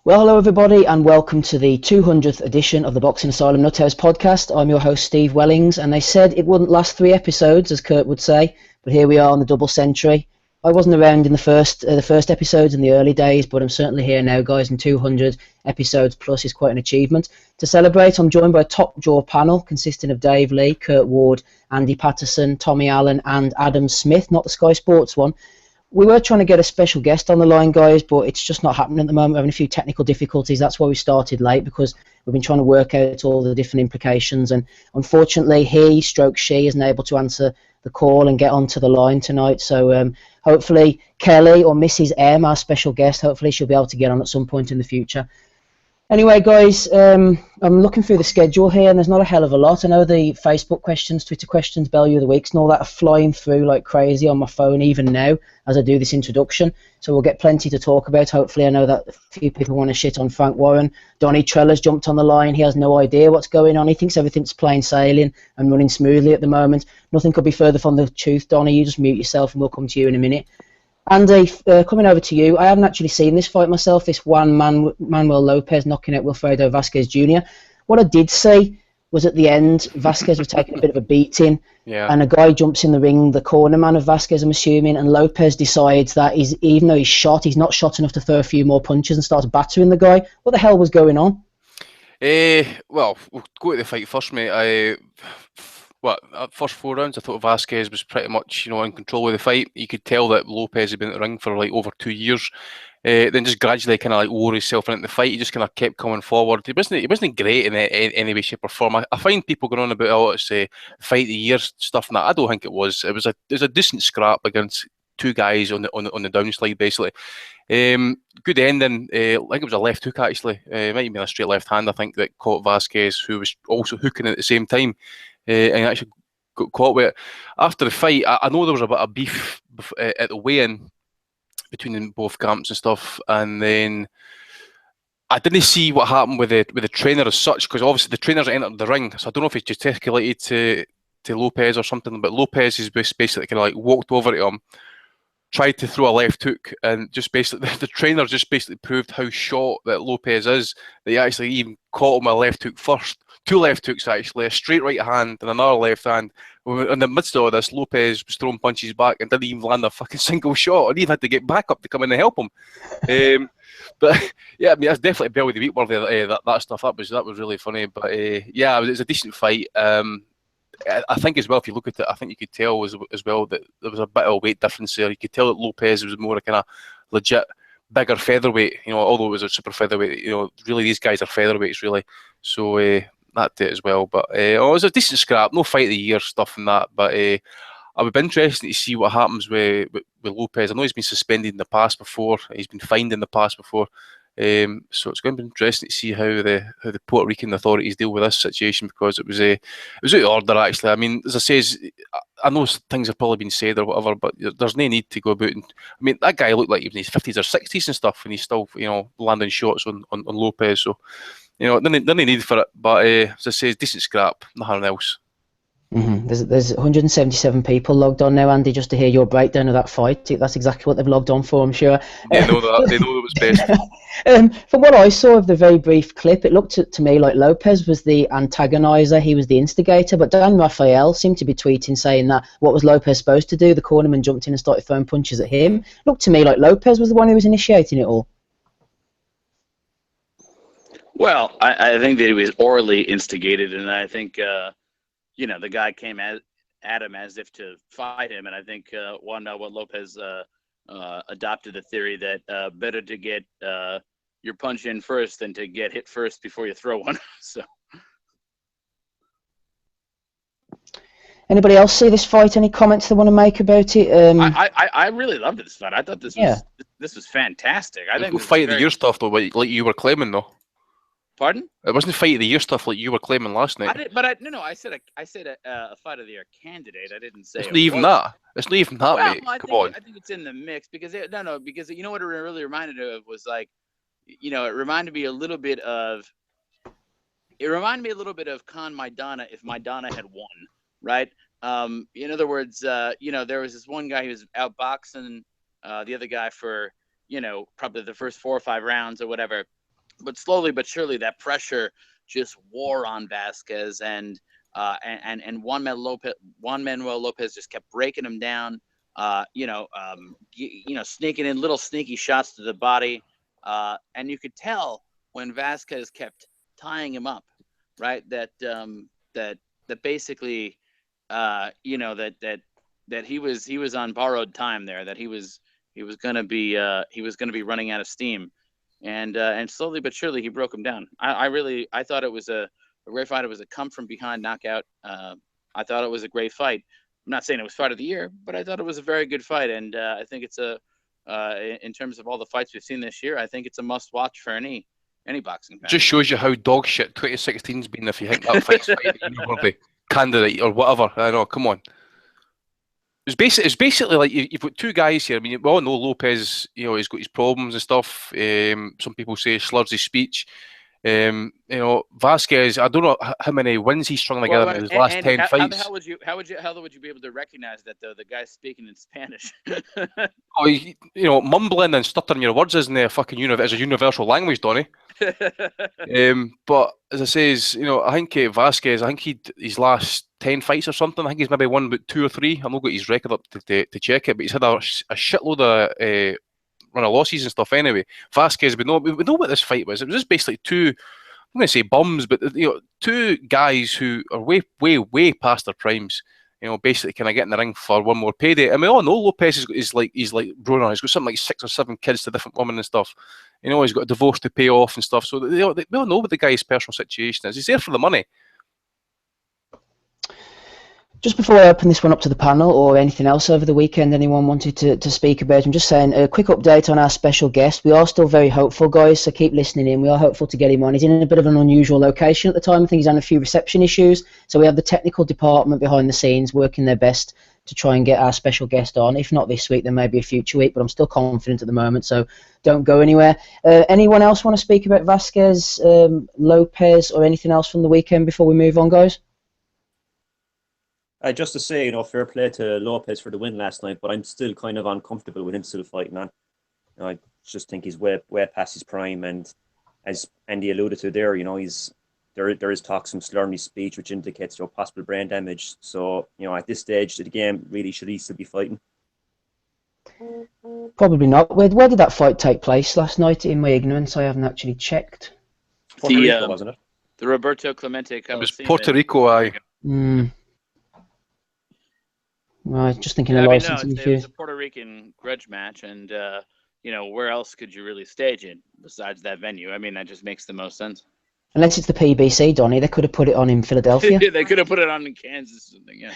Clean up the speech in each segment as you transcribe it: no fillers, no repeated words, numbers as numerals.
Well, hello everybody, and welcome to the 200th edition of the Boxing Asylum Nuthouse podcast. I'm your host, Steve Wellings, and they said it wouldn't last 3 episodes, as Kurt would say, but here we are on the double century. I wasn't around in the first episodes in the early days, but I'm certainly here now, guys, and 200 episodes plus is quite an achievement. To celebrate, I'm joined by a top draw panel consisting of Dave Lee, Kurt Ward, Andy Patterson, Tommy Allen, and Adam Smith, not the Sky Sports one. We were trying to get a special guest on the line, guys, but it's just not happening at the moment. We're having a few technical difficulties. That's why we started late, because we've been trying to work out all the different implications. And unfortunately, she isn't able to answer the call and get onto the line tonight. So hopefully Kelly or Mrs. M, our special guest, hopefully she'll be able to get on at some point in the future. Anyway, guys, I'm looking through the schedule here, and there's not a hell of a lot. I know the Facebook questions, Twitter questions, Value of the Weeks, and all that are flying through like crazy on my phone even now as I do this introduction. So we'll get plenty to talk about. Hopefully, I know that a few people want to shit on Frank Warren. Donny Treller's jumped on the line. He has no idea what's going on. He thinks everything's plain sailing and running smoothly at the moment. Nothing could be further from the truth, Donny. You just mute yourself, and we'll come to you in a minute. Andy, coming over to you, I haven't actually seen this fight myself, this Manuel Lopez knocking out Wilfredo Vasquez Jr. What I did see was at the end, Vasquez was taking a bit of a beating, and a guy jumps in the ring, the corner man of Vasquez, I'm assuming, and Lopez decides that even though he's not shot enough to throw a few more punches and starts battering the guy. What the hell was going on? Well, we'll go to the fight first, mate. First 4 rounds, I thought Vasquez was pretty much, in control of the fight. You could tell that Lopez had been in the ring for like over 2 years. Then just gradually kind of like wore himself into the fight. He just kind of kept coming forward. He wasn't great in any way, shape or form. I find people going on about it's fight of the year stuff and that. I don't think it was. It was a decent scrap against two guys on the downslide basically. Good ending. I think it was a left hook actually. It might have been a straight left hand. I think that caught Vasquez, who was also hooking at the same time. And actually got caught with it. After the fight, I know there was a bit of beef at the weigh-in between both camps and stuff, and then I didn't see what happened with the trainer as such, because obviously the trainers entered the ring, so I don't know if he gesticulated to Lopez or something, but Lopez is basically kind of like walked over to him, tried to throw a left hook, and just basically the trainer just basically proved how short that Lopez is, that he actually even caught him a left hook first. 2 left hooks actually, a straight right hand and another left hand. In the midst of all this, Lopez was throwing punches back and didn't even land a fucking single shot, and he had to get back up to come in and help him. But yeah, I mean, that's definitely belly of the week worthy. That stuff that was really funny. But yeah, it was a decent fight. I think as well, if you look at it, I think you could tell as well that there was a bit of a weight difference there. You could tell that Lopez was more a kind of legit bigger featherweight, although it was a super featherweight. Really these guys are featherweights really. So that did as well. But it was a decent scrap, no fight of the year stuff and that. But I would be interested to see what happens with Lopez. I know he's been suspended in the past before. He's been fined in the past before. So it's going to be interesting to see how the Puerto Rican authorities deal with this situation, because it was out of order actually. I mean, as I say, I know things have probably been said or whatever, but there's no need to go about and. I mean, that guy looked like he was in his 50s or 60s and stuff, and he's still landing shots on Lopez. So didn't need for it. But as I say, decent scrap, nothing else. Mm-hmm. There's 177 people logged on now, Andy, just to hear your breakdown of that fight. That's exactly what they've logged on for, I'm sure. They know that. They know it was best. From what I saw of the very brief clip, it looked to me like Lopez was the antagonizer, he was the instigator, but Dan Rafael seemed to be tweeting saying that what was Lopez supposed to do? The cornerman jumped in and started throwing punches at him. Looked to me like Lopez was the one who was initiating it all. Well, I think that he was orally instigated, and I think the guy came at him as if to fight him, and I think Juan Lopez adopted the theory that better to get your punch in first than to get hit first before you throw one. So, anybody else see this fight? Any comments they want to make about it? I really loved this fight. I thought this was fantastic. I think fight of the year stuff though, like you were claiming though. Pardon? It wasn't fight of the year stuff like you were claiming last night. I said a fight of the year candidate. I didn't say it's not even that. It's not even that, well, mate. Come on. I think it's in the mix because because you know what it really reminded me of was like, it reminded me a little bit of Khan Maidana if Maidana had won, right? In other words, there was this one guy who was outboxing the other guy for, probably the first 4 or 5 rounds or whatever. slowly but surely that pressure just wore on Vasquez, and Juan Manuel Lopez just kept breaking him down. Sneaking in little sneaky shots to the body, and you could tell when Vasquez kept tying him up, right? That basically, that he was on borrowed time there. That he was going to be running out of steam, and slowly but surely he broke him down. I thought it was a great fight. It was a come from behind knockout. I thought it was a great fight. I'm not saying it was fight of the year, but I thought it was a very good fight, and I think it's in terms of all the fights we've seen this year, I think it's a must watch for any boxing fan. Just shows you how dog shit 2016's been if you think that fight's the candidate or whatever. I know, come on. It's basically like you've got two guys here. I mean, we all know Lopez, he's got his problems and stuff. Some people say slurs his speech. Vasquez, I don't know how many wins he's strung together in his last 10 fights. How would you be able to recognize that the guy's speaking in Spanish? Mumbling and stuttering your words isn't a fucking is a universal language, Donny. But as I say, I think Vasquez, his last 10 fights or something, I think he's maybe won about 2 or 3. I've not got his record up to check it, but he's had a shitload of run of losses and stuff anyway. Vasquez, we know what this fight was. It was just basically two, I'm going to say bums, but two guys who are way, way, way past their primes. Basically kind of get in the ring for one more payday. And we all know Lopez is like Bruno. He's got something like 6 or 7 kids to different women and stuff. He's got a divorce to pay off and stuff. So we all know what the guy's personal situation is. He's there for the money. Just before I open this one up to the panel or anything else over the weekend anyone wanted to speak about, I'm just saying a quick update on our special guest. We are still very hopeful, guys, so keep listening in. We are hopeful to get him on. He's in a bit of an unusual location at the time. I think he's had a few reception issues, so we have the technical department behind the scenes working their best to try and get our special guest on. If not this week, then maybe a future week, but I'm still confident at the moment, so don't go anywhere. Anyone else want to speak about Vasquez, Lopez, or anything else from the weekend before we move on, guys? Just to say, fair play to Lopez for the win last night, but I'm still kind of uncomfortable with him still fighting on. I just think he's way past his prime, and as Andy alluded to there, there is talk some slurring his speech, which indicates possible brain damage. So, at this stage of the game, really should he still be fighting? Probably not. Where did that fight take place last night? In my ignorance, I haven't actually checked. Puerto Rico, wasn't it? The Roberto Clemente Coliseum. It was Puerto Rico, aye. Right, just thinking of licensing it was a Puerto Rican grudge match, and where else could you really stage it besides that venue? I mean, that just makes the most sense. Unless it's the PBC, Donny, they could have put it on in Philadelphia. They could have put it on in Kansas or something, yeah.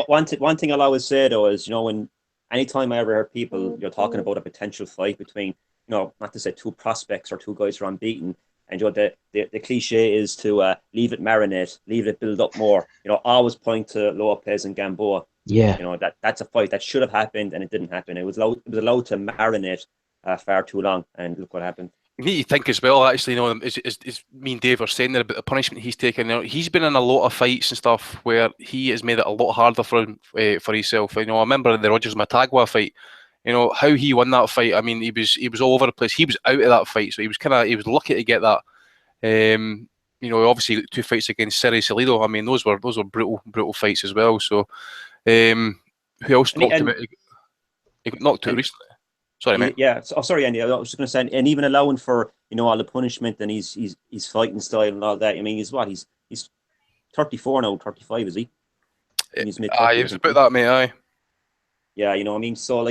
One thing I'll always say though is, when anytime I ever hear people talking about a potential fight between, not to say two prospects or two guys who are unbeaten. And the cliche is to leave it marinate, leave it build up more. Always point to Lopez and Gamboa. Yeah. That's a fight that should have happened and it didn't happen. It was allowed to marinate far too long, and look what happened. You need to think as well, actually, as me and Dave are saying there about the punishment he's taken. He's been in a lot of fights and stuff where he has made it a lot harder for himself. I remember the Rogers Matagua fight. How he won that fight. I mean, he was all over the place. He was out of that fight, so he was lucky to get that. Obviously 2 fights against Sergey Salido. I mean, those were brutal fights as well. So, who else knocked him out? He got knocked out recently. Sorry, mate. Yeah. Sorry, Andy. I was just going to say, and even allowing for all the punishment and his fighting style and all that. I mean, he's 34 now, 35, is he? He was about that, mate. Aye. Yeah, so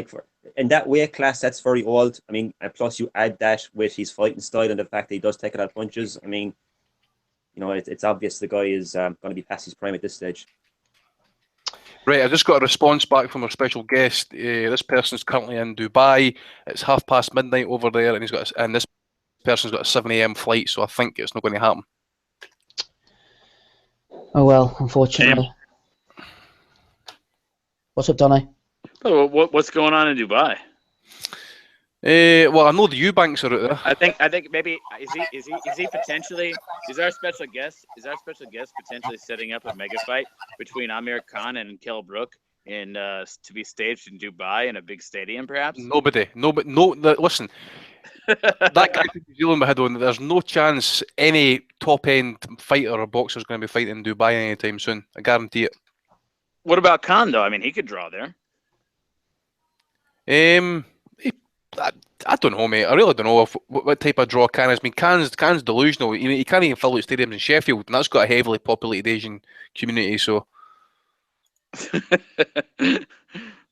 in that weight class, that's very old. I mean, and plus you add that with his fighting style and the fact that he does take it out punches. I mean, it's obvious the guy is going to be past his prime at this stage. Right, I just got a response back from our special guest. This person's currently in Dubai. It's midnight over there, and this person's got a 7 a.m. flight, so I think it's not going to happen. Oh well, unfortunately. What's up, Donny? Oh, what's going on in Dubai? Well, I know the Eubanks are out there. I think maybe is he potentially our special guest potentially setting up a mega fight between Amir Khan and Kell Brook to be staged in Dubai in a big stadium, perhaps? Nobody. Listen, That guy from New Zealand we had on, there's no chance any top-end fighter or boxer is going to be fighting in Dubai anytime soon. I guarantee it. What about Khan, though? I mean, he could draw there. I don't know, mate. I really don't know what type of draw Khan is. I mean, Khan's delusional. He can't even fill out stadiums in Sheffield, and that's got a heavily populated Asian community, so...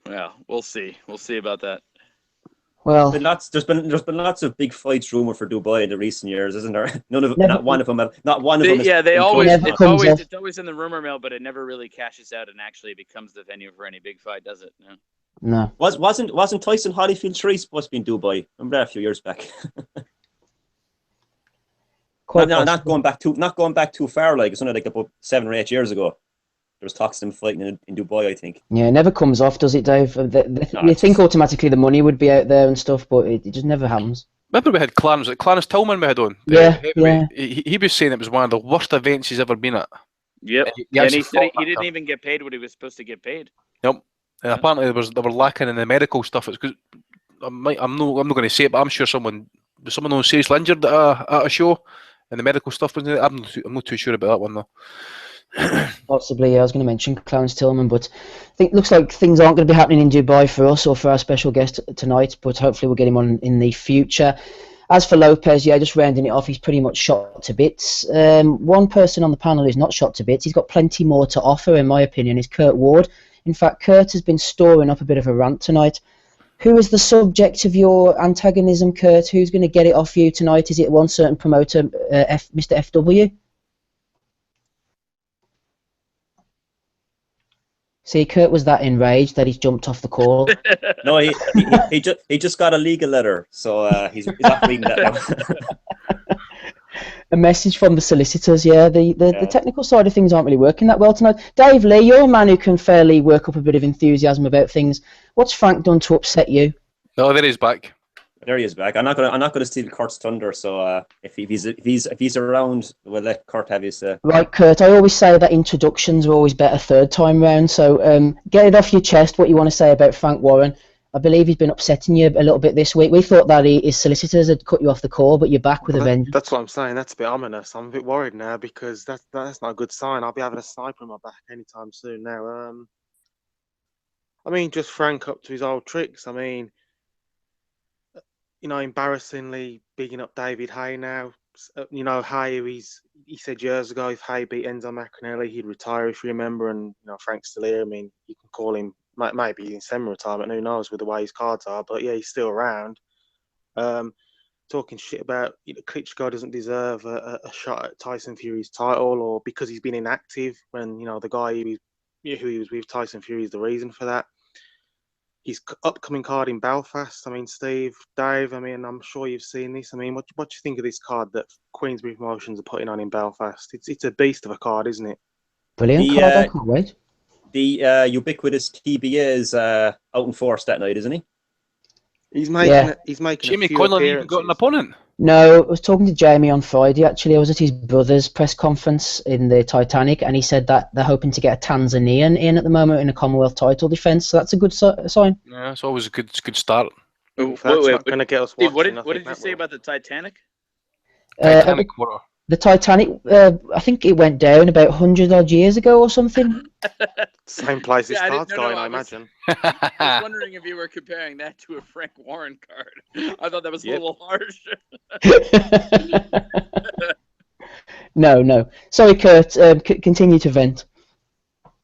Well, we'll see. We'll see about that. Well, there's been lots of big fights rumored for Dubai in the recent years, isn't there? Not one of them. Yeah, they always. It's always in the rumor mill, but it never really cashes out and actually becomes the venue for any big fight, does it? No. Wasn't Tyson Holyfield 3 supposed to be in Dubai? Remember that a few years back? Not going back too far. Like it's only like about 7 or 8 years ago. There was talks of them fighting in Dubai, I think. Yeah, it never comes off, does it, Dave? You think automatically the money would be out there and stuff, but it just never happens. Remember we had Clarence Tillman we had on? Yeah. He was saying it was one of the worst events he's ever been at. Yep. And he said he didn't even get paid what he was supposed to get paid. Yep. And apparently they were lacking in the medical stuff. It's because I'm not going to say it, but I'm sure someone was seriously injured at a show, and the medical stuff was. I'm not too sure about that one though. Possibly, yeah, I was going to mention Clarence Tillman, but I think looks like things aren't going to be happening in Dubai for us or for our special guest tonight, but hopefully we'll get him on in the future. As for Lopez, yeah, just rounding it off, he's pretty much shot to bits. One person on the panel who's not shot to bits, he's got plenty more to offer, in my opinion, is Kurt Ward. In fact, Kurt has been storing up a bit of a rant tonight. Who is the subject of your antagonism, Kurt? Who's going to get it off you tonight? Is it one certain promoter, Mr. FW? See, Kurt was that enraged that he's jumped off the call. No, he just got a legal letter, so he's not reading that now. A message from the solicitors, yeah. The technical side of things aren't really working that well tonight. Dave Lee, you're a man who can fairly work up a bit of enthusiasm about things. What's Frank done to upset you? No, there he's back. There he is back. I'm not gonna steal Kurt's thunder. So if he's around, we'll let Kurt have his. Right, Kurt. I always say that introductions are always better third time round. So get it off your chest what you want to say about Frank Warren. I believe he's been upsetting you a little bit this week. We thought that his solicitors had cut you off the call, but you're back with a vengeance. That's what I'm saying. That's a bit ominous. I'm a bit worried now because that's not a good sign. I'll be having a sniper in my back anytime soon now. I mean, just Frank up to his old tricks. I mean, embarrassingly bigging up David Hay now. Hay, he said years ago if Hay beat Enzo Macronelli, he'd retire, if you remember. And, Frank's still here. I mean, you can call him, maybe in semi-retirement, who knows with the way his cards are. But, yeah, he's still around. Talking shit about, Klitschko doesn't deserve a shot at Tyson Fury's title or because he's been inactive when, the guy who he was with, Tyson Fury, is the reason for that. His upcoming card in Belfast. I mean, Steve, Dave, I'm sure you've seen this. I mean, what do you think of this card that Queensbury Promotions are putting on in Belfast? It's a beast of a card, isn't it? Brilliant card, I can't wait. The ubiquitous TBA is out in force that night, isn't he? He's making Jimmy Conlon even got an opponent? No, I was talking to Jamie on Friday, actually. I was at his brother's press conference in the Titanic, and he said that they're hoping to get a Tanzanian in at the moment in a Commonwealth title defence, so that's a good sign. Yeah, it's always a good start. That's not going to get us watching. Steve, what did you say about the Titanic? Titanic quarter. The Titanic, I think it went down about 100-odd years ago or something. Same place as starts going, I imagine. I was wondering if you were comparing that to a Frank Warren card. I thought that was a little harsh. No. Sorry, Kurt. Continue to vent.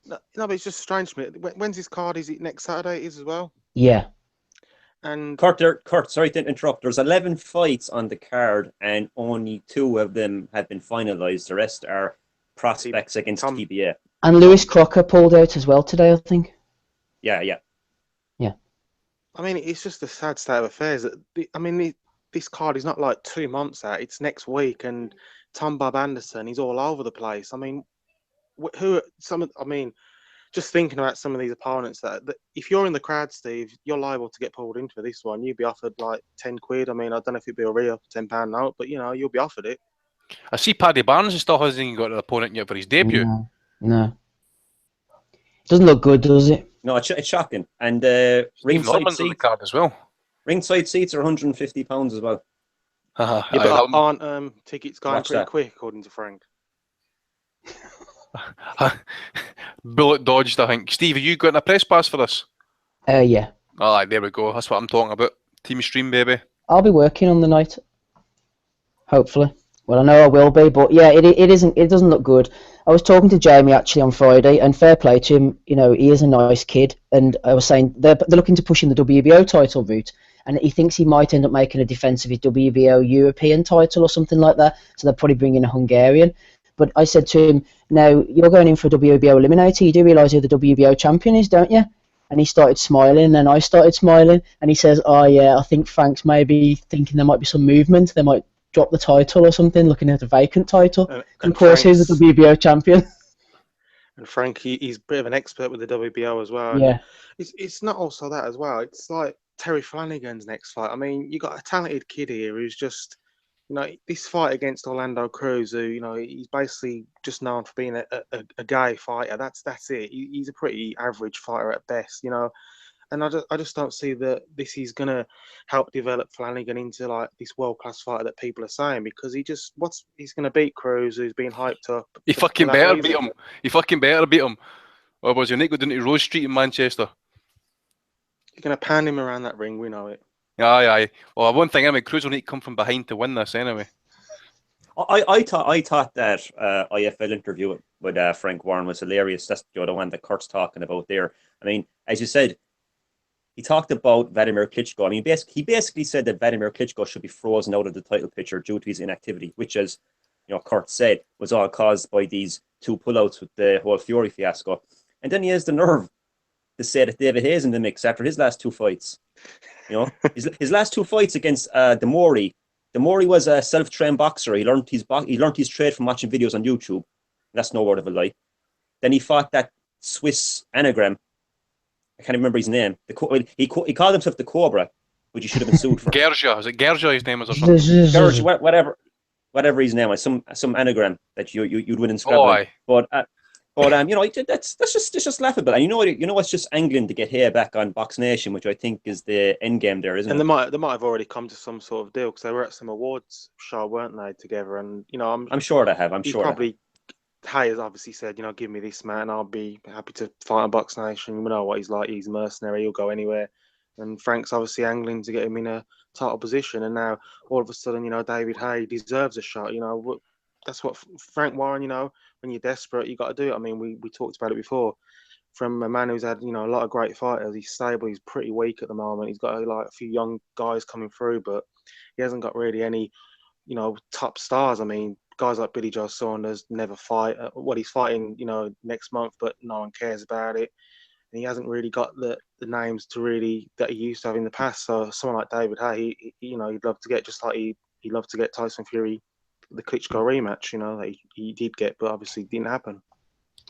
No, but it's just strange to me. When's his card? Is it next Saturday? It is as well? Yeah. And Kurt, sorry to interrupt. There's 11 fights on the card, and only 2 of them have been finalised. The rest are prospects against TBA. And Lewis Crocker pulled out as well today, I think. Yeah. I mean, it's just a sad state of affairs. This card is not like 2 months out. It's next week, and Tom Bob Anderson, he's all over the place. I mean, just thinking about some of these opponents that if you're in the crowd, Steve, you're liable to get pulled into this one. You'd be offered like 10 quid. I mean, I don't know if it'd be a real £10 note, but you'll be offered it. I see Paddy Barnes still hasn't even got an opponent yet for his debut. No. Doesn't look good, does it? No, it's shocking. And ringside seats on the card as well. Ringside seats are £150 as well. Yeah, Yeah, but aren't tickets going Watch pretty that. quick, according to Frank? bullet dodged, I think. Steve, have you got a press pass for this? Yeah. Aye, there we go. That's what I'm talking about. Team stream, baby. I'll be working on the night. Hopefully. Well, I know I will be, but yeah, it isn't. It doesn't look good. I was talking to Jamie actually on Friday, and fair play to him. You know, he is a nice kid, and I was saying they're looking to push him the WBO title route, and he thinks he might end up making a defence of his WBO European title or something like that. So they'll probably bring in a Hungarian. But I said to him, "Now you're going in for a WBO eliminator. You do realise who the WBO champion is, don't you?" And he started smiling, and I started smiling, and he says, "Oh yeah, I think Frank's maybe thinking there might be some movement. They might drop the title or something, looking at a vacant title. And of course, he's the WBO champion." And Frank, he's a bit of an expert with the WBO as well. Yeah. And it's not also that as well. It's like Terry Flanagan's next fight. I mean, you got a talented kid here who's just, this fight against Orlando Cruz, who, he's basically just known for being a gay fighter. That's it. He's a pretty average fighter at best, And I just don't see that this is gonna help develop Flanagan into like this world class fighter that people are saying, because he's gonna beat Cruz, who's been hyped up. He fucking better beat him. He fucking better beat him. Or was your Nick go down to Rose Street in Manchester? You're gonna pan him around that ring, we know it. Aye. Well, one thing, Cruz will need to come from behind to win this anyway. I thought that IFL interview with Frank Warren was hilarious. That's the one that Kurt's talking about there. I mean, as you said, he talked about Vladimir Klitschko. I mean, he basically said that Vladimir Klitschko should be frozen out of the title picture due to his inactivity, which, as Kurt said, was all caused by these two pullouts with the whole Fury fiasco. And then he has the nerve to say that David Hayes in the mix after his last two fights. His last two fights against Demori. Demori was a self-trained boxer. He learned his trade from watching videos on YouTube. That's no word of a lie. Then he fought that Swiss anagram. I can't remember his name. He called himself the Cobra, which he should have been sued for. Gerja. Is it Gerja his name is or something? Gerja, whatever his name was, some anagram that you'd win in Scrabble. Aye. But that's just laughable. And what's just angling to get hair back on Box Nation, which I think is the end game there, isn't it? And they might have already come to some sort of deal, because they were at some awards show, weren't they, together? And I'm sure they have. Hayes obviously said, give me this man, I'll be happy to fight on Box Nation. We know what he's like. He's a mercenary. He'll go anywhere. And Frank's obviously angling to get him in a title position. And now all of a sudden, David Haye deserves a shot. That's what Frank Warren, when you're desperate, you got to do it. I mean, we talked about it before. From a man who's had, a lot of great fighters, he's stable. He's pretty weak at the moment. He's got a few young guys coming through, but he hasn't got really any, top stars. I mean, guys like Billy Joe Saunders never fight. He's fighting, next month, but no one cares about it. And he hasn't really got the names that he used to have in the past. So someone like David Haye, he'd love to get, just like he'd love to get Tyson Fury the Klitschko rematch, that he did get, but obviously didn't happen.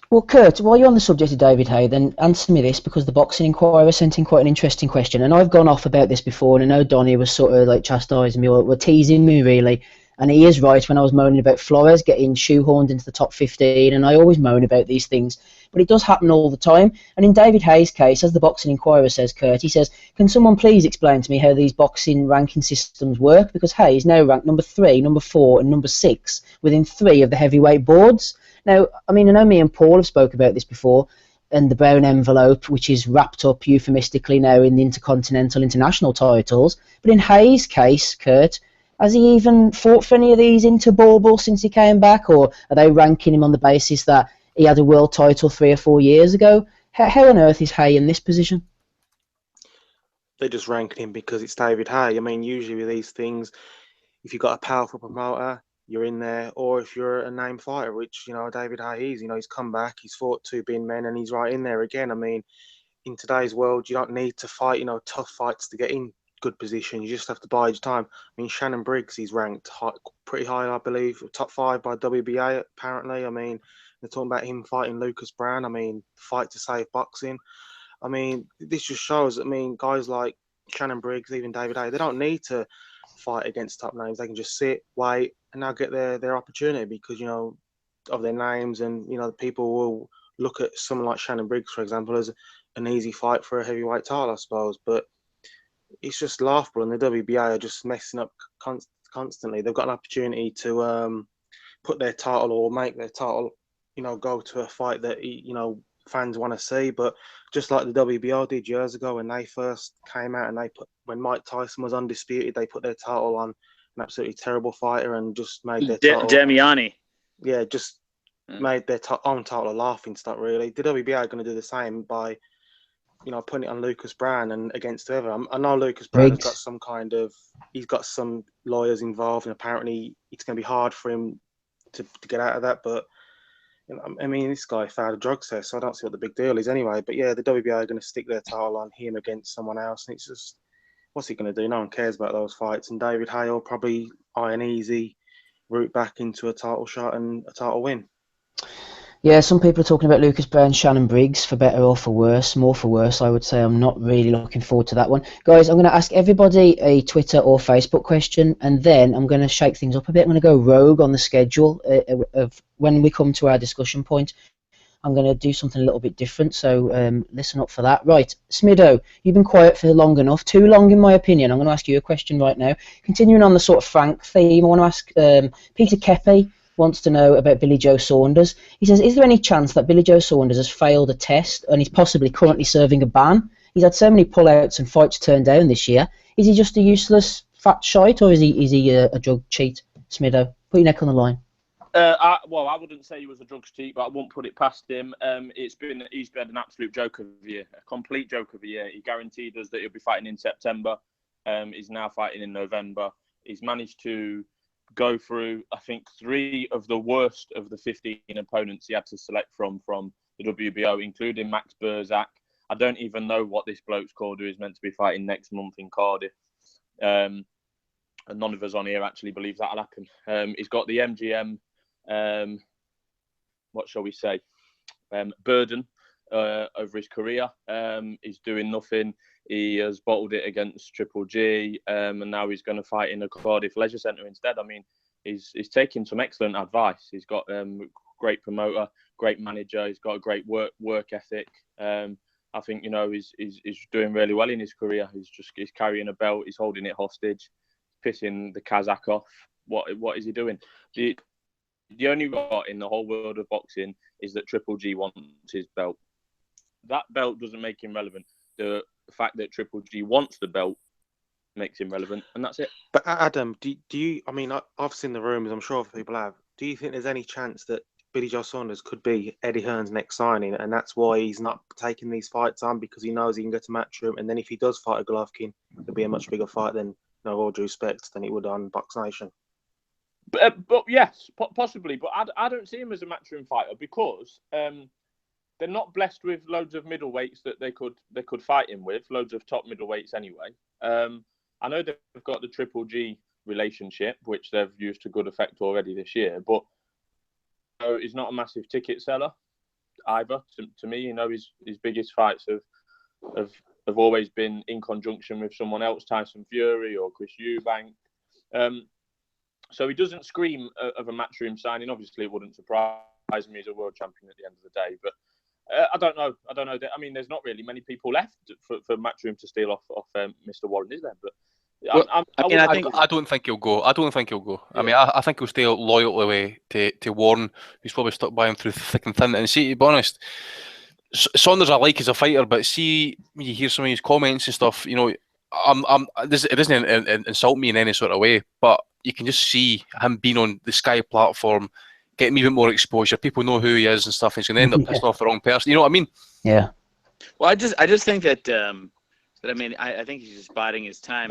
Well, Kurt, while you're on the subject of David Haye, then answer me this, because the Boxing Inquirer sent in quite an interesting question, and I've gone off about this before, and I know Donnie was sort of like chastising me or teasing me, really. And he is right when I was moaning about Flores getting shoehorned into the top 15, and I always moan about these things, but it does happen all the time. And in David Haye's case, as the Boxing Inquirer says, Kurt, he says, "Can someone please explain to me how these boxing ranking systems work? Because Haye is now ranked number 3, number 4, and number 6 within 3 of the heavyweight boards." Now, I mean, I know me and Paul have spoke about this before, and the brown envelope, which is wrapped up euphemistically now in the intercontinental, international titles. But in Haye's case, Kurt, has he even fought for any of these interbaubles since he came back, or are they ranking him on the basis that he had a world title 3 or 4 years ago? How on earth is Haye in this position? They're just ranking him because it's David Haye. I mean, usually with these things, if you've got a powerful promoter, you're in there, or if you're a name fighter, which David Haye is. He's come back, he's fought 2 big men, and he's right in there again. I mean, in today's world, you don't need to fight tough fights to get in good position. You just have to bide your time. I mean, Shannon Briggs, he's ranked pretty high, I believe, top 5 by WBA apparently. I mean, they're talking about him fighting Lucas Brown. I mean, fight to save boxing. I mean, this just shows. I mean, guys like Shannon Briggs, even David Haye, they don't need to fight against top names. They can just sit, wait, and now get their opportunity because of their names, and the people will look at someone like Shannon Briggs, for example, as an easy fight for a heavyweight title, I suppose. But it's just laughable, and the WBA are just messing up constantly. They've got an opportunity to put their title or make their title, go to a fight that fans want to see. But just like the WBO did years ago when they first came out, and when Mike Tyson was undisputed, they put their title on an absolutely terrible fighter and just made their title. Damiani. Yeah, just made their own title a laughing stock. Really, the WBO are going to do the same by putting it on Lucas Brown and against whoever. I know Lucas Brown has got he's got some lawyers involved, and apparently it's going to be hard for him to get out of that. But I mean, this guy failed a drug test, so I don't see what the big deal is anyway. But yeah, the WBA are going to stick their title on him against someone else, and it's just, what's he going to do? No one cares about those fights. And David Haye will probably eye an easy route back into a title shot and a title win. Yeah, some people are talking about Lucas Brown, Shannon Briggs, for better or for worse. More for worse, I would say. I'm not really looking forward to that one. Guys, I'm going to ask everybody a Twitter or Facebook question, and then I'm going to shake things up a bit. I'm going to go rogue on the schedule of when we come to our discussion point. I'm going to do something a little bit different, so listen up for that. Right, Smido, you've been quiet for long enough. Too long, in my opinion. I'm going to ask you a question right now. Continuing on the sort of Frank theme, I want to ask Peter Kepi wants to know about Billy Joe Saunders. He says, is there any chance that Billy Joe Saunders has failed a test and he's possibly currently serving a ban? He's had so many pullouts and fights turned down this year. Is he just a useless fat shite, or is he a drug cheat? Smido, put your neck on the line. I wouldn't say he was a drugs cheat, but I won't put it past him. He's been an absolute joke of a year, a complete joke of a year. He guaranteed us that he'll be fighting in September. He's now fighting in November. He's managed to go through, I think, 3 of the worst of the 15 opponents he had to select from the WBO, including Max Burzak. I don't even know what this bloke's called, who is meant to be fighting next month in Cardiff. And none of us on here actually believe that'll happen. He's got the MGM, what shall we say, burden over his career. He's doing nothing. He has bottled it against Triple G, and now he's going to fight in the Cardiff Leisure Centre instead. I mean, he's taking some excellent advice. He's got great promoter, great manager. He's got a great work ethic. I think he's doing really well in his career. He's carrying a belt. He's holding it hostage, pissing the Kazakh off. What is he doing? The only thought in the whole world of boxing is that Triple G wants his belt. That belt doesn't make him relevant. The fact that Triple G wants the belt makes him relevant, and that's it. But Adam, do you? I mean, I've seen the rumours. I'm sure other people have. Do you think there's any chance that Billy Joe Saunders could be Eddie Hearn's next signing, and that's why he's not taking these fights on, because he knows he can go to Matchroom, and then if he does fight a Golovkin, it'll be a much bigger fight than, all due respect, than it would on Box Nation. But yes, possibly. But I don't see him as a Matchroom fighter because they're not blessed with loads of middleweights that they could fight him with, loads of top middleweights anyway. I know they've got the Triple G relationship, which they've used to good effect already this year, but he's not a massive ticket seller either. To me, his biggest fights have always been in conjunction with someone else, Tyson Fury or Chris Eubank. So he doesn't scream of a Matchroom signing. Obviously, it wouldn't surprise me. He's a world champion at the end of the day, but I don't know. I mean, there's not really many people left for Matchroom to steal off Mr. Warren, is there? But I don't think he'll go. Yeah. I mean, I think he'll stay loyal to Warren. He's probably stuck by him through thick and thin. And see, to be honest, Saunders I like as a fighter, but see, when you hear some of his comments and stuff, it doesn't insult me in any sort of way, but you can just see him being on the Sky platform, getting even more exposure. People know who he is and stuff. And he's going to end up pissing off the wrong person. You know what I mean? Yeah. Well, I just think that I think he's just biding his time,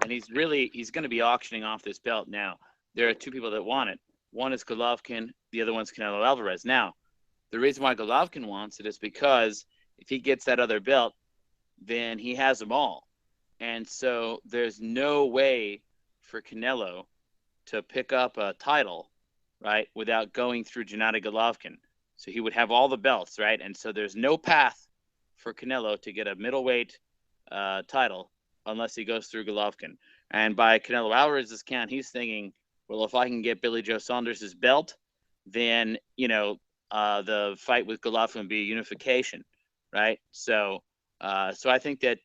and he's going to be auctioning off this belt now. There are 2 people that want it. One is Golovkin. The other one's Canelo Alvarez. Now, the reason why Golovkin wants it is because if he gets that other belt, then he has them all. And so there's no way for Canelo to pick up a title, right, without going through Gennady Golovkin. So he would have all the belts, right? And so there's no path for Canelo to get a middleweight title unless he goes through Golovkin. And by Canelo Alvarez's count, he's thinking, well, if I can get Billy Joe Saunders' belt, then, the fight with Golovkin would be a unification, right? So I think that,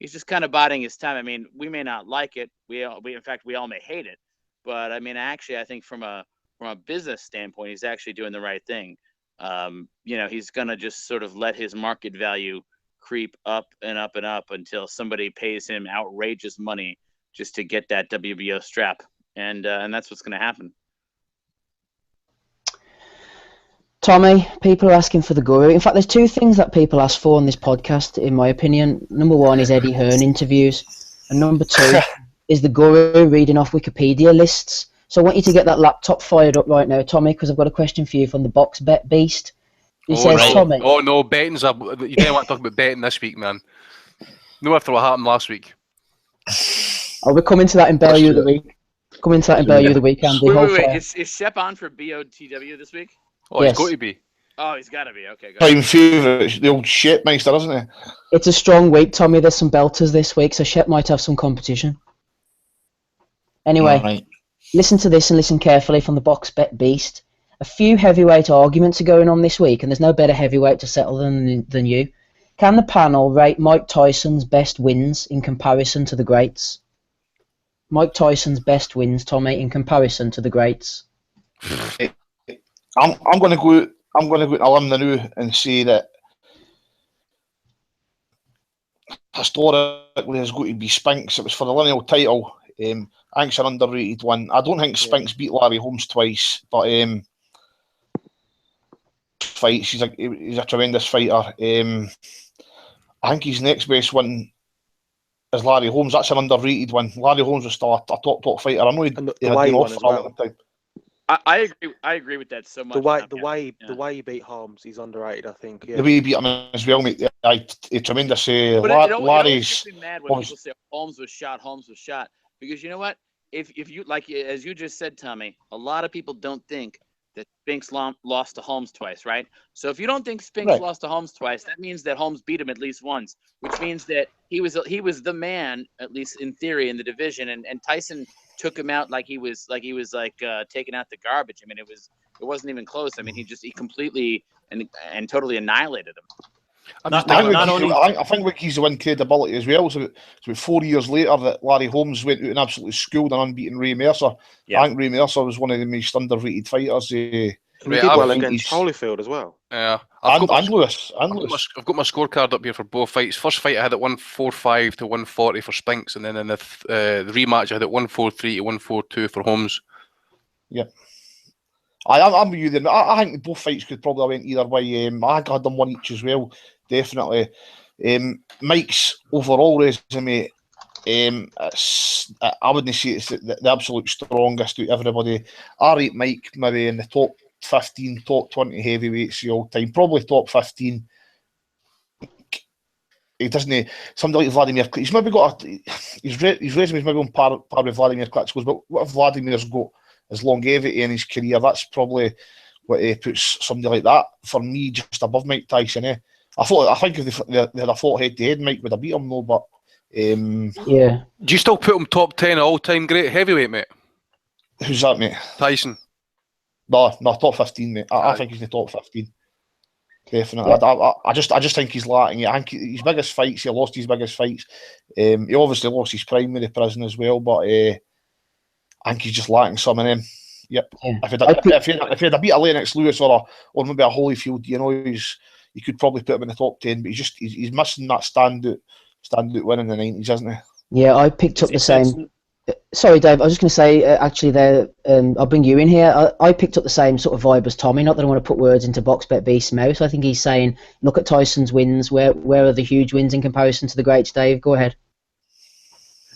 he's just kind of biding his time. I mean, we may not like it. We in fact we all may hate it. But I mean, actually, I think from a business standpoint, he's actually doing the right thing. He's gonna just sort of let his market value creep up and up and up until somebody pays him outrageous money just to get that WBO strap, and that's what's gonna happen. Tommy, people are asking for the guru. In fact, there's two things that people ask for on this podcast, in my opinion. Number one is Eddie Hearn interviews, and number two is the guru reading off Wikipedia lists. So I want you to get that laptop fired up right now, Tommy, because I've got a question for you from the Box Bet Beast. He says, no. Tommy. Oh no, betting's you don't want to talk about betting this week, man. No, after what happened last week. Oh, we're coming to that in Bellew the week. Coming to that in Bellew the week, Andy. Wait. Is Shep on for BOTW this week? Oh, yes. He's got to be. Oh, he's got to be. Okay, good. Time favourite, the old Shepmeister, isn't he? It's a strong week, Tommy. There's some belters this week, so Shep might have some competition. Anyway, right. Listen to this and listen carefully from the Box Bet Beast. A few heavyweight arguments are going on this week, and there's no better heavyweight to settle than you. Can the panel rate Mike Tyson's best wins in comparison to the greats? Mike Tyson's best wins, Tommy, in comparison to the greats. I'm going to go. I'm going to go to a limb now and say that historically there's going to be Spinks. It was for the lineal title. I think it's an underrated one. I don't think Spinks beat Larry Holmes twice, but fights. He's a tremendous fighter. I think his next best one is Larry Holmes. That's an underrated one. Larry Holmes was still a top fighter. I know he had been off for a long time. I agree with that so much. The way he beat Holmes, he's underrated. I think. Yeah. The way he beat him as well, mate. Tremendous. But Larry's. It mad when people say Holmes was shot, because you know what? If you as you just said, Tommy, a lot of people don't think that Spinks lost to Holmes twice, right? So if you don't think Spinks lost to Holmes twice, that means that Holmes beat him at least once, which means that he was the man, at least in theory, in the division, and Tyson took him out like he was taking out the garbage. I mean, it wasn't even close. I mean, he completely and totally annihilated him. I think he's the win credibility as well. So it's about 4 years later that Larry Holmes went out and absolutely schooled an unbeaten Ray Mercer. Yeah. I think Ray Mercer was one of the most underrated fighters. He did well against Holyfield as well. Yeah, and Lewis. I've got my scorecard up here for both fights. First fight I had at 145 to 140 for Spinks, and then in the rematch I had at 143 to 142 for Holmes. Yeah. I'm with you then. I think both fights could probably have went either way. I think I had them one each as well, definitely. Mike's overall resume, I wouldn't say it's the absolute strongest out of everybody. I rate Mike maybe in the top 15, top 20 heavyweights of all time, probably top 15. He doesn't. Somebody like Vladimir, he's maybe got his resume's maybe on par with Vladimir Klitschko's, but what if Vladimir's got his longevity in his career? That's probably what puts somebody like that for me just above Mike Tyson. I think if they had a fought head to head, Mike would have beat him though. But yeah, do you still put him top 10 all time great heavyweight, mate? Who's that, mate? Tyson. No, top 15, mate. I think he's in the top 15. Definitely. Yeah. I just think he's lacking. I think his biggest fights, he lost his biggest fights. He obviously lost his prime with the prison as well, but I think he's just lacking some of them. Yep. Yeah. If he had a beat a Lennox Lewis or maybe a Holyfield, you could probably put him in the top 10, but he's missing that standout win in the 90s, isn't he? Yeah, I picked up the same. Sorry, Dave. I was just going to say, actually, there. I'll bring you in here. I picked up the same sort of vibe as Tommy. Not that I want to put words into Box Bet Beast's mouth. I think he's saying, look at Tyson's wins. Where are the huge wins in comparison to the greats? Dave, go ahead.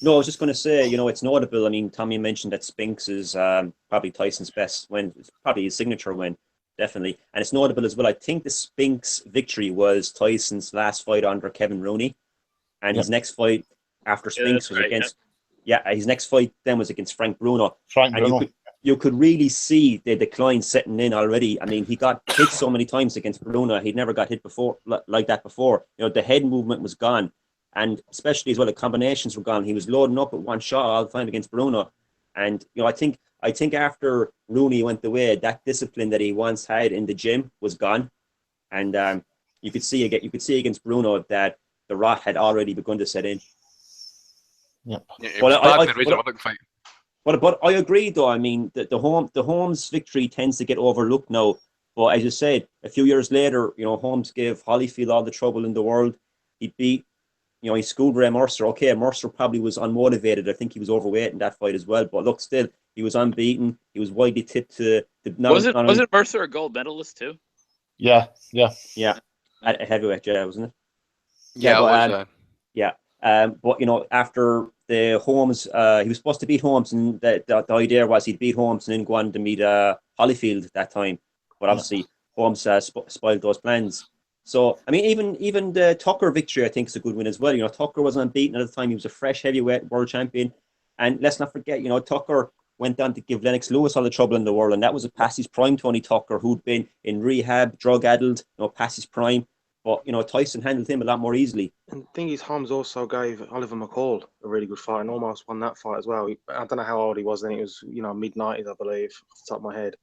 No, I was just going to say, it's notable. I mean, Tommy mentioned that Spinks is probably Tyson's best win. It's probably his signature win, definitely. And it's notable as well. I think the Spinks victory was Tyson's last fight under Kevin Rooney. And his next fight after Spinks was against... Yeah, his next fight then was against Frank Bruno. You could really see the decline setting in already. I mean, he got hit so many times against Bruno. He'd never got hit before like that before. The head movement was gone. And especially as well, the combinations were gone. He was loading up at one shot all the time against Bruno. And, I think after Rooney went away, that discipline that he once had in the gym was gone. And you could see against Bruno that the rot had already begun to set in. Yep. Yeah, it Well, was bad in the Razor Ruddock fight. But I agree, though. I mean, the Holmes victory tends to get overlooked now. But as you said, a few years later, Holmes gave Holyfield all the trouble in the world. He beat, he schooled Ray Mercer. Okay, Mercer probably was unmotivated. I think he was overweight in that fight as well. But look, still, he was unbeaten. He was widely tipped to wasn't Mercer a gold medalist too? Yeah. At heavyweight, wasn't it? Yeah, but, it was. Yeah. But after the Holmes, he was supposed to beat Holmes, and the idea was he'd beat Holmes and then go on to meet Holyfield at that time. But obviously, Holmes spoiled those plans. So, I mean, even the Tucker victory, I think, is a good win as well. Tucker was unbeaten at the time. He was a fresh heavyweight world champion. And let's not forget, Tucker went on to give Lennox Lewis all the trouble in the world. And that was a past his prime Tony Tucker, who'd been in rehab, drug-addled, past his prime. But, Tyson handled him a lot more easily. And the thing is, Holmes also gave Oliver McCall a really good fight and almost won that fight as well. I don't know how old he was then. It was, mid-90s, I believe, off the top of my head.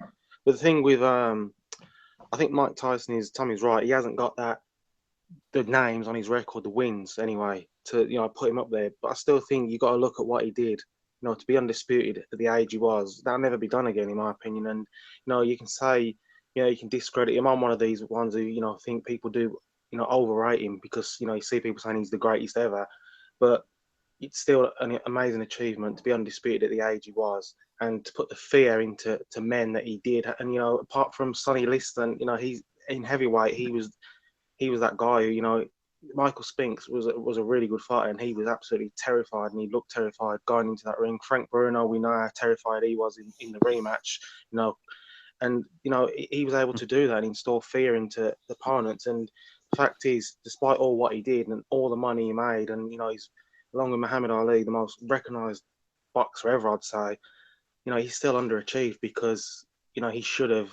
But the thing with, I think Mike Tyson Tommy's right. He hasn't got the names on his record, the wins anyway, to, put him up there. But I still think you got to look at what he did. To be undisputed at the age he was, that'll never be done again, in my opinion. And, you can say, you can discredit him. I'm one of these ones who, think people do, overrate him because, you see people saying he's the greatest ever. But it's still an amazing achievement to be undisputed at the age he was and to put the fear into men that he did. And, apart from Sonny Liston, he's in heavyweight, he was that guy who, Michael Spinks was a really good fighter and he was absolutely terrified and he looked terrified going into that ring. Frank Bruno, we know how terrified he was in the rematch, and, he was able to do that and install fear into the opponents. And the fact is, despite all what he did and all the money he made, and, he's, along with Muhammad Ali, the most recognised boxer ever, I'd say, he's still underachieved because, he should have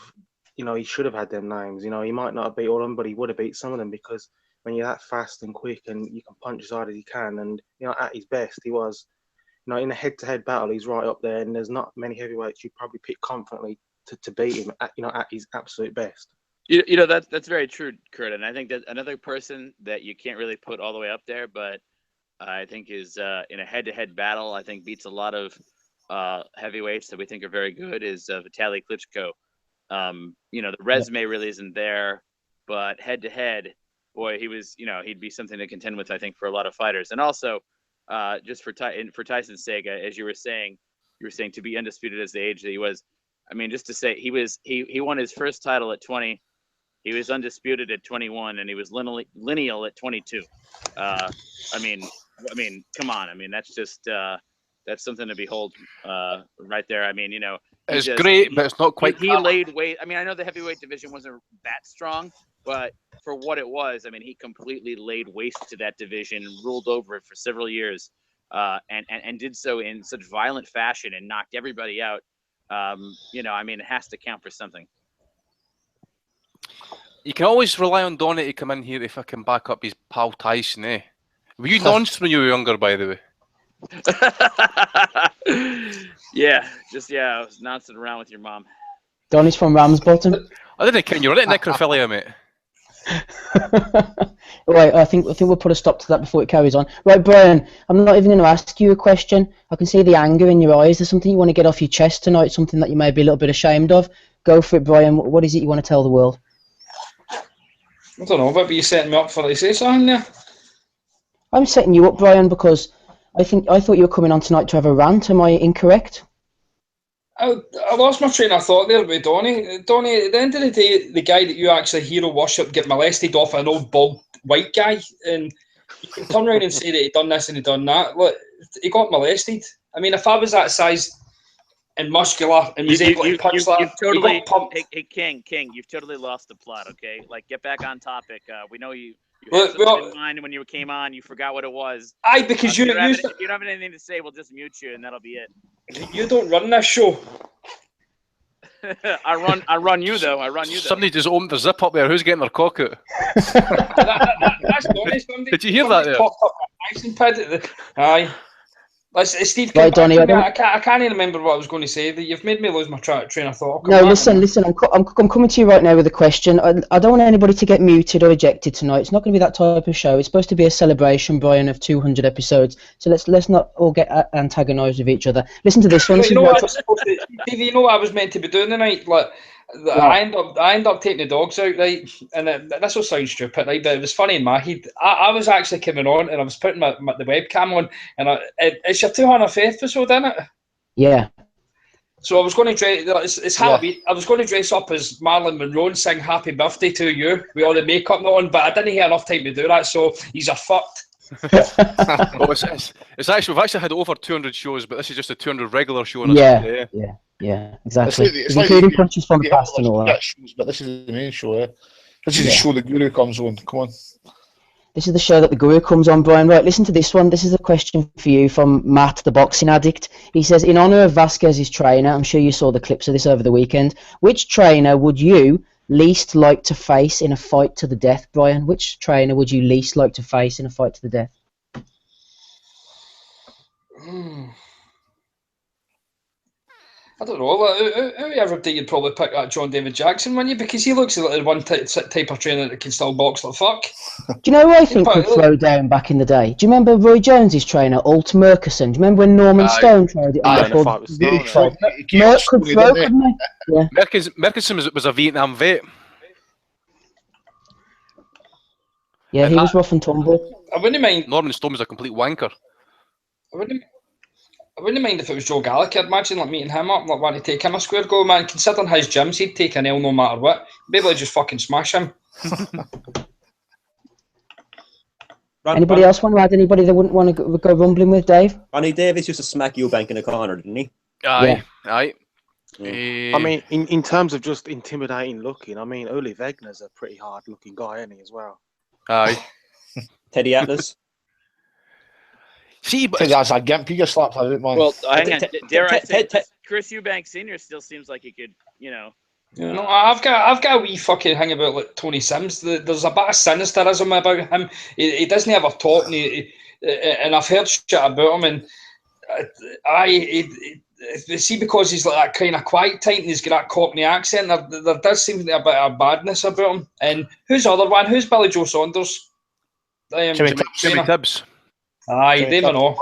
had them names. He might not have beat all of them, but he would have beat some of them because when you're that fast and quick and you can punch as hard as he can, and, at his best, he was, in a head-to-head battle, he's right up there, and there's not many heavyweights you'd probably pick confidently to beat him at, at his absolute best. That's very true, Kurt. And I think that another person that you can't really put all the way up there, but I think is in a head-to-head battle, I think beats a lot of heavyweights that we think are very good is Vitaly Klitschko. The resume really isn't there, but head-to-head, boy, he was, he'd be something to contend with, I think, for a lot of fighters. And also, just for Tyson's sake, as you were saying to be undisputed as the age that he was. I mean, just to say, he won his first title at 20. He was undisputed at 21, and he was lineal at 22. I mean, come on. I mean, that's just that's something to behold right there. I mean, it's great, but it's not quite. He laid weight. I mean, I know the heavyweight division wasn't that strong, but for what it was, I mean, he completely laid waste to that division, ruled over it for several years, and did so in such violent fashion and knocked everybody out. I mean, it has to count for something. You can always rely on Donny to come in here if I can back up his pal Tyson, eh? Were you nonce when you were younger, by the way? I was noncing around with your mom. Donny's from Ramsbottom. I didn't count you. You're right, necrophilia, mate. Right, I think we'll put a stop to that before it carries on. Right, Brian, I'm not even going to ask you a question. I can see the anger in your eyes. There's something you want to get off your chest tonight, something that you may be a little bit ashamed of. Go for it, Brian. What is it you want to tell the world? I don't know, but you're setting me up for to say something there. I'm setting you up, Brian, because I thought you were coming on tonight to have a rant. Am I incorrect? I lost my train of thought there with Donny. Donny, at the end of the day, the guy that you actually hero worship get molested off an old bald white guy, and you can turn around and say that he done this and he done that. Look, he got molested. I mean, if I was that size and muscular and was able to punch that, totally, hey, King, you've totally lost the plot. Okay, like get back on topic. We know you. You had something in mind when you came on. You forgot what it was. Aye, because if you don't have anything to say, we'll just mute you, and that'll be it. You don't run this show. I run you though. Somebody just opened their zip up there. Who's getting their cock out? That's Donny. Did you hear that there? Aye. Steve, Right, come back Donny, to I me. don't- I can't even remember what I was going to say. You've made me lose my train of thought. No, listen. I'm coming to you right now with a question. I don't want anybody to get muted or ejected tonight. It's not going to be that type of show. It's supposed to be a celebration, Brian, of 200 episodes. So let's not all get antagonised with each other. Listen to this one. You know what I was supposed to, Stevie, you know what I was meant to be doing tonight? Like, I end up taking the dogs out, right? And this will sound stupid, right? But it was funny in my head. I was actually coming on and I was putting the webcam on, and it's your 200th episode, isn't it? Yeah. So I was going to dress. It's Halloween. I was going to dress up as Marilyn Monroe and sing "Happy Birthday to You" with all the makeup on, but I didn't have enough time to do that. So he's a fucked. Well, it's actually we've actually had over 200 shows, but this is just a 200 regular show. On Yeah, exactly. It's Including punches from the past and all that. Shows, but this is the main show. This is the show the Guru comes on. Come on. This is the show that the Guru comes on, Brian. Right, listen to this one. This is a question for you from Matt, the boxing addict. He says, in honour of Vasquez's trainer, I'm sure you saw the clips of this over the weekend, which trainer would you least like to face in a fight to the death, Brian? Which trainer would you least like to face in a fight to the death? I don't know. Whoever do you'd probably pick that John David Jackson, wouldn't you? Because he looks like the one type of trainer that can still box like fuck. Do you know who I think could throw down back in the day? Do you remember Roy Jones's trainer, Alt Murkison? Do you remember when Norman Stone tried it? Merck could throw, couldn't he? Yeah. Murkison was a Vietnam vet. Yeah, he was rough and tumble. I wouldn't mind. Norman Stone was a complete wanker. I wouldn't mind if it was Joe Gallagher. Imagine like meeting him up, like wanting to take him a square go, man. Considering his gyms, he'd take an L no matter what. Be able to just fucking smash him. Anybody else want to add anybody that wouldn't want to go rumbling with, Dave? Ronnie Davis used to smack Eubank in the corner, didn't he? Aye. I mean, in terms of just intimidating looking, I mean, Uli Wegner's a pretty hard looking guy, isn't he, as well? Aye. Teddy Atlas. See, but that's a gimp. He gets slapped out of it, man. Well, hang on. Dare I say, Chris Eubank Sr. still seems like he could, No, I've got a wee fucking thing about like Tony Sims. There's a bit of sinisterism about him. He doesn't ever talk, and I've heard shit about him. And see, because he's like that kind of quiet type, and he's got that Cockney accent. There does seem to be a bit of badness about him. And who's the other one? Who's Billy Joe Saunders? Jimmy Tibbs. Aye, they know.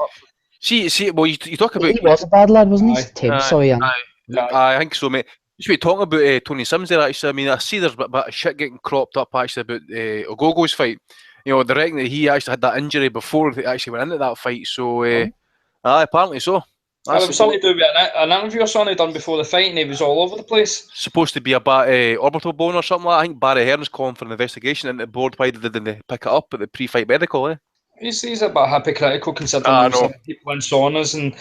See. Well, you talk about. He was a bad lad, wasn't he? Tibbs, sorry, I think so, mate. You should be talking about Tony Sims there, actually. I mean, I see there's a bit of shit getting cropped up, actually, about Ogogo's fight. They reckon that he actually had that injury before he actually went into that fight, so... apparently so. There was something to do with an interview or something done before the fight, and he was all over the place. Supposed to be a orbital bone or something like that. I think Barry Hearn's calling for an investigation into the board. Why didn't they pick it up at the pre-fight medical, He's a bit hypocritical considering people in saunas and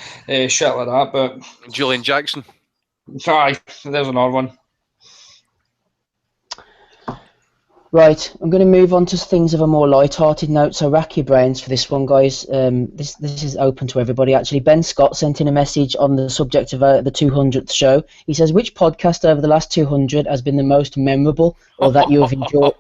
shit like that, but... Julian Jackson. Aye, there's another one. Right, I'm going to move on to things of a more light-hearted note, so rack your brains for this one, guys. This is open to everybody, actually. Ben Scott sent in a message on the subject of the 200th show. He says, which podcast over the last 200 has been the most memorable, or that you have enjoyed,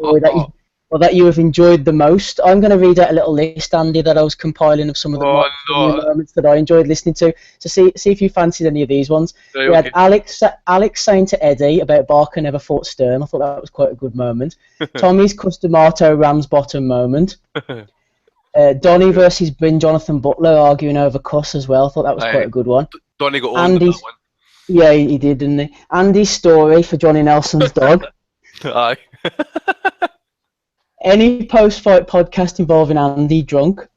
or that you have enjoyed the most? I'm going to read out a little list, Andy, that I was compiling of some of the moments that I enjoyed listening to. So see if you fancied any of these ones. We had Alex saying to Eddie about Barker never fought Stern. I thought that was quite a good moment. Tommy's Customato Ramsbottom moment. Donny versus Bryn Jonathan Butler arguing over Cuss as well. I thought that was quite a good one. Donny got on that one. Yeah, he did, didn't he? Andy's story for Johnny Nelson's dog. Aye. Any post-fight podcast involving Andy drunk?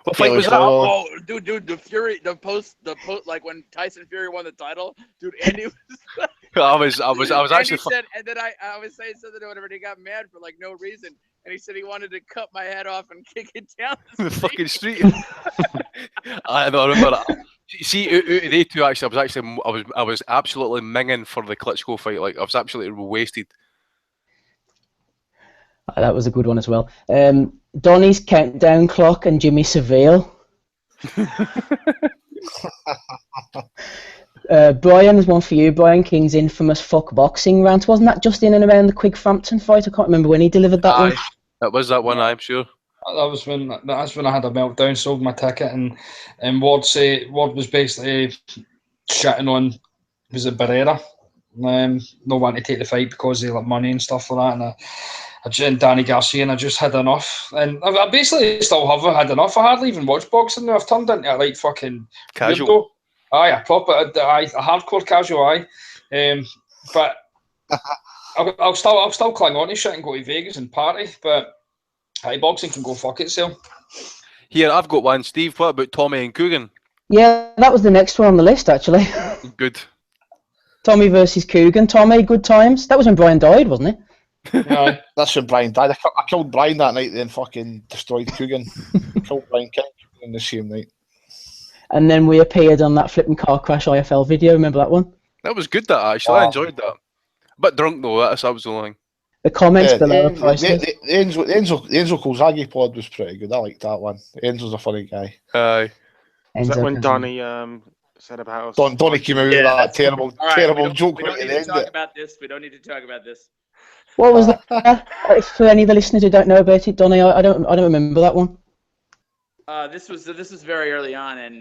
What fight was that? Oh, dude, the post, like when Tyson Fury won the title, dude, Andy was. I was actually. And then I was saying something to him, and he got mad for like no reason, and he said he wanted to cut my head off and kick it down the fucking street. I remember that. See, they two actually, I was absolutely minging for the Klitschko fight. Like I was absolutely wasted. That was a good one as well. Donny's countdown clock and Jimmy Seville. Brian, there's one for you. Brian King's infamous fuck boxing rant. Wasn't that just in and around the Quig Frampton fight? I can't remember when he delivered that one. That was that one, I'm sure. That's when I had a meltdown, sold my ticket, and Ward was basically shitting on, was it Barrera? No wanting to take the fight because of like money and stuff like that, and Danny Garcia, and I just had enough. And I basically still have had enough. I hardly even watch boxing now. I've turned into a like fucking Casual. weirdo. Aye, a proper, a hardcore casual. Aye, but I'll still cling on to shit and go to Vegas and party. But aye, boxing can go fuck itself. Here, I've got one. Steve, what about Tommy and Coogan? Yeah, that was the next one on the list, actually. Good. Tommy versus Coogan. Tommy, good times. That was when Brian died, wasn't it? Aye. That's when Brian died. I killed Brian that night, then fucking destroyed Coogan. Killed Brian King in the same night. And then we appeared on that flipping car crash IFL video. Remember that one? That was good, that, actually. I enjoyed that. A bit drunk, though. That was the only thing. The comments below. The Enzo Kolzagi pod was pretty good. I liked that one. Enzo's a funny guy. Aye. Was that when Donny said about us? Donny came out with that terrible joke. We don't need to talk about this. We don't need to talk about this. What was that? For any of the listeners who don't know about it, Donny, I don't remember that one. This was very early on, and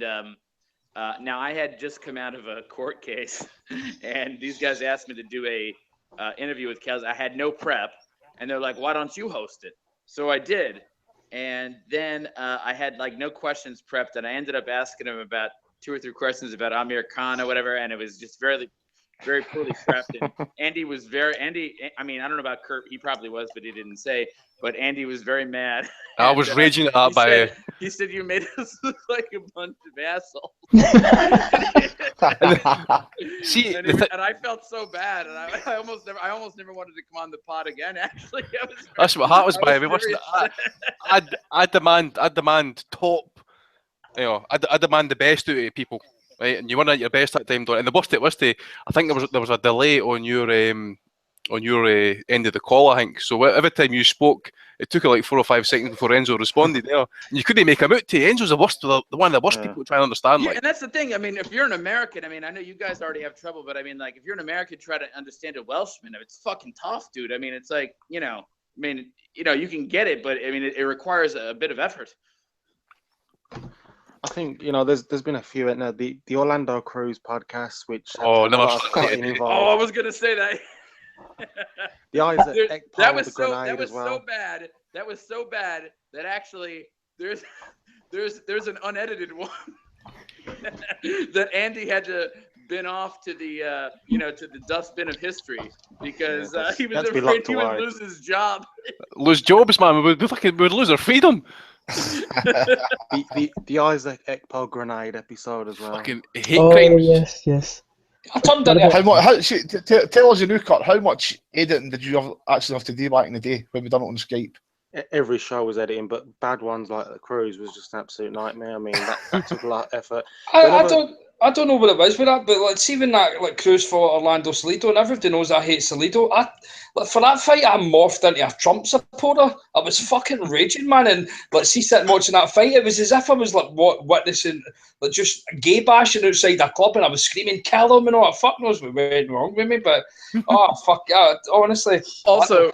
now I had just come out of a court case, and these guys asked me to do a interview with Kels. I had no prep, and they're like, "Why don't you host it?" So I did, and then I had like no questions prepped, and I ended up asking him about 2 or 3 questions about Amir Khan or whatever, and it was just very poorly prepped. And Andy. I mean, I don't know about Kurt. He probably was, but he didn't say. But Andy was very mad. I was raging at that by. He said you made us look like a bunch of assholes. See, and I felt so bad, and I almost never wanted to come on the pod again. Actually, that's what happens by me. I demand top. You know, I demand the best out of people, right? And you weren't at your best that time, and the worst it was I think there was a delay on your end of the call. I think so. Every time you spoke, it took like 4 or 5 seconds before Enzo responded. There, and you couldn't make him out. Enzo's one of the worst people to try and understand. Yeah, and that's the thing. I mean, if you're an American, I mean, I know you guys already have trouble, but I mean, like, if you're an American, try to understand a Welshman. It's fucking tough, dude. I mean, it's like, you can get it, but I mean, it requires a bit of effort. I think there's been a few. The Orlando Cruise podcast, which I was gonna say that. The Isaac that was so bad. That was so bad that actually there's an unedited one that Andy had to bin off to the to the dustbin of history because he was afraid he would lose his job. Lose jobs, man. We'd lose our freedom. the Isaac Ekpo grenade episode as well. Fucking hate crimes. Yes. I turned it. Tell us a new cut. How much editing did you actually have to do back in the day when we done it on Skype? Every show was editing, but bad ones like the Cruise was just an absolute nightmare. I mean, that took a lot of effort. I don't know what it was with that, but like, see when that like Cruz fought Orlando Salido, and everybody knows I hate Salido. For that fight, I morphed into a Trump supporter. I was fucking raging, man, and like, see, sitting watching that fight, it was as if I was like witnessing like just gay bashing outside a club, and I was screaming, "Kill him!" and all. Fuck knows what went wrong with me, but fuck, yeah, honestly. Also,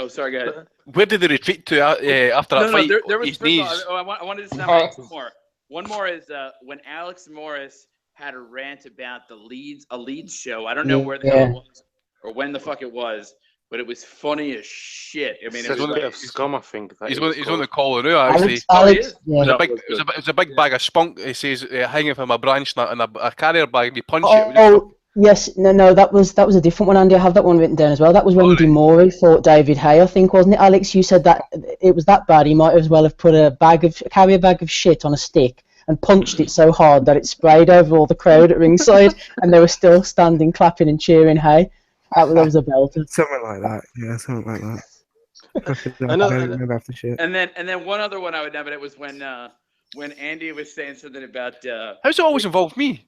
sorry, go ahead. Where did they retreat to after that fight? There was his knees. I wanted to say two more. One more is when Alex Morris had a rant about a Leeds show. I don't know where the hell it was or when the fuck it was, but it was funny as shit. I mean, it was a bit of scum, I think. He's on the call now, actually. Alex, it was a big bag of spunk. He says hanging from a branch and a carrier bag. He punched it. Yes, no, that was a different one, Andy. I have that one written down as well. That was when Demori fought David Hay, I think, wasn't it, Alex? You said that it was that bad. He might as well have put a carrier bag of shit on a stick and punched it so hard that it sprayed over all the crowd at ringside, and they were still standing, clapping and cheering Hay. That was a belter. Something like that. Yeah, something like that. And then one other one I would know, but it was when Andy was saying something about. How's it always involved me?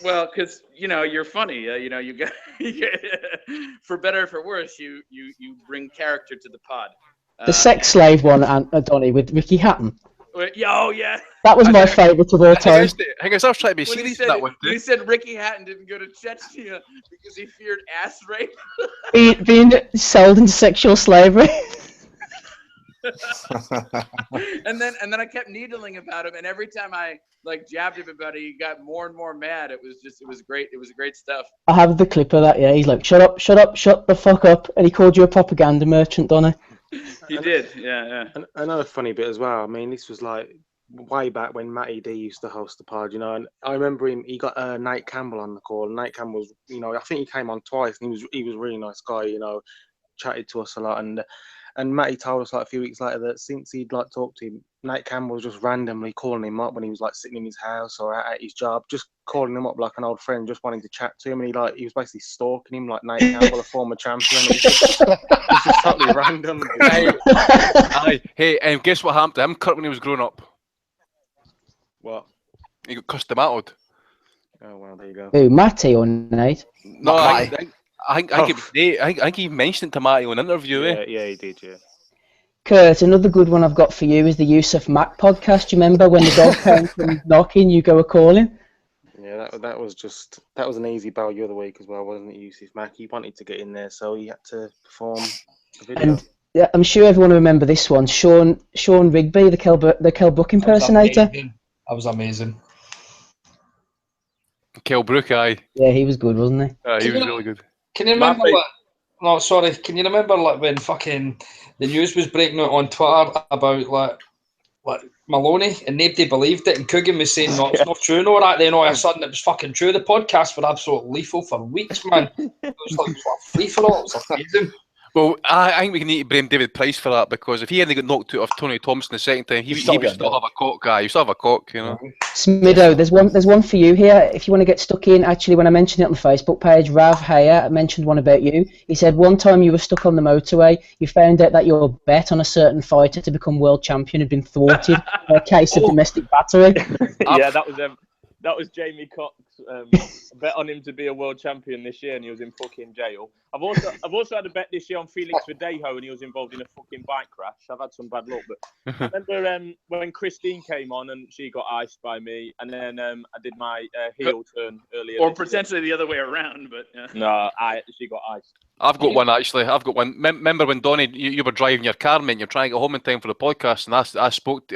Well, because you're funny. You got for better or for worse, you bring character to the pod. The sex slave one, Donny, with Ricky Hatton. Yeah. That was my favourite of all time. I think I was trying to be serious that one. He said Ricky Hatton didn't go to Chechnya because he feared ass rape. Being sold into sexual slavery. and then I kept needling about him, and every time I like jabbed him about it, he got more and more mad. It was great. It was great stuff. I have the clip of that. Yeah, he's like, "Shut up, shut the fuck up," and he called you a propaganda merchant, Donna. He did. Yeah. And another funny bit as well. I mean, this was like way back when Matty D used to host the pod, you know. And I remember him. He got Nate Campbell on the call. Nate Campbell was, you know, I think he came on twice, and he was a really nice guy, you know. Chatted to us a lot, and Matty told us like a few weeks later that since he'd like talked to him, Nate Campbell was just randomly calling him up when he was like sitting in his house or at his job, just calling him up like an old friend, just wanting to chat to him, and he was basically stalking him like Nate Campbell, a former champion. It was just totally random. Hey, guess what happened to him, Kurt, when he was growing up? What? He got cussed him out. Oh well, there you go. Who, Matty or Nate? No, I think he mentioned it to Matty on an interview. Yeah, he did. Yeah. Kurt, another good one I've got for you is the Yusuf Mack podcast. You remember when the dog came from knocking, you go a calling? Yeah, that was an easy bow the other week as well, wasn't it, Yusuf Mack? He wanted to get in there, so he had to perform the video. And yeah, I'm sure everyone will remember this one. Sean Rigby, the Kell Brook impersonator. That was amazing. Kell Brook, aye. Yeah, he was good, wasn't he? He was really good. Can you remember? Can you remember like when fucking the news was breaking out on Twitter about like Maloney and nobody believed it, and Coogan was saying no, it's not true, no, that. Then all of a sudden it was fucking true. The podcasts were absolutely lethal for weeks, man. It was like free for all. It was amazing. Well, I think we need to blame David Price for that, because if he hadn't got knocked out of Tony Thompson the second time, he would still have a cock, guy. He still have a cock, you know. Smido, there's one for you here. If you want to get stuck in, actually, when I mentioned it on the Facebook page, Rav Hayer mentioned one about you. He said one time you were stuck on the motorway, you found out that your bet on a certain fighter to become world champion had been thwarted by a case of domestic battery. Yeah, that was Jamie Cox. Bet on him to be a world champion this year, and he was in fucking jail. I've also had a bet this year on Felix Verdejo, and he was involved in a fucking bike crash. I've had some bad luck, but I remember when Christine came on and she got iced by me, and then I did my heel turn earlier. Or potentially the other way around, but no, she got iced. I've got one actually. Remember when Donnie, you were driving your car, mate, and you're trying to get home in time for the podcast, and I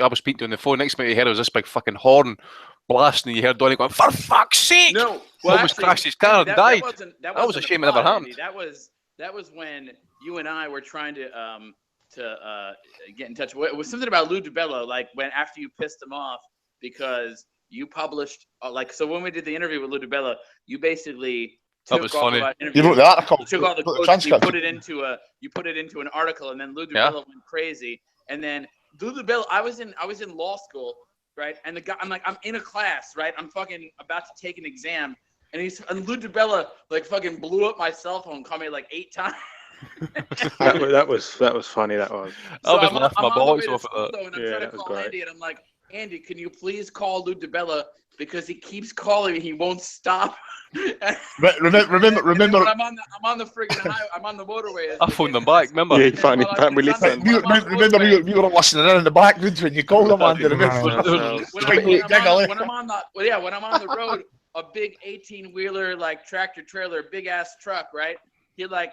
was speaking to you on the phone. Next minute you heard it was this big fucking horn blasting, and you heard Donnie going, "For fuck's sake!" No, almost crashed his car and died. That was a shame it never happened. That was when you and I were trying to get in touch. It was something about Lou DiBello, like when after you pissed him off because you published so when we did the interview with Lou DiBello, you basically that was funny. You wrote the article. You took all the quotes, you put it into an article, and then Lou DiBello went crazy. And then Lou DiBello, I was in law school, right? And the guy, I'm in a class, right? I'm fucking about to take an exam, and Lou DiBello like fucking blew up my cell phone, called me like 8 times. that was funny. That was. I was laughing my bollocks off at that. And I'm trying to call Andy, and I'm like, Andy, can you please call Lou DiBello because he keeps calling me, he won't stop. Remember. I'm on the friggin' highway. I'm on the motorway. I phoned them back. Remember? Yeah, finally back. We listened. Remember, we were listening in the background when you called them, Andy. When I'm on the road, a big 18-wheeler like tractor trailer, big ass truck, right? He I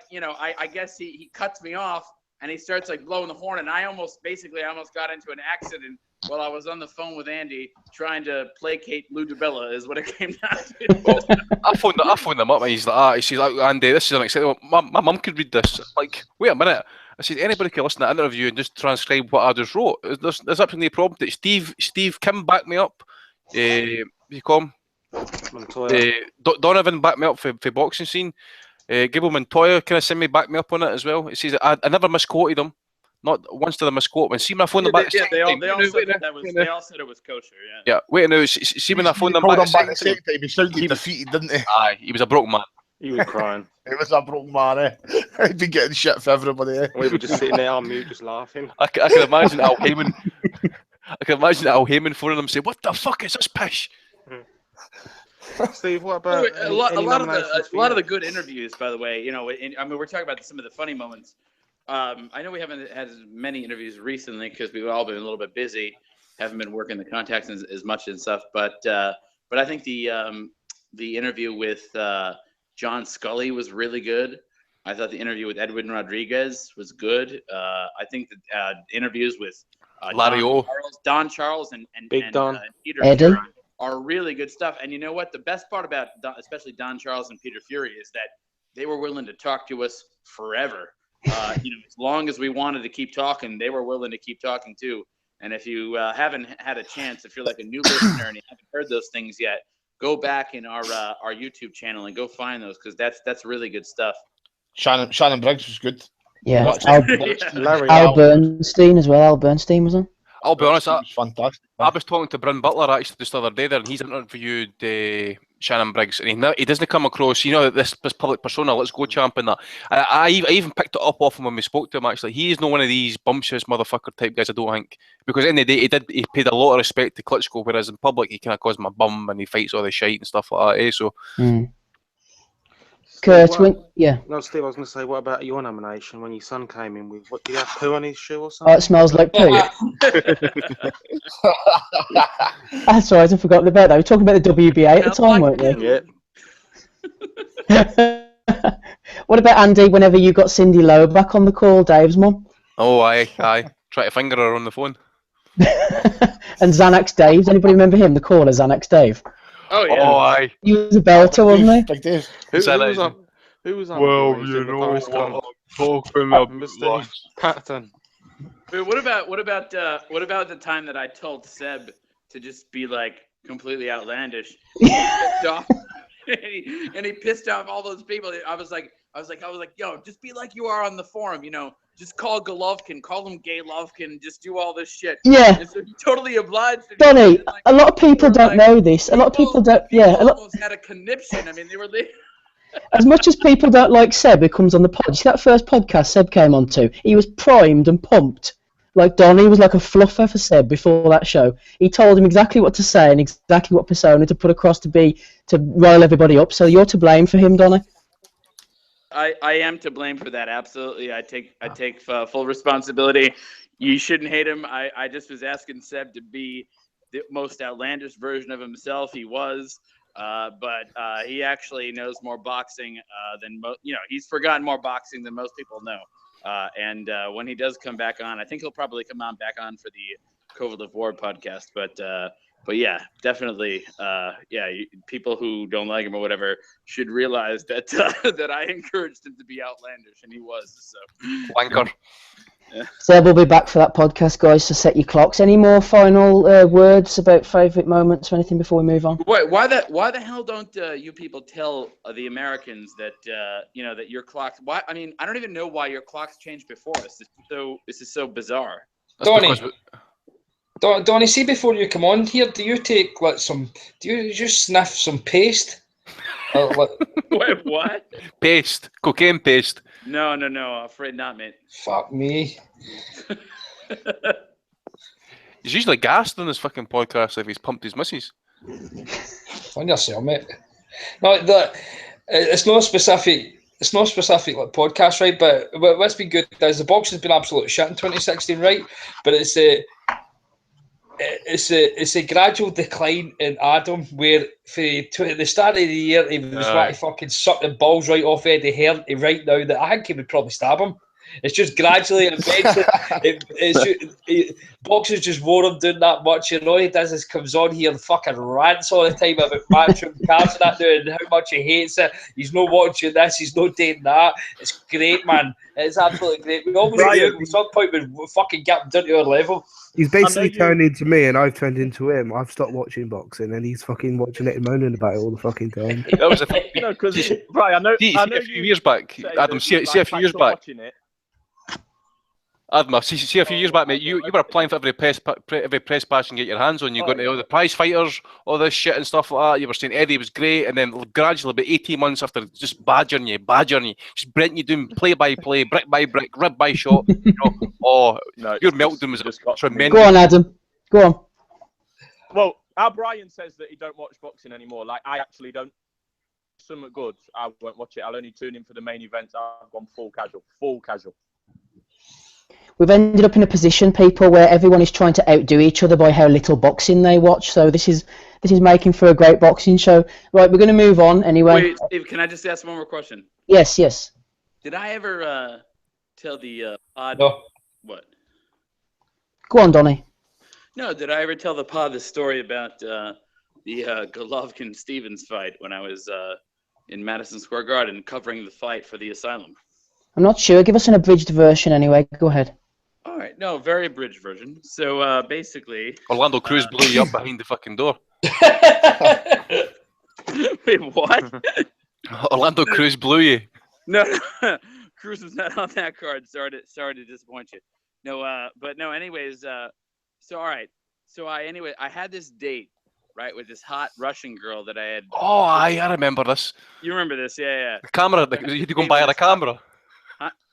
guess he cuts me off and he starts like blowing the horn, and I almost got into an accident while I was on the phone with Andy trying to placate Lou DiBello is what it came down to. I phoned him up and he's like, Andy, this is unacceptable. My mum could read this. I'm like, wait a minute. I said, anybody can listen to that interview and just transcribe what I just wrote. There's absolutely no problem. Steve Kim backed me up. You call him? Donovan backed me up for boxing scene. Gable Montoya kind of sent me back me up on it as well. It says I never misquoted him. Not once did I misquote. When see when I phoned them back, they all said it was kosher. Yeah. Wait no. See when I phoned them back the second time, he sounded defeated, didn't he? Aye, he was a broken man. He was crying. He was a broken man. He'd been getting shit for everybody. We were just sitting there on mute, just laughing. I can imagine Al Heyman. I can imagine Al Heyman phoning him saying, "What the fuck is this pish?" Steve, what about a lot of the good interviews, by the way? We're talking about some of the funny moments. I know we haven't had as many interviews recently because we've all been a little bit busy, haven't been working the contacts as much and stuff. But I think the interview with John Scully was really good. I thought the interview with Edwin Rodriguez was good. I think the interviews with Larry O, Don Charles, and Big Don. Peter Eddie. Fury are really good stuff. And you know what? The best part about especially Don Charles and Peter Fury is that they were willing to talk to us forever. As long as we wanted to keep talking, they were willing to keep talking too. And if you haven't had a chance, if you're like a new listener and you haven't heard those things yet, go back in our YouTube channel and go find those, because that's really good stuff. Shannon Briggs was good. Yeah, Larry Al Bernstein as well. Al Bernstein was on. I'll be honest, It was fantastic. I was talking to Bryn Butler actually just the other day there, and he's interviewed Shannon Briggs, and he doesn't come across, this public persona, let's go champ and that. I even picked it up off him when we spoke to him actually. He is not one of these bumptious motherfucker type guys, I don't think. Because in the day, he paid a lot of respect to Klitschko, whereas in public he kind of calls him a bum and he fights all the shite and stuff like that, So... Kurt, No, Steve, I was going to say, what about your nomination when your son came in with, what, did he have poo on his shoe or something? Oh, it smells like poo. That's right, I forgot about that. We were talking about the WBA at the time, weren't we? Yeah. What about Andy, whenever you got Cindy Lowe back on the call, Dave's mum? Oh, aye. Try to finger her on the phone. And Xanax Dave, does anybody remember him, the caller, Xanax Dave? Oh, yeah. Oh, aye. He was a belter, wasn't he? Big Dave. Who was on? Who was on? Well, Boys you in the know Boris what Con? I'm talking about. Mr. Patton. But what about the time that I told Seb to just be like completely outlandish? Pissed off. and he pissed off all those people. I was like, yo, just be like you are on the forum, just call Golovkin, call him Gay Lovkin, just do all this shit. Yeah. And so he totally obliged. Donnie, a lot of people don't know this. A lot of people don't. Yeah. Almost had a conniption. I mean, they were. As much as people don't like Seb, who comes on the pod, you see that first podcast Seb came on to, he was primed and pumped. Like Donnie was like a fluffer for Seb before that show. He told him exactly what to say and exactly what persona to put across to rile everybody up. So you're to blame for him, Donnie. I am to blame for that. Absolutely. I take full responsibility. You shouldn't hate him. I just was asking Seb to be the most outlandish version of himself. He was. But he actually knows more boxing than most. He's forgotten more boxing than most people know. And when he does come back on, I think he'll probably come back on for the Kovalev War podcast. But yeah, definitely. People who don't like him or whatever should realize that that I encouraged him to be outlandish, and he was. So. Wanker. Yeah. Seb will be back for that podcast, guys, so set your clocks. Any more final words about favourite moments or anything before we move on? Wait, why the hell don't you people tell the Americans that that your clocks? Why? I mean, I don't even know why your clocks changed before us. This is so bizarre. Donnie, see before you come on here, do you take do you just sniff some paste? Wait, what? Paste, cocaine paste. No, afraid not, mate. Fuck me. He's usually gassed on this fucking podcast if he's pumped his missus. On yourself, mate. No, it's not specific. It's not specific like podcast, right? But what's been good is the boxing's been absolute shit in 2016, right? But it's a gradual decline in Adam, where for the start of the year he was trying to fucking suck the balls right off Eddie Hearn. Right now, that I think he would probably stab him. It's just gradually and eventually. Boxers just wore him doing that much. All he does is comes on here and fucking rants all the time about matchroom cards and that, and how much he hates it. He's not watching this. He's not doing that. It's great, man. It's absolutely great. We always do. At some point we fucking get him down to our level. He's basically turned into me, and I've turned into him. I've stopped watching boxing, and he's fucking watching it and moaning about it all the fucking time. That was a thing. Because right, I know. A few years back, Adam. See a few years back. Adam, see a few years back, mate. You were applying for every press pass you can get your hands on. You going to all the prize fighters, all this shit and stuff like that. You were saying Eddie was great, and then gradually, about 18 months after, just badgering you, just Brent, you doing play by play, brick by brick, rib by shot. Your meltdown was tremendous. Go on, Adam. Go on. Well, our Brian says that he don't watch boxing anymore. Like I actually don't. Something good, I won't watch it. I'll only tune in for the main events. I've gone full casual. We've ended up in a position, people, where everyone is trying to outdo each other by how little boxing they watch. So this is making for a great boxing show. Right, we're going to move on anyway. Wait, Steve, can I just ask one more question? Yes. Did I ever tell the pod? No. What? Go on, Donny. No, did I ever tell the pod the story about the Golovkin-Stevens fight when I was in Madison Square Garden covering the fight for the Asylum? I'm not sure. Give us an abridged version anyway. Go ahead. All right, no, very abridged version. So basically, Orlando Cruz blew you up behind the fucking door. wait, what? Orlando Cruz blew you. No, Cruz was not on that card. Sorry to disappoint you. No, but no. Anyways, so all right. So I had this date, right, with this hot Russian girl that I had. Oh, I remember this. You remember this? Yeah. The camera. You had to go and buy her a camera.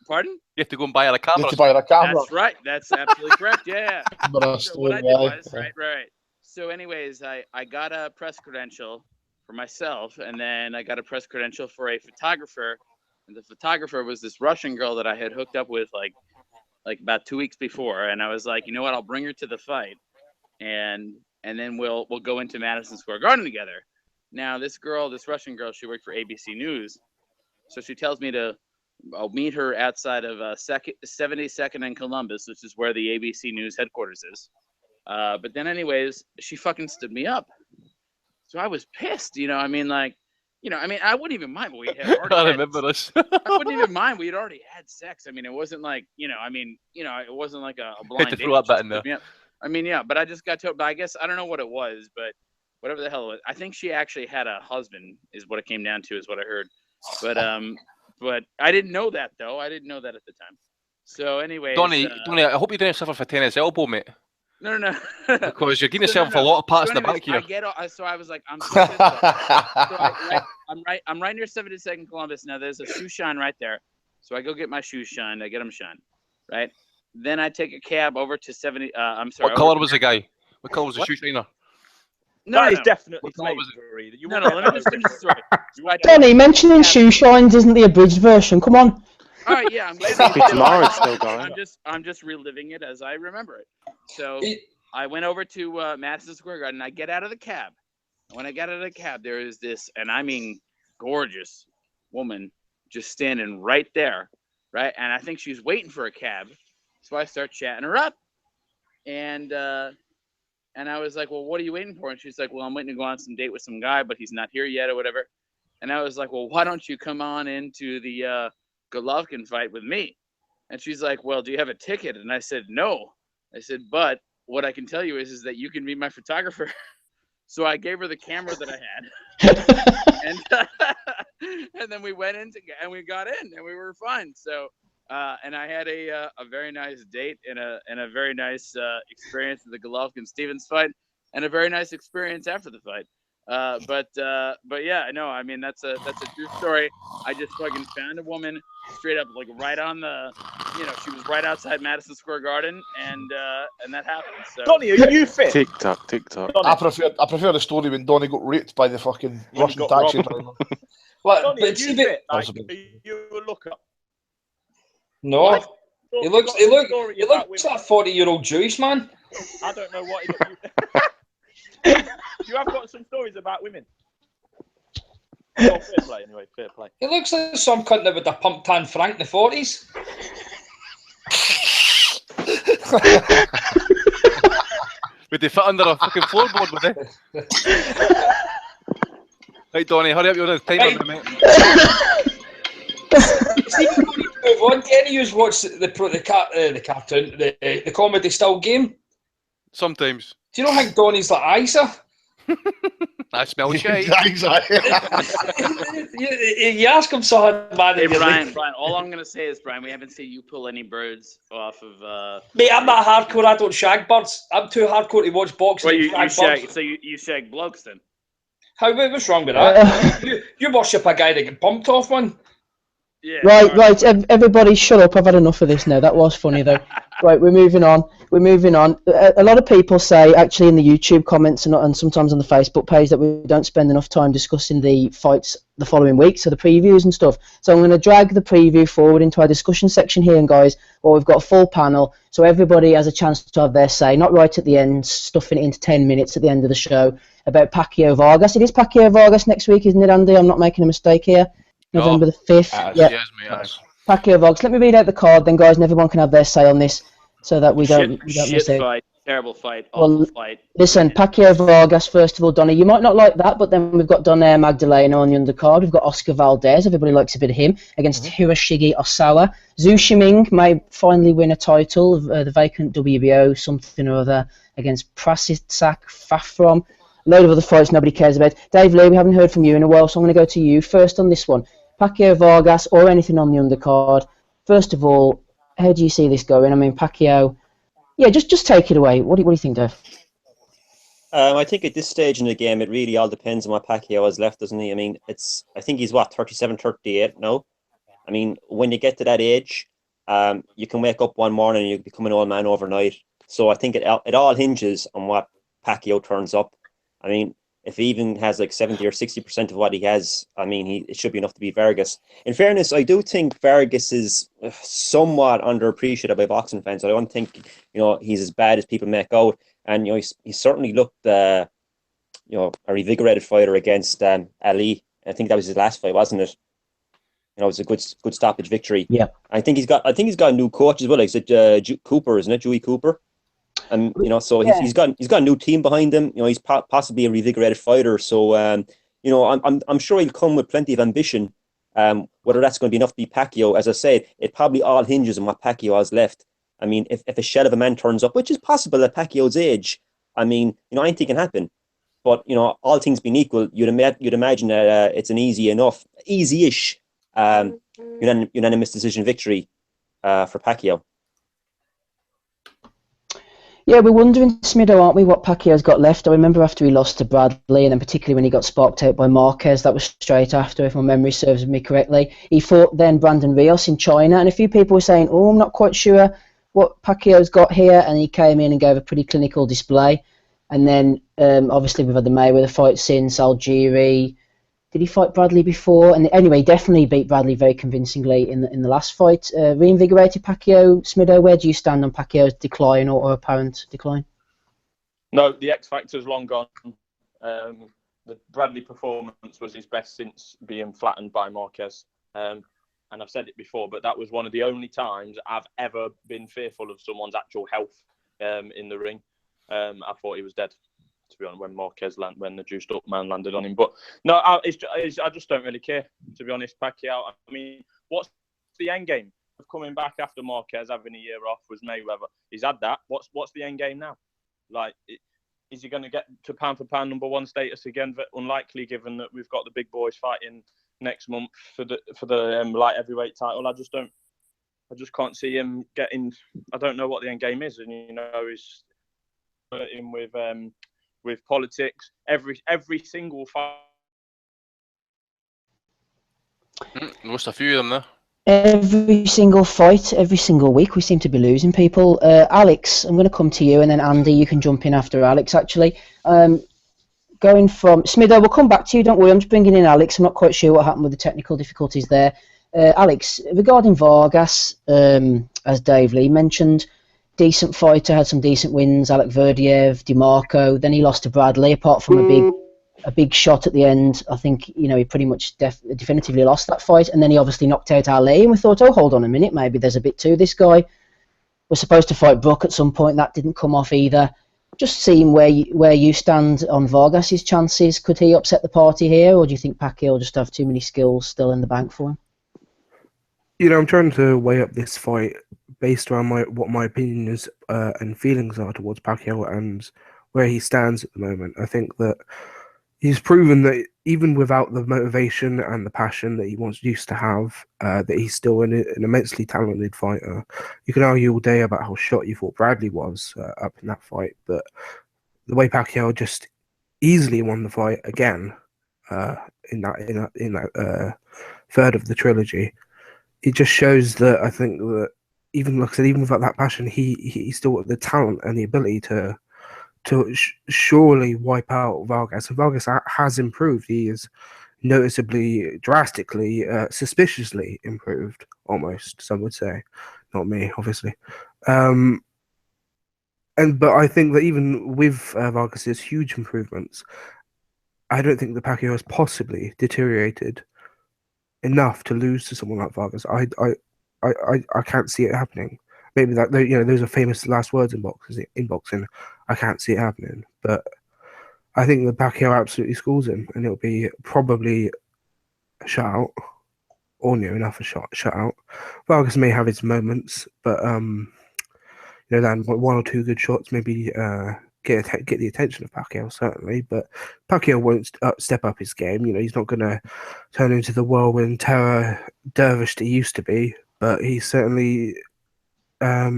Pardon? You have to go and buy her a camera. You have to buy her a camera. That's right. That's absolutely correct. Yeah. So what I did was, right. So anyways, I got a press credential for myself, and then I got a press credential for a photographer, and the photographer was this Russian girl that I had hooked up with like about 2 weeks before, and I was like, you know what, I'll bring her to the fight, and then we'll go into Madison Square Garden together. Now this Russian girl, she worked for ABC News, so she tells me I'll meet her outside of 72nd and Columbus, which is where the ABC News headquarters is. But then anyways, she fucking stood me up. So I was pissed, I mean, I wouldn't even mind, but we had already I remember this. I wouldn't even mind. We had already had sex. I mean, it wasn't like, it wasn't like a blind to date. throw that in there. Yeah. I mean, yeah, but I just got told, but I guess, I don't know what it was, but whatever the hell it was. I think she actually had a husband is what it came down to, is what I heard. But I didn't know that, though. I didn't know that at the time. So anyway. Donny, I hope you don't suffer for tennis elbow, mate. No. Because you're getting yourself a lot of pats in the back here. So I was like, I'm so pissed off. So I'm right near 72nd Columbus. Now there's a shoe shine right there. So I go get my shoes shined. I get them shined, right? Then I take a cab over to 70. I'm sorry. What colour was the guy? What colour was the shoe shiner? That is definitely No, slavery. let me just finish the story. Donny, mentioning shoe shines isn't the abridged version. Come on. All right, yeah, Tomorrow it's still going. I'm just reliving it as I remember it. So I went over to Madison Square Garden. I get out of the cab. When I got out of the cab, there is this, and I mean gorgeous woman just standing right there, right? And I think she's waiting for a cab. So I start chatting her up. And I was like, well, what are you waiting for? And she's like, well, I'm waiting to go on some date with some guy, but he's not here yet or whatever. And I was like, well, why don't you come on into the Golovkin fight with me? And she's like, well, do you have a ticket? And I said, no. I said, but what I can tell you is that you can be my photographer. So I gave her the camera that I had. And then we went in and we got in and we were fine. So and I had a very nice date and a very nice experience at the Golovkin-Stevens fight and a very nice experience after the fight. But yeah, no, I mean that's a true story. I just fucking found a woman straight up, like right on the, she was right outside Madison Square Garden, and that happened. So. Donny, are you fit? TikTok. I prefer the story when Donny got raped by the fucking Russian taxi driver. Donny, are you fit? Like, are you a looker? No. What? He looks like a 40-year-old Jewish man. I don't know what he You have got some stories about women. Oh, fair play, anyway. Fair play. He looks like some cunt that would have pumped Anne Frank in the 40s. Would they fit under a fucking floorboard, would they? Right, Donny, hurry up, you're on time limit, mate. Move on. Can you watch the cartoon, the comedy still game? Sometimes. Do you know how Donny's like Isa? I smell shit. You ask him so hard, man. Hey, Brian, all I'm going to say is, Brian, we haven't seen you pull any birds off of... Mate, I'm not hardcore. I don't shag birds. I'm too hardcore to watch boxing. Well, you shag blokes then? What's wrong with that? You worship a guy that get bumped off one. Yeah. Right. Everybody, shut up. I've had enough of this now. That was funny though. Right, we're moving on. A lot of people say, actually, in the YouTube comments and sometimes on the Facebook page, that we don't spend enough time discussing the fights the following week, so the previews and stuff. So I'm going to drag the preview forward into our discussion section here, and guys, we've got a full panel, so everybody has a chance to have their say, not right at the end, stuffing it into 10 minutes at the end of the show, about Pacquiao Vargas. It is Pacquiao Vargas next week, isn't it, Andy? I'm not making a mistake here. November the 5th. Yes, mate. Pacquiao Vargas. Let me read out the card, then, guys, and everyone can have their say on this, so that we don't Shit miss it. fight, terrible fight, awful Well, fight. listen, Pacquiao Vargas, first of all, Donny, you might not like that, but then we've got Donaire Magdalena on the undercard. We've got Oscar Valdez, everybody likes a bit of him, against Hiroshige Osawa. Zhu Shiming may finally win a title, the vacant WBO something or other, against Prasisak Fafrom. A load of other fights nobody cares about. Dave Lee, we haven't heard from you in a while, so I'm going to go to you first on this one. Pacquiao Vargas or anything on the undercard. First of all, how do you see this going? I mean, Pacquiao... Yeah, just take it away. What do you think, Dave? I think at this stage in the game, it really all depends on what Pacquiao has left, doesn't he? I mean, I think he's 37, 38 now. I mean, when you get to that age, you can wake up one morning and you become an old man overnight. So I think it all hinges on what Pacquiao turns up. I mean, if he even has like 70 or 60% of what he has, I mean, it should be enough to beat Vargas. In fairness, I do think Vargas is somewhat underappreciated by boxing fans. I don't think, he's as bad as people make out. And, he certainly looked, a revigorated fighter against Ali. I think that was his last fight, wasn't it? It was a good stoppage victory. Yeah. I think he's got a new coach as well. Like, is it Cooper, isn't it? Dewey Cooper. And so he's got a new team behind him. He's possibly a revigorated fighter. So I'm sure he'll come with plenty of ambition. Whether that's going to be enough to beat Pacquiao, as I said, it probably all hinges on what Pacquiao has left. I mean, if a shell of a man turns up, which is possible at Pacquiao's age, I mean, anything can happen. But all things being equal, you'd imagine that it's an easy-ish unanimous decision victory for Pacquiao. Yeah, we're wondering, Smido, aren't we, what Pacquiao's got left? I remember after he lost to Bradley, and then particularly when he got sparked out by Marquez, that was straight after, if my memory serves me correctly. He fought then Brandon Rios in China, and a few people were saying, I'm not quite sure what Pacquiao's got here, and he came in and gave a pretty clinical display. And then, obviously, we've had the Mayweather fight since, Algieri. Did he fight Bradley before? And anyway, definitely beat Bradley very convincingly in the last fight. Reinvigorated Pacquiao. Smido, where do you stand on Pacquiao's decline or apparent decline? No, the X Factor's long gone. The Bradley performance was his best since being flattened by Marquez. And I've said it before, but that was one of the only times I've ever been fearful of someone's actual health in the ring. I thought he was dead, to be honest, when the juiced up man landed on him. But no, I just don't really care, to be honest. Pacquiao, I mean, what's the end game of coming back after Marquez having a year off? Was Mayweather? He's had that. What's the end game now? Like, is he going to get to pound for pound number one status again? But unlikely, given that we've got the big boys fighting next month for the light heavyweight title. I just can't see him getting. I don't know what the end game is, and he's flirting with politics. Every single fight. Lost a few of them there. Every single fight, every single week, we seem to be losing people. Alex, I'm going to come to you, and then Andy, you can jump in after Alex, actually. Going from... Smido, we'll come back to you, don't worry. I'm just bringing in Alex. I'm not quite sure what happened with the technical difficulties there. Alex, regarding Vargas, as Dave Lee mentioned, decent fighter, had some decent wins, Alec Verdiev, DeMarco, then he lost to Bradley, apart from a big shot at the end. I think, he pretty much definitively lost that fight, and then he obviously knocked out Ali, and we thought, hold on a minute, maybe there's a bit to this guy. We're supposed to fight Brook at some point, that didn't come off either. Just seeing where you stand on Vargas's chances. Could he upset the party here, or do you think Pacquiao will just have too many skills still in the bank for him? I'm trying to weigh up this fight based around what my opinion is and feelings are towards Pacquiao and where he stands at the moment. I think that he's proven that even without the motivation and the passion that he once used to have, that he's still an immensely talented fighter. You can argue all day about how shot you thought Bradley was up in that fight, but the way Pacquiao just easily won the fight again in that third of the trilogy, it just shows that I think that even without that passion, he's still got the talent and the ability to surely wipe out Vargas. And Vargas has improved. He is noticeably, drastically, suspiciously improved, almost, some would say. Not me, obviously. But I think that even with Vargas's huge improvements, I don't think that Pacquiao has possibly deteriorated enough to lose to someone like Vargas. I can't see it happening. Maybe that those are famous last words in boxing. I can't see it happening, but I think that Pacquiao absolutely schools him, and it'll be probably a shutout or near enough a shutout. Vargas may have his moments, but land one or two good shots, maybe get the attention of Pacquiao certainly. But Pacquiao won't step up his game. He's not going to turn into the whirlwind terror dervish that he used to be, but he's certainly. I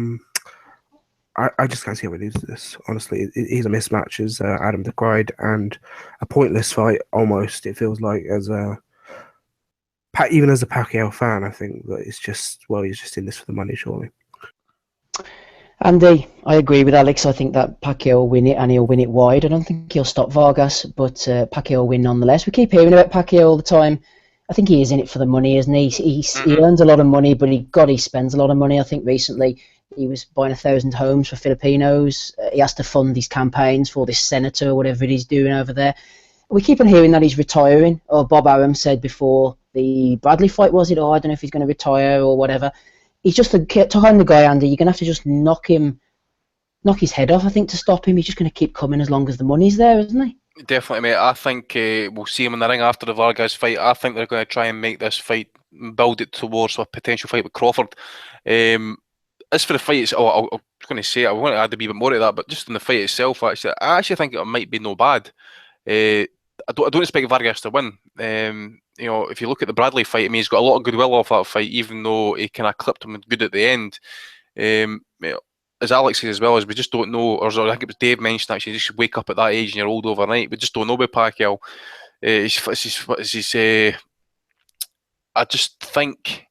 just can't see how he loses this. Honestly, he's a mismatch, as Adam decried, and a pointless fight almost. It feels like even as a Pacquiao fan, I think that it's just he's just in this for the money, surely. Andy, I agree with Alex. I think that Pacquiao will win it, and he'll win it wide. I don't think he'll stop Vargas, but Pacquiao will win nonetheless. We keep hearing about Pacquiao all the time. I think he is in it for the money, isn't he? He earns a lot of money, but he spends a lot of money. I think recently he was buying 1,000 homes for Filipinos. He has to fund his campaigns for this senator or whatever it is doing over there. We keep on hearing that he's retiring. Or Bob Arum said before the Bradley fight, was it? I don't know if he's going to retire or whatever. He's just the kind of guy, Andy. You're going to have to just knock his head off, I think, to stop him. He's just going to keep coming as long as the money's there, isn't he? Definitely, mate. I think we'll see him in the ring after the Vargas fight. I think they're going to try and make this fight, build it towards a potential fight with Crawford. As for the fight, I was going to say, I want to add a wee bit more to that, but just in the fight itself, I actually think it might be no bad. I don't expect Vargas to win. If you look at the Bradley fight, I mean, he's got a lot of goodwill off that fight, even though he kind of clipped him good at the end. As Alex says as well, as we just don't know, or I think it was Dave mentioned actually, you just wake up at that age and you're old overnight. We just don't know with Pacquiao. I just think,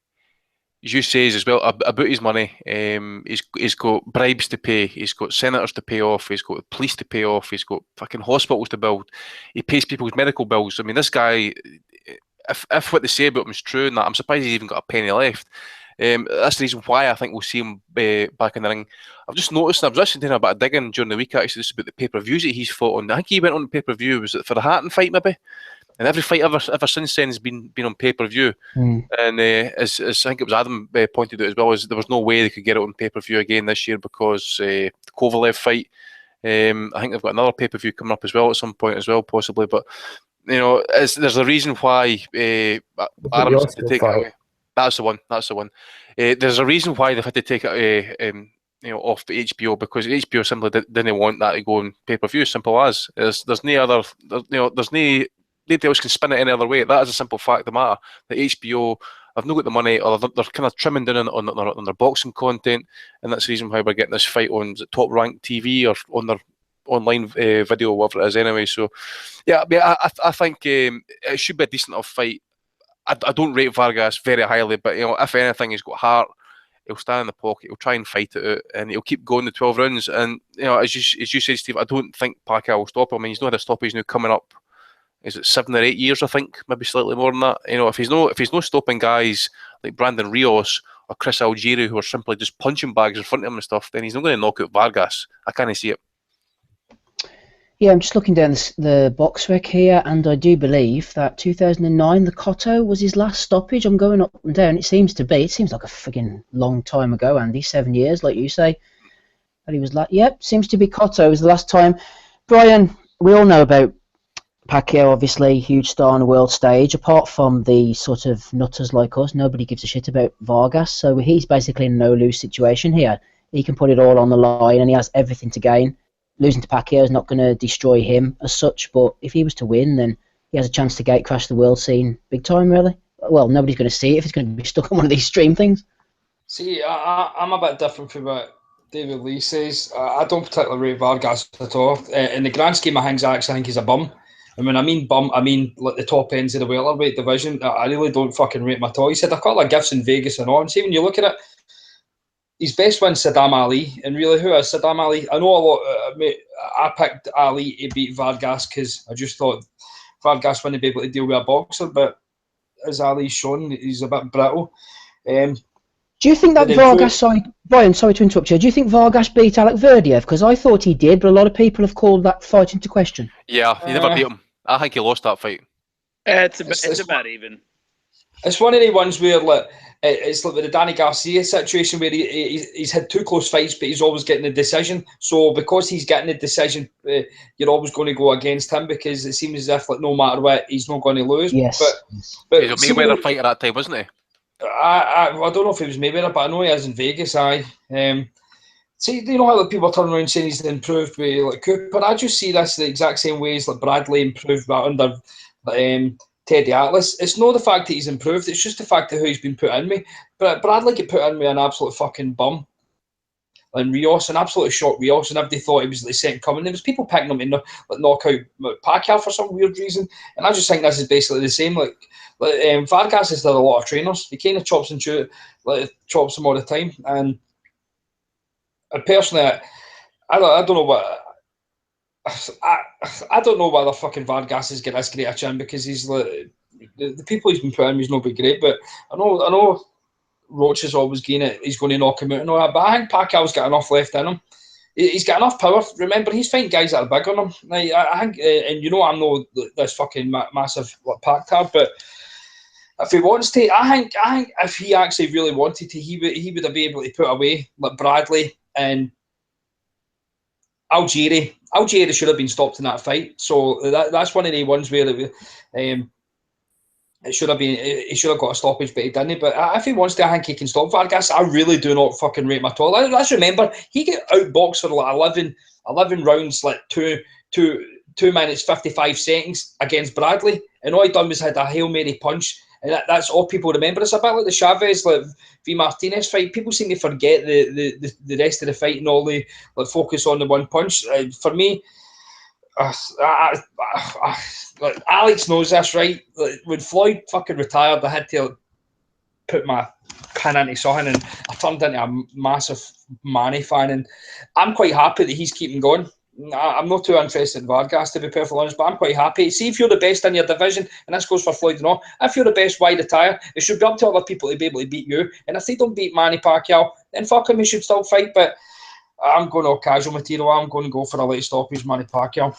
as you say as well, about his money, he's got bribes to pay, he's got senators to pay off, he's got police to pay off, he's got fucking hospitals to build, he pays people's medical bills. I mean, this guy, if what they say about him is true, and that, I'm surprised he's even got a penny left. That's the reason why I think we'll see him back in the ring. I've just noticed, I was actually doing a bit of digging during the week actually, just about the pay-per-views that he's fought on. I think he went on the pay-per-view, was it for the Hatton fight maybe? And every fight ever since then has been on pay-per-view. And as I think it was Adam pointed out as well, is there was no way they could get it on pay-per-view again this year because the Kovalev fight, I think they've got another pay-per-view coming up as well at some point as well, possibly. But, there's a reason why Adam's had to take it away. That's the one. There's a reason why they've had to take it off the HBO, because HBO simply didn't want that to go on pay-per-view. Simple as. There's no other. Nobody else can spin it any other way. That is a simple fact of the matter. The HBO have not got the money, or they're kind of trimming down on their boxing content, and that's the reason why we're getting this fight on Top Rank TV or on their online video, whatever it is. Anyway, so yeah, I think it should be a decent enough fight. I don't rate Vargas very highly, but if anything, he's got heart. He'll stand in the pocket. He'll try and fight it out, and he'll keep going the 12 rounds. And as you said, Steve, I don't think Pacquiao will stop him. I mean, he's not had a stoppage now coming up. Is it 7 or 8 years? I think maybe slightly more than that. If he's not stopping guys like Brandon Rios or Chris Algieri who are simply just punching bags in front of him and stuff, then he's not going to knock out Vargas. I can't see it. Yeah, I'm just looking down the box rec here, and I do believe that 2009, the Cotto was his last stoppage. I'm going up and down. It seems like a friggin' long time ago, Andy. 7 years, like you say. But he was like, yep, seems to be Cotto was the last time. Brian, we all know about Pacquiao, obviously, huge star on the world stage. Apart from the sort of nutters like us, nobody gives a shit about Vargas. So he's basically in a no-lose situation here. He can put it all on the line, and he has everything to gain. Losing to Pacquiao is not going to destroy him as such, but if he was to win, then he has a chance to gate crash the world scene big time, really. Well, nobody's going to see it if he's going to be stuck on one of these stream things. See, I'm a bit different from what David Lee says. I don't particularly rate Vargas at all. In the grand scheme of things, I actually think he's a bum. And when I mean bum, I mean like the top ends of the welterweight division. I really don't fucking rate him at all. He said a couple of gifts in Vegas and on. See, when you look at it, his best win's Saddam Ali, and really, who is Saddam Ali? I know a lot. I picked Ali to beat Vargas because I just thought Vargas wouldn't be able to deal with a boxer, but as Ali's shown, he's a bit brittle. Do you think that Vargas? Brian, sorry to interrupt you. Do you think Vargas beat Alec Verdiev? Because I thought he did, but a lot of people have called that fight into question. Yeah, he never beat him. I think he lost that fight. It's about even. It's one of the ones where like it's like with the Danny Garcia situation where he's had 2 close fights, but he's always getting the decision. So because he's getting the decision, you're always going to go against him because it seems as if like no matter what, he's not going to lose. Yes. But He's a Mayweather fight at that time, wasn't he? I don't know if it was Mayweather, but I know he is in Vegas. See, you know how like, people turn around saying he's improved with like Cooper. I just see this the exact same way as like Bradley improved under Teddy Atlas. It's not the fact that he's improved; it's just the fact of who he's been put in with. But Bradley get put in with an absolute fucking bum, and Rios, an absolute shot Rios, and everybody thought he was the second coming. There was people picking him to knock out Pacquiao for some weird reason, and I just think this is basically the same. Vargas has done a lot of trainers. He kind of chops and chops them all the time, and personally, I don't know what. I don't know whether fucking Vargas is getting this great a chin because he's like the people he's been putting in, he's not been great. But I know Roach is always going it. He's going to knock him out and all that. But I think Pacquiao's got enough left in him. He's got enough power. Remember, he's fighting guys that are bigger than him. Like, I think, and you know, I'm not this fucking massive like Pacquiao, but if he wants to, I think if he actually really wanted to, he would have been able to put away like Bradley and Algieri should have been stopped in that fight. So that's one of the ones where it should have been. He should have got a stoppage, but he didn't. But if he wants to, I think he can stop Vargas. I really do not fucking rate him at all. Let's remember, he got outboxed for like 11 rounds, like 2 minutes 55 seconds against Bradley, and all he done was had a Hail Mary punch. And that's all people remember. It's a bit like the Chavez v Martinez fight. People seem to forget the rest of the fight and all the focus on the one punch. For me, Alex knows this, right? When Floyd fucking retired, I had to put my pin into something, and I turned into a massive Manny fan. And I'm quite happy that he's keeping going. I'm not too interested in Vargas, to be perfectly honest, but I'm quite happy. See, if you're the best in your division, and this goes for Floyd and all, if you're the best, why retire? It should be up to other people to be able to beat you. And if they don't beat Manny Pacquiao, then fuck him, he should still fight. But I'm going all casual material. I'm going to go for a late stoppage, Manny Pacquiao.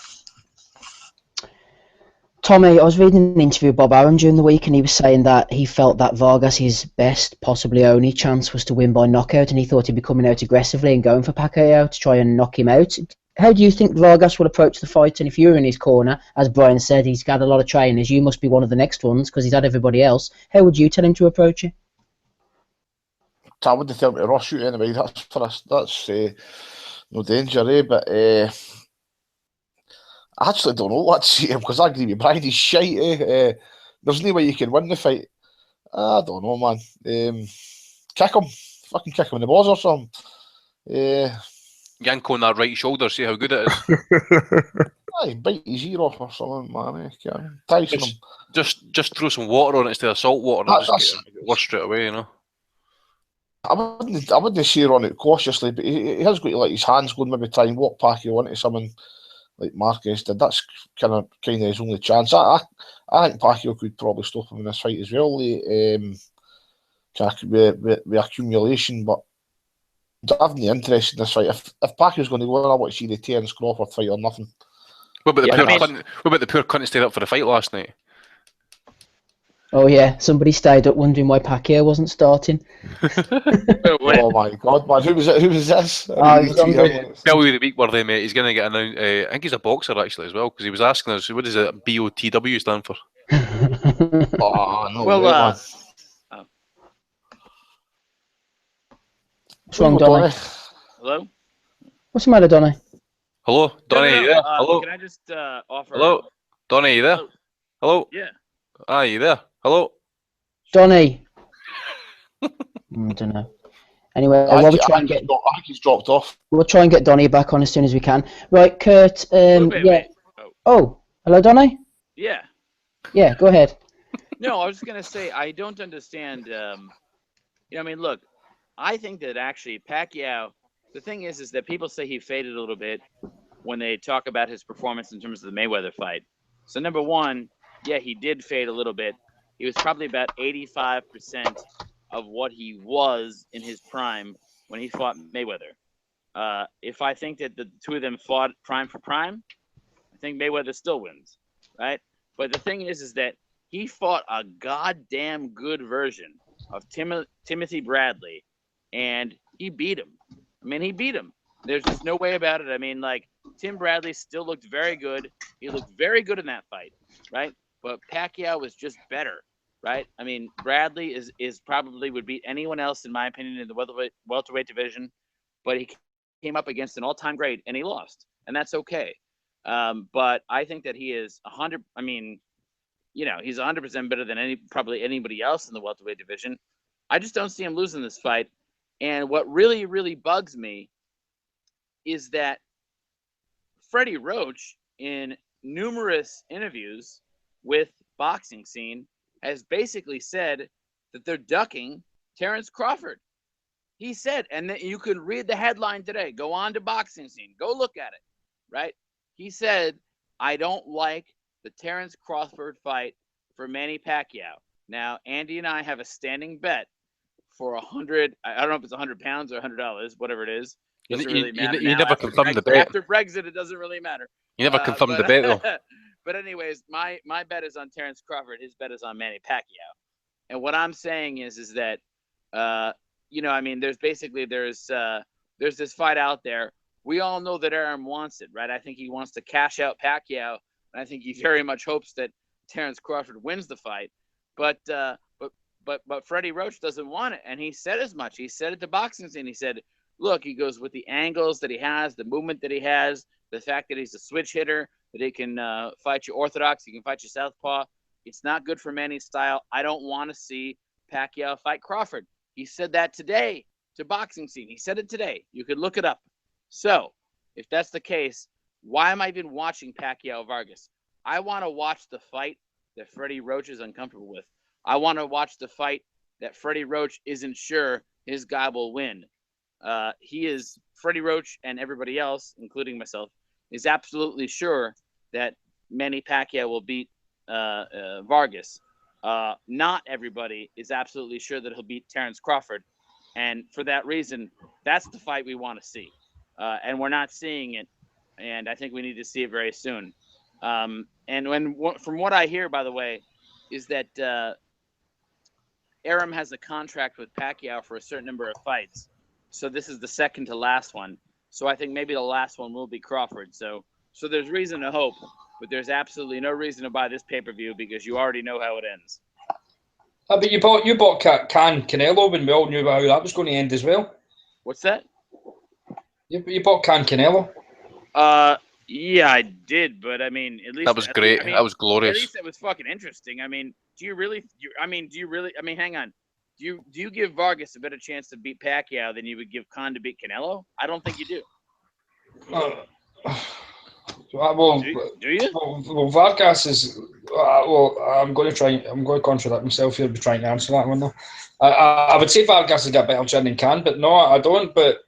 Tommy, I was reading an interview with Bob Arum during the week, and he was saying that he felt that Vargas' best, possibly only chance was to win by knockout, and he thought he'd be coming out aggressively and going for Pacquiao to try and knock him out. How do you think Vargas will approach the fight? And if you're in his corner, as Brian said, he's got a lot of trainers, you must be one of the next ones because he's had everybody else. How would you tell him to approach it? I wouldn't tell him to rush you anyway. That's for us. That's no danger, eh? But I actually don't know what to say him because I agree with Brian. He's shite, eh? There's no way you can win the fight. I don't know, man. Kick him. Fucking kick him in the balls or something. Yank on that right shoulder, see how good it is. Aye, bite his ear off or something, man. Tyson him. Just throw some water on it instead of salt water and just get it worse straight away, you know. I wouldn't say run it cautiously, but he has got to let his hands go and maybe try and walk Pacquiao into someone like Marquez did. That's kind of his only chance. I think Pacquiao could probably stop him in this fight as well. With accumulation, but I have no interest in this fight. If Pacquiao's going to win, I want to see the Terence Crawford fight or nothing. What about the poor cunt who stayed up for the fight last night? Oh yeah, somebody stayed up wondering why Pacquiao wasn't starting. Oh my God, man! Who was it? Who was this? Belly of the week, were they, mate? He's going to get announced. I think he's a boxer actually as well because he was asking us, what does it BOTW stand for? Oh no! Well, man. What's wrong, Donny? Hello? What's the matter, Donny? Hello, Donny, are you there? Hello? Can I just offer... Hello? Donny, are you there? Hello? Yeah. Are you there? Hello? Donny! I don't know. Anyway, I think he's dropped off. We'll try and get Donny back on as soon as we can. Right, Kurt, wait. Oh, hello, Donny? Yeah. Yeah, go ahead. No, I was just going to say, I don't understand... I mean, look, I think that actually Pacquiao, the thing is that people say he faded a little bit when they talk about his performance in terms of the Mayweather fight. So number one, yeah, he did fade a little bit. He was probably about 85% of what he was in his prime when he fought Mayweather. If I think that the two of them fought prime for prime, I think Mayweather still wins, right? But the thing is that he fought a goddamn good version of Timothy Bradley, and he beat him. I mean, he beat him. There's just no way about it. I mean, like, Tim Bradley still looked very good. He looked very good in that fight, right? But Pacquiao was just better, right? I mean, Bradley is probably would beat anyone else, in my opinion, in the welterweight division, but he came up against an all-time great, and he lost, and that's okay. But I think that he is 100. I mean, you know, he's 100% better than probably anybody else in the welterweight division. I just don't see him losing this fight. And what really, really bugs me is that Freddie Roach, in numerous interviews with Boxing Scene, has basically said that they're ducking Terrence Crawford. He said, and you can read the headline today. Go on to Boxing Scene. Go look at it, right? He said, I don't like the Terrence Crawford fight for Manny Pacquiao. Now, Andy and I have a standing bet for 100. I don't know if it's 100 pounds or $100, whatever it is. Doesn't really matter. You never confirmed the bet. After Brexit, it doesn't really matter. You never confirmed the bet, though. But anyways, my bet is on Terrence Crawford. His bet is on Manny Pacquiao. And what I'm saying is that, you know, I mean, there's this fight out there. We all know that Arum wants it, right? I think he wants to cash out Pacquiao, and I think he very much hopes that Terrence Crawford wins the fight. But Freddie Roach doesn't want it, and he said as much. He said it to Boxing Scene. He said, look, he goes, with the angles that he has, the movement that he has, the fact that he's a switch hitter, that he can fight you orthodox, he can fight you southpaw. It's not good for Manny's style. I don't want to see Pacquiao fight Crawford. He said that today to Boxing Scene. He said it today. You could look it up. So, if that's the case, why am I even watching Pacquiao Vargas? I want to watch the fight that Freddie Roach is uncomfortable with. I want to watch the fight that Freddie Roach isn't sure his guy will win. Freddie Roach and everybody else, including myself, is absolutely sure that Manny Pacquiao will beat Vargas. Not everybody is absolutely sure that he'll beat Terrence Crawford. And for that reason, that's the fight we want to see. And we're not seeing it. And I think we need to see it very soon. And from what I hear, by the way, is that Arum has a contract with Pacquiao for a certain number of fights. So this is the second to last one. So I think maybe the last one will be Crawford. So there's reason to hope, but there's absolutely no reason to buy this pay-per-view because you already know how it ends. But you bought Canelo when we all knew how that was going to end as well. What's that? You bought Canelo. Yeah, I did, but I mean, at least that was great. That was glorious. At least it was fucking interesting. I mean, do you really? I mean, hang on. Do you give Vargas a better chance to beat Pacquiao than you would give Khan to beat Canelo? I don't think you do. Well, do you? Well, Vargas is. I'm going to contradict myself here by trying to answer that one though. I would say Vargas has got a better chin than Khan, but no, I don't. But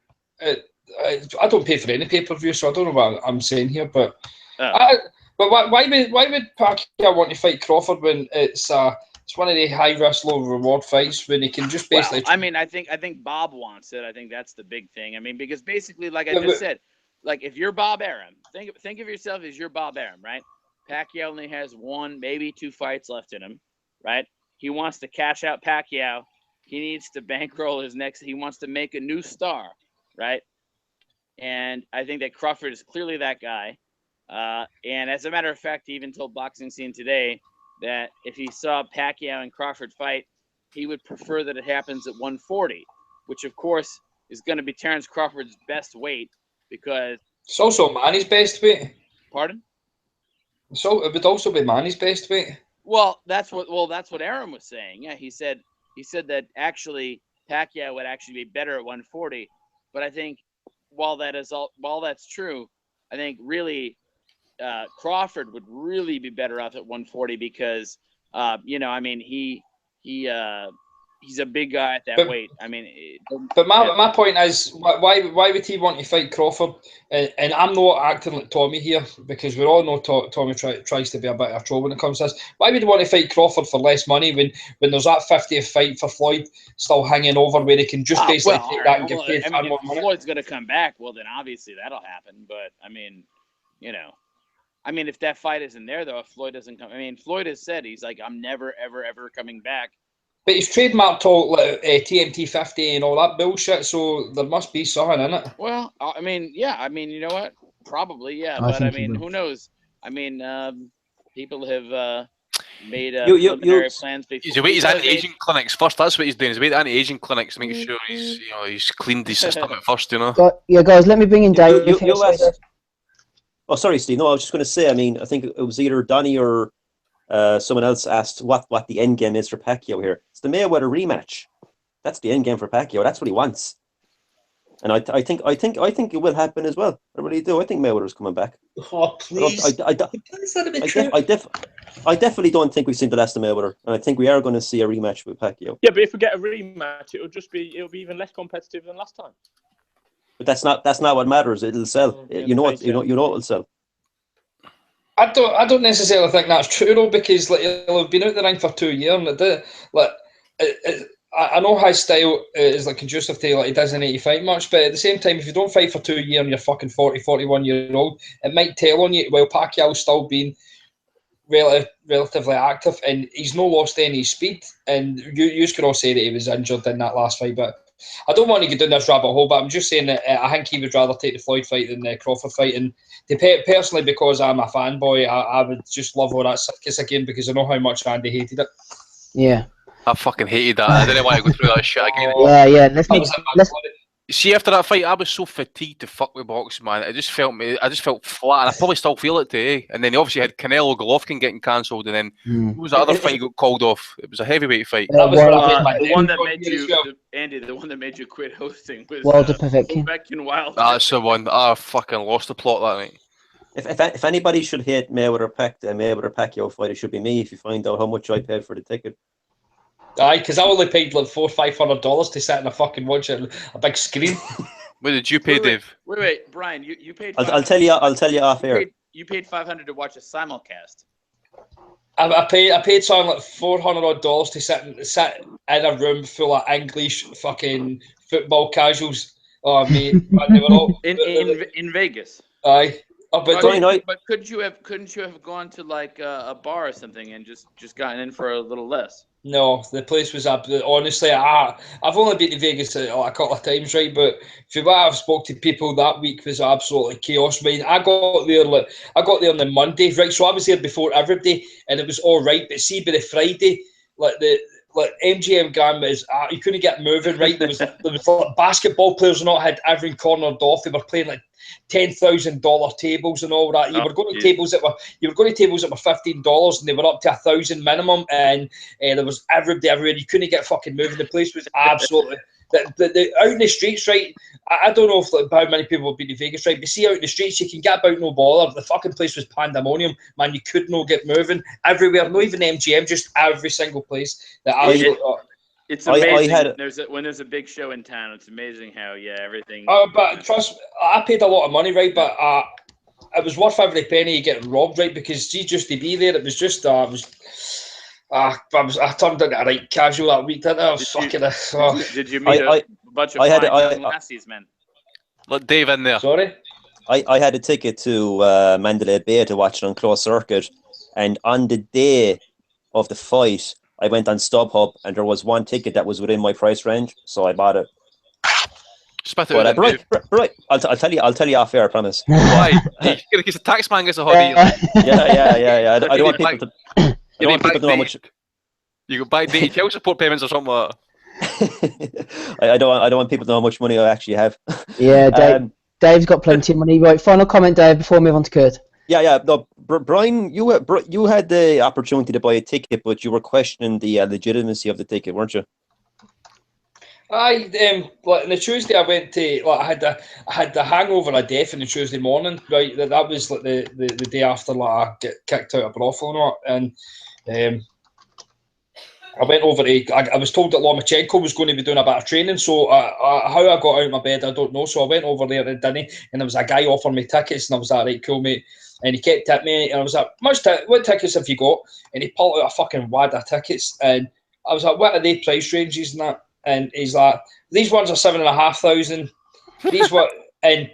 I don't pay for any pay-per-view, so I don't know what I'm saying here. But why would Pacquiao want to fight Crawford when it's one of the high risk, low reward fights when he can just basically? Well, I mean, I think Bob wants it. I think that's the big thing. I mean, because basically, like I just said, like if you're Bob Arum, think of yourself as you're Bob Arum, right? Pacquiao only has 1, maybe 2 fights left in him, right? He wants to cash out Pacquiao. He needs to bankroll his next. He wants to make a new star, right? And I think that Crawford is clearly that guy. And as a matter of fact, he even told Boxing Scene today that if he saw Pacquiao and Crawford fight, he would prefer that it happens at 140, which of course is going to be Terrence Crawford's best weight because it's also Manny's best weight. Pardon? So it would also be Manny's best weight. Well, that's what Arum was saying. Yeah, he said that actually Pacquiao would actually be better at 140, but I think while that's true, I think really Crawford would really be better off at 140 because I mean he's a big guy at that weight. I mean, but my point is why would he want to fight Crawford? And I'm not acting like Tommy here because we all know Tommy tries to be a bit of trouble when it comes to this. Why would he want to fight Crawford for less money when there's that 50th fight for Floyd still hanging over where he can just basically take that and get paid far more money? If Floyd's going to come back, well then obviously that'll happen. But I mean, I mean, if that fight isn't there, though, if Floyd doesn't come, I mean, Floyd has said he's like, I'm never, ever, ever coming back. But he's trademarked all TMT 50 and all that bullshit, so there must be something in it. Well, I mean, yeah, I mean, you know what? Probably, yeah, I but I think he mean, will. who knows? I mean, people have made You- preliminary plans before. He's away his People have made- anti-aging clinics first. That's what he's doing. He's away to anti-aging clinics, making sure he's cleaned his system at first. Yeah, guys, let me bring in Dave. You here. Sorry, asked- Dave. Oh, sorry, Steve. No, I was just going to say. I mean, I think it was either Donny or someone else asked what the end game is for Pacquiao here. It's the Mayweather rematch. That's the end game for Pacquiao. That's what he wants. And I think it will happen as well. I really do. I think Mayweather's coming back. Oh, please. I definitely don't think we've seen the last of Mayweather, and I think we are going to see a rematch with Pacquiao. Yeah, but if we get a rematch, it'll be even less competitive than last time. But that's not what matters. It'll sell. You know what? You know it'll sell. I don't necessarily think that's true though, because like he'll have been out the ring for 2 years, and I know his style is like conducive to like he doesn't need to fight much, but at the same time, if you don't fight for 2 years and you're fucking 40, 41 years old, it might tell on you. Well, Pacquiao's still being relatively active, and he's not lost any speed. And you could all say that he was injured in that last fight, but I don't want to get down this rabbit hole. But I'm just saying that I think he would rather take the Floyd fight than the Crawford fight. And personally, because I'm a fanboy, I would just love all that circus again because I know how much Andy hated it. Yeah. I fucking hated that. I didn't want to go through that shit again. Yeah. Let's See, after that fight, I was so fatigued to fuck with boxing, man. I just felt flat, and I probably still feel it today. And then he obviously had Canelo Golovkin getting cancelled, and then who was the other fight he got called off? It was a heavyweight fight. That was the one that made you, Andy, the one that made you quit hosting was Wilder Povetkin. Wilder. That's the one. I fucking lost the plot that night. If anybody should hate Mayweather Pacquiao fight, it should be me. If you find out how much I paid for the ticket. Aye, because I only paid like $400-$500 to sit in a fucking watch it a big screen. What did you pay, Dave? Wait, Brian, you paid. I'll tell you off air. You paid $500 to watch a simulcast. I paid something like $400 to sit in a room full of English fucking football casuals. Oh mate, they were all in Vegas. Aye. But couldn't you have gone to like a bar or something and just gotten in for a little less? No, the place was honestly. I've only been to Vegas a couple of times, right? But for what I've spoke to people that week was absolutely chaos. Right? I got there on the Monday, right? So I was there before everybody, and it was all right. But see, by the Friday, like MGM Grand is you couldn't get moving, right? There was like basketball players not had everyone cornered off. They were playing like $10,000 tables and all that. You were going to tables that were $15 and they were up to 1,000 minimum, and there was everybody everywhere. You couldn't get fucking moving. The place was absolutely the out in the streets, right? I don't know if how many people have been to Vegas, right? But see, out in the streets, you can get about no bother. The fucking place was pandemonium, man. You could not get moving everywhere. Not even MGM, just every single place. It's amazing. When there's a big show in town, it's amazing how everything. But trust me, I paid a lot of money, right? But it was worth every penny getting robbed, right? Because just to be there, it was just I turned into a right casual that week, didn't I? Did you meet a bunch of young lassies, man? Let Dave in there. Sorry? I had a ticket to Mandalay Bay to watch it on closed circuit, and on the day of the fight, I went on StubHub, and there was one ticket that was within my price range, so I bought it. Spit it out. Right. I'll tell you off air, I promise. Why? Because the tax man gets a hobby. Yeah. I don't want people to. I don't want people to know how much. You could buy daily child support payments or something like that. I don't want people to know how much money I actually have. Yeah, Dave's got plenty of money. Right, final comment, Dave, before we move on to Kurt. Yeah. No, Brian, you had the opportunity to buy a ticket, but you were questioning the legitimacy of the ticket, weren't you? Like on the Tuesday I went to I had the hangover of death on the Tuesday morning, right? That was like the day after I get kicked out of brothel and all, and I went over to. I was told that Lomachenko was going to be doing a bit of training, so how I got out of my bed I don't know. So I went over there to dinner, and there was a guy offering me tickets, and I was like, right, cool, mate. And he kept tipping me, and I was like, what tickets have you got? And he pulled out a fucking wad of tickets, and I was like, what are they price ranges and that? And he's like, these ones are 7,500. These were, and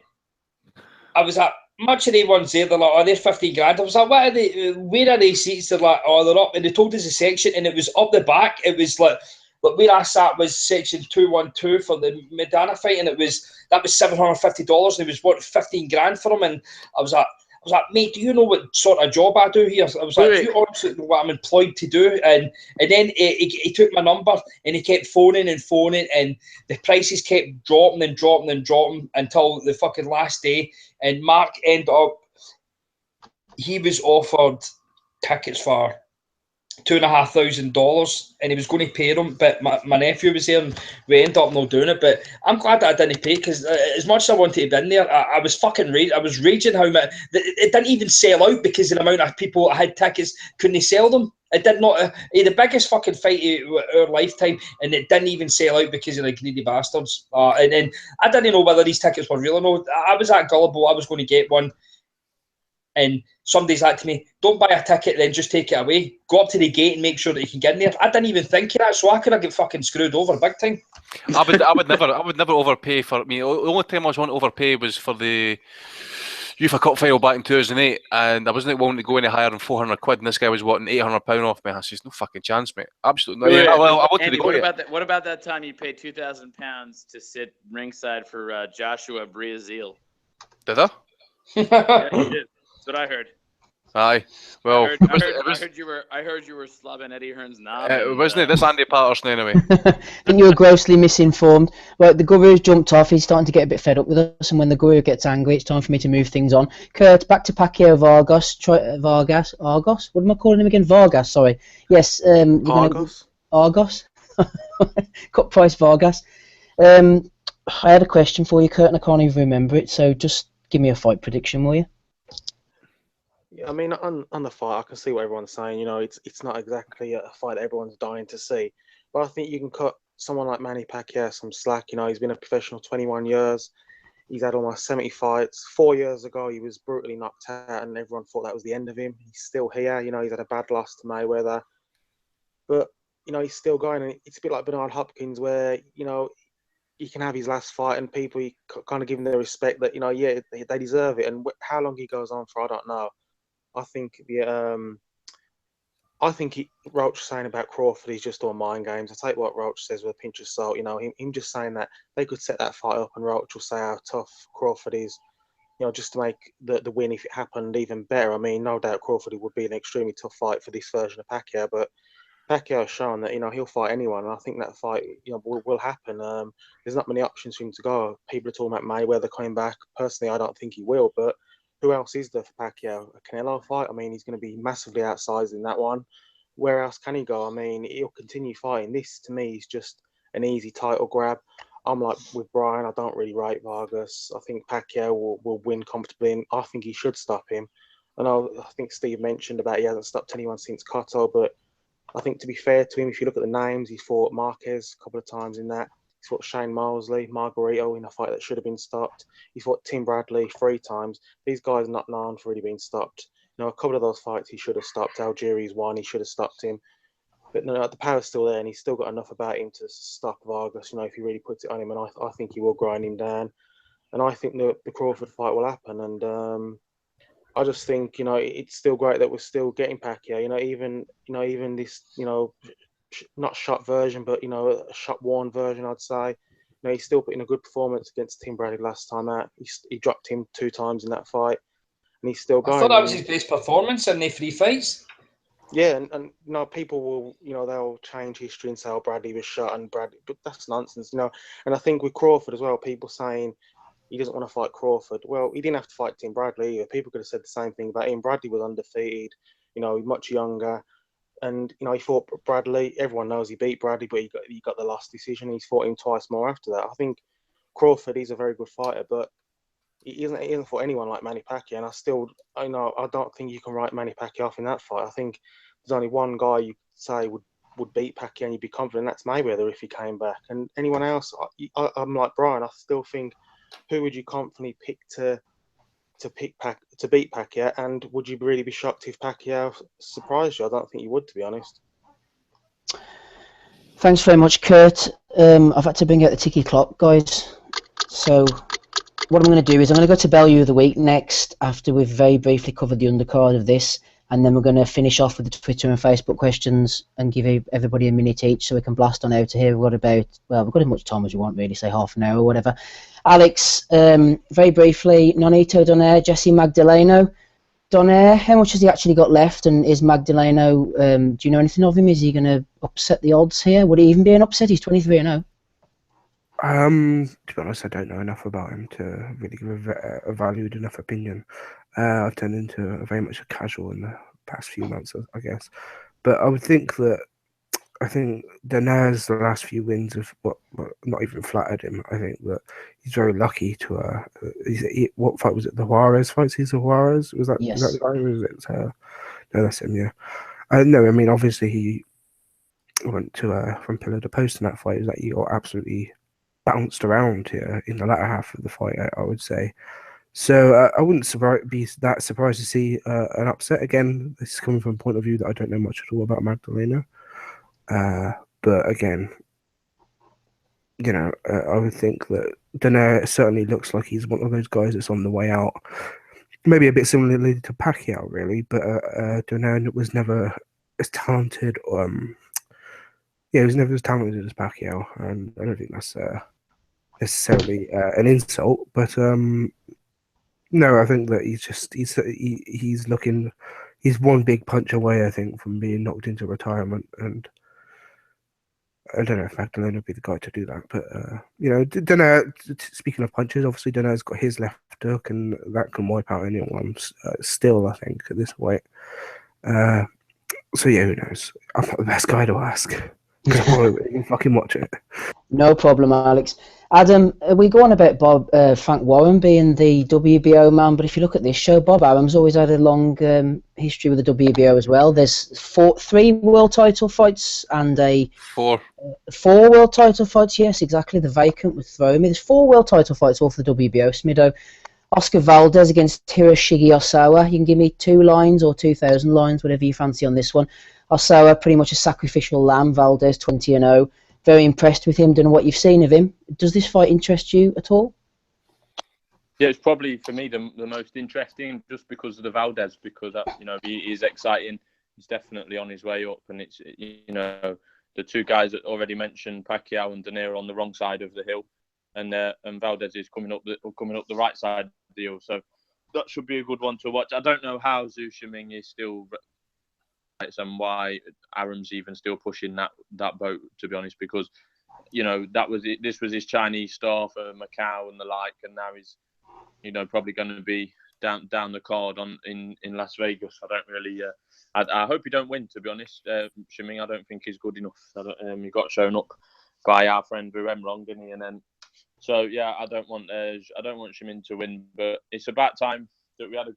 I was like, much of the ones there, they're like, oh, they're 15 grand. I was like, what are they? Where are they seats? They're like, oh, they're up. And they told us a section, and it was up the back. It was like where I sat was section 212 for the Medana fight, and that was $750, and it was what 15 grand for him. And I was like, mate, do you know what sort of job I do here? I was like, do you honestly know what I'm employed to do? And then he took my number, and he kept phoning, and the prices kept dropping until the fucking last day. And Mark ended up, he was offered tickets for $2,500, and he was going to pay them, but my nephew was there, and we ended up not doing it. But I'm glad that I didn't pay, because as much as I wanted to be in there, I was fucking raging. I was raging how much it didn't even sell out, because of the amount of people that had tickets couldn't sell them. It did not. The biggest fucking fight of our lifetime, and it didn't even sell out because of the greedy bastards. And then I didn't know whether these tickets were real or not. I was that gullible. I was going to get one. And somebody's like to me, don't buy a ticket, then just take it away. Go up to the gate and make sure that you can get in there. I didn't even think of that, so I could have get fucking screwed over big time. I would never overpay for me. The only time I was wanting to overpay was for the UEFA Cup final back in 2008, and I wasn't willing to go any higher than £400, and this guy was wanting £800 off me. I says, no fucking chance, mate. Absolutely no. I wanted Andy, to go. What about that time you paid £2,000 to sit ringside for Joshua Briazil? Did I? Yeah, you did. That's what I heard. Aye. Well, I heard you were slobbing Eddie Hearn's knob. Wasn't it? This Andy Patterson anyway. I think you were grossly misinformed. Well, the Guru's jumped off. He's starting to get a bit fed up with us, and when the Guru gets angry, it's time for me to move things on. Kurt, back to Pacquiao Vargas. Argos? What am I calling him again? Vargas, sorry. Yes. Argos? Cut price Vargas. I had a question for you, Kurt, and I can't even remember it, so just give me a fight prediction, will you? Yeah, I mean, on the fight, I can see what everyone's saying. You know, it's not exactly a fight that everyone's dying to see. But I think you can cut someone like Manny Pacquiao some slack. You know, he's been a professional 21 years. He's had almost 70 fights. 4 years ago, he was brutally knocked out, and everyone thought that was the end of him. He's still here. You know, he's had a bad loss to Mayweather. But, you know, he's still going. And it's a bit like Bernard Hopkins, where, you know, he can have his last fight and people kind of give him the respect that, you know, yeah, they deserve it. And how long he goes on for, I don't know. I think Roach saying about Crawford is just all mind games. I take what Roach says with a pinch of salt. You know, him just saying that they could set that fight up, and Roach will say how tough Crawford is. You know, just to make the win, if it happened, even better. I mean, no doubt Crawford would be an extremely tough fight for this version of Pacquiao, but Pacquiao has shown that, you know, he'll fight anyone, and I think that fight, you know, will happen. There's not many options for him to go. People are talking about Mayweather coming back. Personally, I don't think he will, but who else is there for Pacquiao? A Canelo fight? I mean, he's going to be massively outsized in that one. Where else can he go? I mean, he'll continue fighting. This, to me, is just an easy title grab. I'm like with Brian, I don't really rate Vargas. I think Pacquiao will win comfortably, and I think he should stop him. I think Steve mentioned about he hasn't stopped anyone since Cotto, but I think, to be fair to him, if you look at the names, he fought Marquez a couple of times in that. He fought Shane Mosley, Margarito in a fight that should have been stopped. He fought Tim Bradley 3 times. These guys are not known for really being stopped. You know, a couple of those fights he should have stopped. Algieri's one, he should have stopped him. But no, the power's still there, and he's still got enough about him to stop Vargas, you know, if he really puts it on him. And I think he will grind him down. And I think the Crawford fight will happen. And I just think, you know, it's still great that we're still getting Pacquiao. Even this, you know, not shot version, but, you know, a shot worn version, I'd say. You know, he's still putting a good performance against Tim Bradley last time out. He dropped him 2 times in that fight, and he's still going. I thought that was his best performance in the 3 fights. Yeah, and you know, people will, you know, they'll change history and say, oh, Bradley was shot and Bradley, but that's nonsense, you know. And I think with Crawford as well, people saying he doesn't want to fight Crawford. Well, he didn't have to fight Tim Bradley either. People could have said the same thing about him. Bradley was undefeated, you know, much younger. And, you know, he fought Bradley. Everyone knows he beat Bradley, but he got the last decision. He's fought him twice more after that. I think Crawford is a very good fighter, but he hasn't fought anyone like Manny Pacquiao. And I don't think you can write Manny Pacquiao off in that fight. I think there's only one guy you could say would beat Pacquiao and you'd be confident, that's Mayweather if he came back. And anyone else, I'm like Brian, I still think, who would you confidently pick to beat Pacquiao, and would you really be shocked if Pacquiao surprised you? I don't think you would, to be honest. Thanks very much, Kurt. I've had to bring out the ticky clock, guys. So what I'm going to do is I'm going to go to Value of the Week next after we've very briefly covered the undercard of this, and then we're going to finish off with the Twitter and Facebook questions and give everybody a minute each so we can blast on out to here. We've got as much time as you want, really, say half an hour or whatever. Alex, very briefly, Nonito Donaire, Jesse Magdaleno. Donaire, how much has he actually got left, and is Magdaleno, do you know anything of him? Is he going to upset the odds here? Would he even be an upset? He's 23-0. To be honest, I don't know enough about him to really give a valued enough opinion. I've turned into very much a casual in the past few months, I guess. But I would think that Donaire's the last few wins have not even flattered him. I think that he's very lucky to. What fight was it? The Juarez fight? Cesar Juarez? Was that? Yes. Is that the guy? Or was it? No, that's him. Yeah. No, I mean obviously he went to from pillar to post in that fight. Is that he got absolutely bounced around here in the latter half of the fight, I would say. So I wouldn't be that surprised to see an upset. Again, this is coming from a point of view that I don't know much at all about Magdaleno. But again, I would think that Donaire certainly looks like he's one of those guys that's on the way out. Maybe a bit similarly to Pacquiao, really, but Donaire was never as talented. He was never as talented as Pacquiao, and I don't think that's necessarily an insult. But no, I think that he's one big punch away, I think, from being knocked into retirement, and I don't know if Magdaleno would be the guy to do that. But Donaire, speaking of punches, obviously Donaire's got his left hook, and that can wipe out anyone still, I think, at this weight. So yeah, who knows? I'm not the best guy to ask. Because I probably wouldn't even fucking watch it. No problem, Alex. Adam, we go on about Frank Warren being the WBO man, but if you look at this show, Bob Arum's always had a long history with the WBO as well. There's 3 world title fights and four world title fights. Yes, exactly. The vacant with Throw Me. There's 4 world title fights all for the WBO. Smido, Oscar Valdez against Hiroshige Osawa. You can give me 2 lines or 2,000 lines, whatever you fancy on this one. Osawa, pretty much a sacrificial lamb. Valdez, 20-0. Very impressed with him. Don't know what you've seen of him. Does this fight interest you at all? Yeah, it's probably for me the most interesting, just because of the Valdez, because he is exciting. He's definitely on his way up, and it's the 2 guys that already mentioned, Pacquiao and Donaire, on the wrong side of the hill, and Valdez is coming up the right side of the hill. So that should be a good one to watch. I don't know how Zhu Shiming is still, and why Arum's even still pushing that boat, to be honest, because this was his Chinese star for Macau and the like, and now he's probably going to be down the card in Las Vegas. I don't really I hope he don't win, to be honest. Shiming, I don't think he's good enough. He got shown up by our friend Wrong, didn't he? And then I don't want Shiming to win, but it's about time that we had a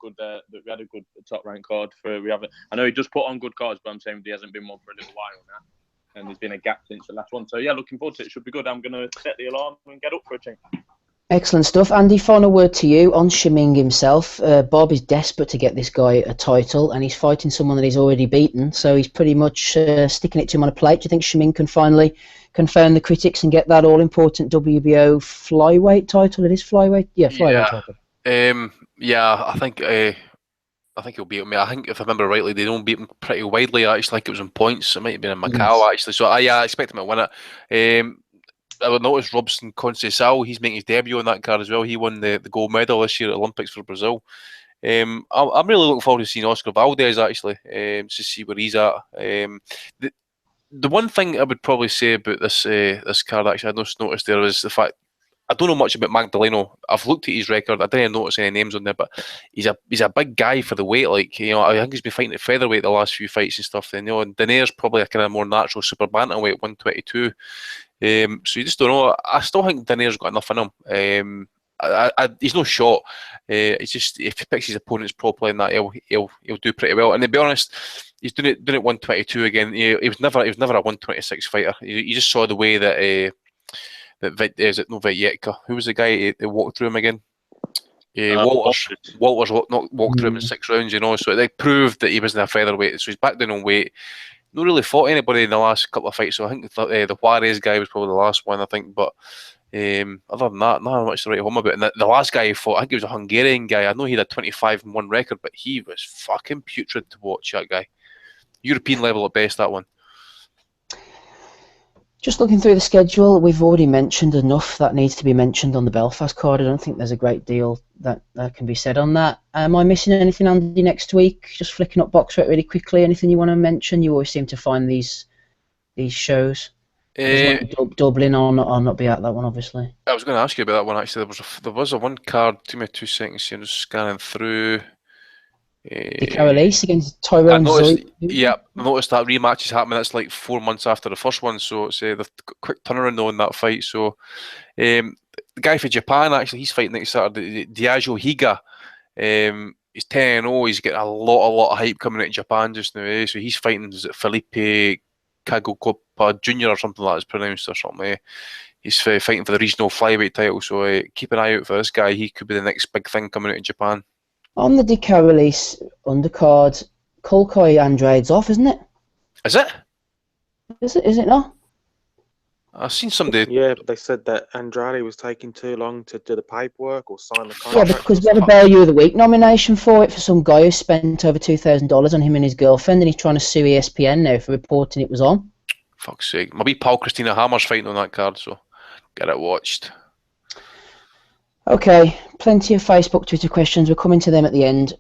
good top rank card. I know he just put on good cards, but I'm saying he hasn't been one for a little while now, and there's been a gap since the last one. So yeah, looking forward to it. It should be good. I'm going to set the alarm and get up for a change. Excellent stuff. Andy, final word to you on Shiming himself. Bob is desperate to get this guy a title, and he's fighting someone that he's already beaten, so he's pretty much sticking it to him on a plate. Do you think Shiming can finally confound the critics and get that all-important WBO flyweight title? It is flyweight? Yeah, flyweight title. I think he'll beat him. I think, if I remember rightly, they don't beat him pretty widely. I actually think it was in points. It might have been in Macau, actually. So I expect him to win it. I would notice Robson Conceição, he's making his debut on that card as well. He won the gold medal this year at Olympics for Brazil. I'm really looking forward to seeing Oscar Valdez, actually, to see where he's at. The one thing I would probably say about this card, actually, I just noticed there, is the fact I don't know much about Magdaleno. I've looked at his record. I didn't notice any names on there, but he's a big guy for the weight. Like, I think he's been fighting at featherweight the last few fights and stuff. And Donaire's probably a kind of more natural super bantamweight, 122. So you just don't know. I still think Donaire's got enough in him. He's no shot. It's just, if he picks his opponents properly, and that he'll do pretty well. And to be honest, he's doing it 122 again. He was never a 126 fighter. You just saw the way that. Is it no Vityetka? Who was the guy that walked through him again? Walters walked through him in 6 rounds, So they proved that he wasn't a featherweight. So he's back down on weight. not really fought anybody in the last couple of fights. So I think the Juarez guy was probably the last one, I think. But other than that, not much to write home about. And the last guy he fought, I think he was a Hungarian guy. I know he had a 25-1 record, but he was fucking putrid to watch, that guy. European level at best, that one. Just looking through the schedule, we've already mentioned enough that needs to be mentioned on the Belfast card. I don't think there's a great deal that can be said on that. Am I missing anything, Andy, next week? Just flicking up box rate really quickly. Anything you want to mention? You always seem to find these shows. Dublin, I'll not be at that one, obviously. I was going to ask you about that one, actually. There was a one card. Give me 2 seconds here. I'm just scanning through. The Carolise against Tyrone Zoe. Yeah, I noticed that rematch is happening. That's like 4 months after the first one, so it's the quick turnaround on that fight. So the guy for Japan, actually, he's fighting next Saturday. Diageo Higa. He's 10-0. He's getting a lot of hype coming out of Japan just now. So he's fighting Felipe Kagokopa Jr. or something like that. It's pronounced or something. He's fighting for the regional flyweight title. So keep an eye out for this guy. He could be the next big thing coming out of Japan. On the DK release undercard, Kolkoi Andrade's off, isn't it? Is it? Is it not? I've seen somebody. Yeah, but they said that Andrade was taking too long to do the paperwork or sign the Yeah, contract. because we had a Value of the Week nomination for it for some guy who spent over $2,000 on him and his girlfriend, and he's trying to sue ESPN now for reporting it was on. Fuck's sake. My wee pal Christina Hammer's fighting on that card, so get it watched. Okay, plenty of Facebook, Twitter questions. We're coming to them at the end.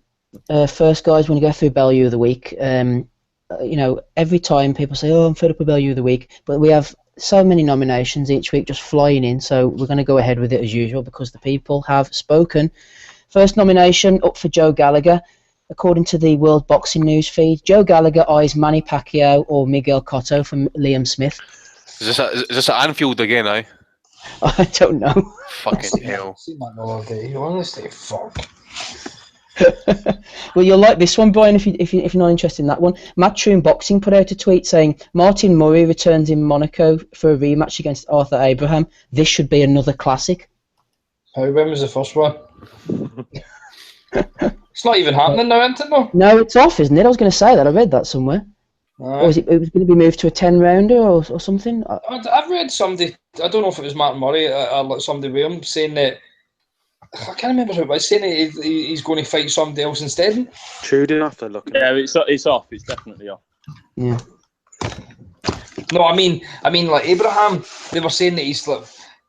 First, guys, when you go through Value of the Week, every time people say, "Oh, I'm fed up with Value of the Week," but we have so many nominations each week just flying in, so we're going to go ahead with it as usual because the people have spoken. First nomination up for Joe Gallagher. According to the World Boxing News feed, Joe Gallagher eyes Manny Pacquiao or Miguel Cotto from Liam Smith. Is this at Anfield again, eh? I don't know. Fucking hell. Seen that the other day. Honestly, fuck. Well, you'll like this one, Brian, if you're not interested in that one. Matchroom Boxing put out a tweet saying, Martin Murray returns in Monaco for a rematch against Arthur Abraham. This should be another classic. When was the first one? It's not even happening now, isn't it? No, it's off, isn't it? I was going to say that. I read that somewhere. Or was it was going to be moved to a 10-rounder or something? I've read somebody, I don't know if it was Martin Murray or somebody with him, saying that, I can't remember who it was, saying that he's going to fight somebody else instead. Chewed off, they're looking. Yeah, it's off. It's definitely off. Yeah. No, I mean, like Abraham, they were saying that he's like,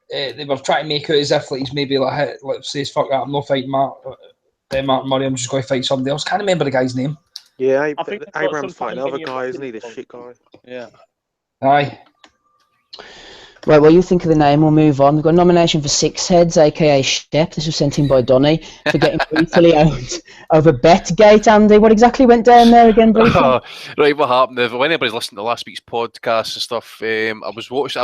they were trying to make out as if like he's maybe like says, fuck that, I'm not fighting Martin Murray, I'm just going to fight somebody else. Can't remember the guy's name. Yeah, I think Abraham's fighting another guy, isn't he? The shit guy. Yeah. Aye. Right, well, you think of the name, we'll move on. We've got a nomination for Six Heads, a.k.a. Shep. This was sent in by Donny for getting brutally owned over Betgate, Andy. What exactly went down there again, briefly? Right, what happened? If anybody's listened to last week's podcast and stuff, I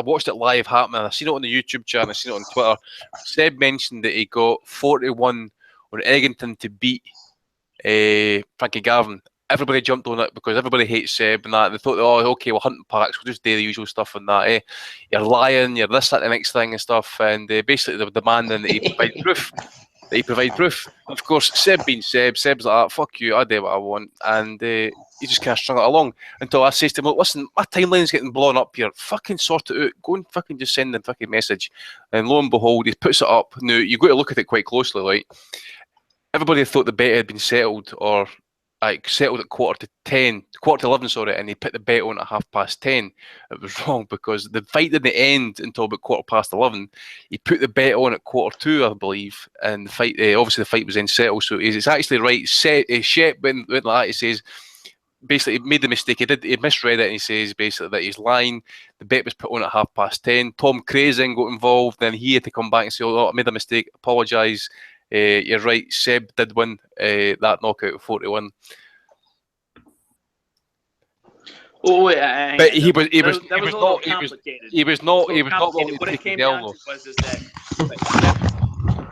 watched it live happening. I seen it on the YouTube channel, I seen it on Twitter. Seb mentioned that he got 41 on Eggington to beat Frankie Garvin. Everybody jumped on it because everybody hates Seb and that. They thought, oh, okay, we're hunting packs, we'll just do the usual stuff and that. You're lying, you're this, that, the next thing and stuff. And basically they were demanding that he provide proof. Of course, Seb being Seb, Seb's like, fuck you, I do what I want. And he just kind of strung it along until I says to him, look, listen, my timeline's getting blown up here. Fucking sort it out. Go and fucking just send the fucking message. And lo and behold, he puts it up. Now, you've got to look at it quite closely, right? Everybody thought the bet had been settled or settled at quarter to 11, and he put the bet on at 10:30. It was wrong because the fight didn't end until about 11:15. He put the bet on at 1:45, I believe, and the fight, obviously the fight was then settled. So it's actually right. Shep went like that. He says basically he made the mistake. He misread it, and he says basically that he's lying. The bet was put on at 10:30. Tom Craze then got involved. Then he had to come back and say, "Oh, I made a mistake. Apologise. You're right. Seb did win that knockout of 41." Oh wait, but he was not What it came down to was that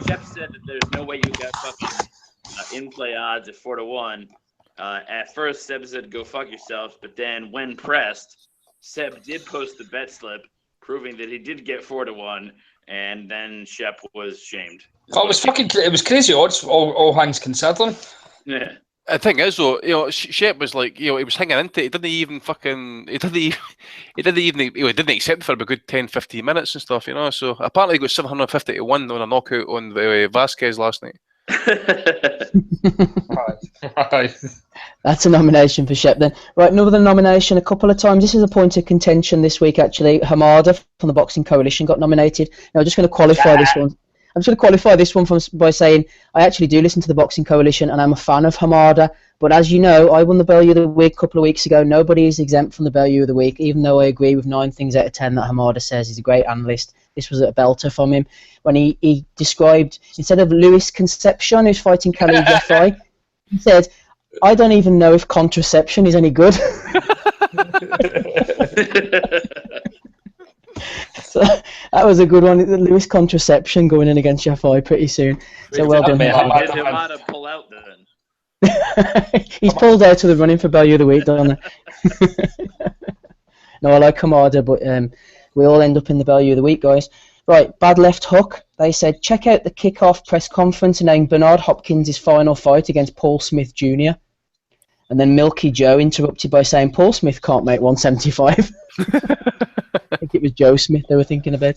Shep said that there's no way you got fucking in-play odds at 4-1. At first, Seb said go fuck yourselves, but then when pressed, Seb did post the bet slip, proving that he did get 4-1, and then Shep was shamed. Oh, it was crazy odds, all hands considering. Yeah. The thing is, though, Shep was like, he was hanging into it. He didn't even accept for about a good 10, 15 minutes and stuff, So apparently he got 750 to 1 on a knockout on Vasquez last night. That's a nomination for Shep then. Right, another nomination a couple of times. This is a point of contention this week, actually. Hamada from the Boxing Coalition got nominated. Now, I'm just going to qualify this one. I'm just going to qualify this one by saying I actually do listen to the Boxing Coalition and I'm a fan of Hamada. But as you know, I won the Bellew of the Week a couple of weeks ago. Nobody is exempt from the Bellew of the Week, even though I agree with 9 things out of 10 that Hamada says. He's a great analyst. This was a belter from him when he described, instead of Luis Concepcion, who's fighting Khalid Jafai, he said, I don't even know if contraception is any good. So that was a good one. Lewis Contraception going in against Jafai pretty soon. So well done. Did Hamada pull out then? He's pulled out of the running for Bellew of the Week, don't he? No, I like Hamada, but we all end up in the Bellew of the Week, guys. Right, Bad Left Hook. They said, check out the kick-off press conference announcing Bernard Hopkins' final fight against Paul Smith Jr. And then Milky Joe interrupted by saying, Paul Smith can't make 175. I think it was Joe Smith they were thinking about.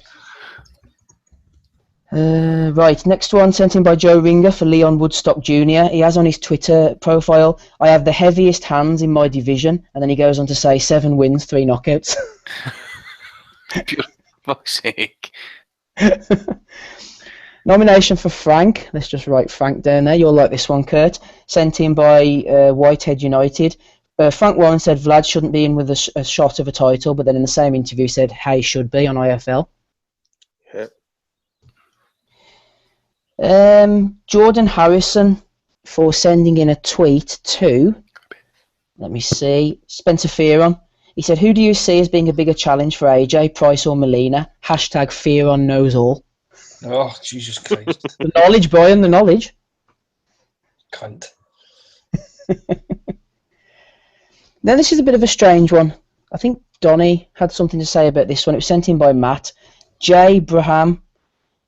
Right, next one sent in by Joe Ringer for Leon Woodstock Jr. He has on his Twitter profile, I have the heaviest hands in my division. And then he goes on to say 7 wins, 3 knockouts. Pure fuck's sake. Nomination for Frank. Let's just write Frank down there. You'll like this one, Kurt. Sent in by Whitehead United. Frank Warren said Vlad shouldn't be in with a shot of a title, but then in the same interview said, hey, should be on IFL. Yeah. Jordan Harrison for sending in a tweet to, let me see, Spencer Fearon. He said, who do you see as being a bigger challenge for AJ, Price or Molina? Hashtag Fearon knows all. Oh, Jesus Christ. The knowledge, Brian, the knowledge. Cunt. Now, this is a bit of a strange one. I think Donny had something to say about this one. It was sent in by Matt. Jay Braham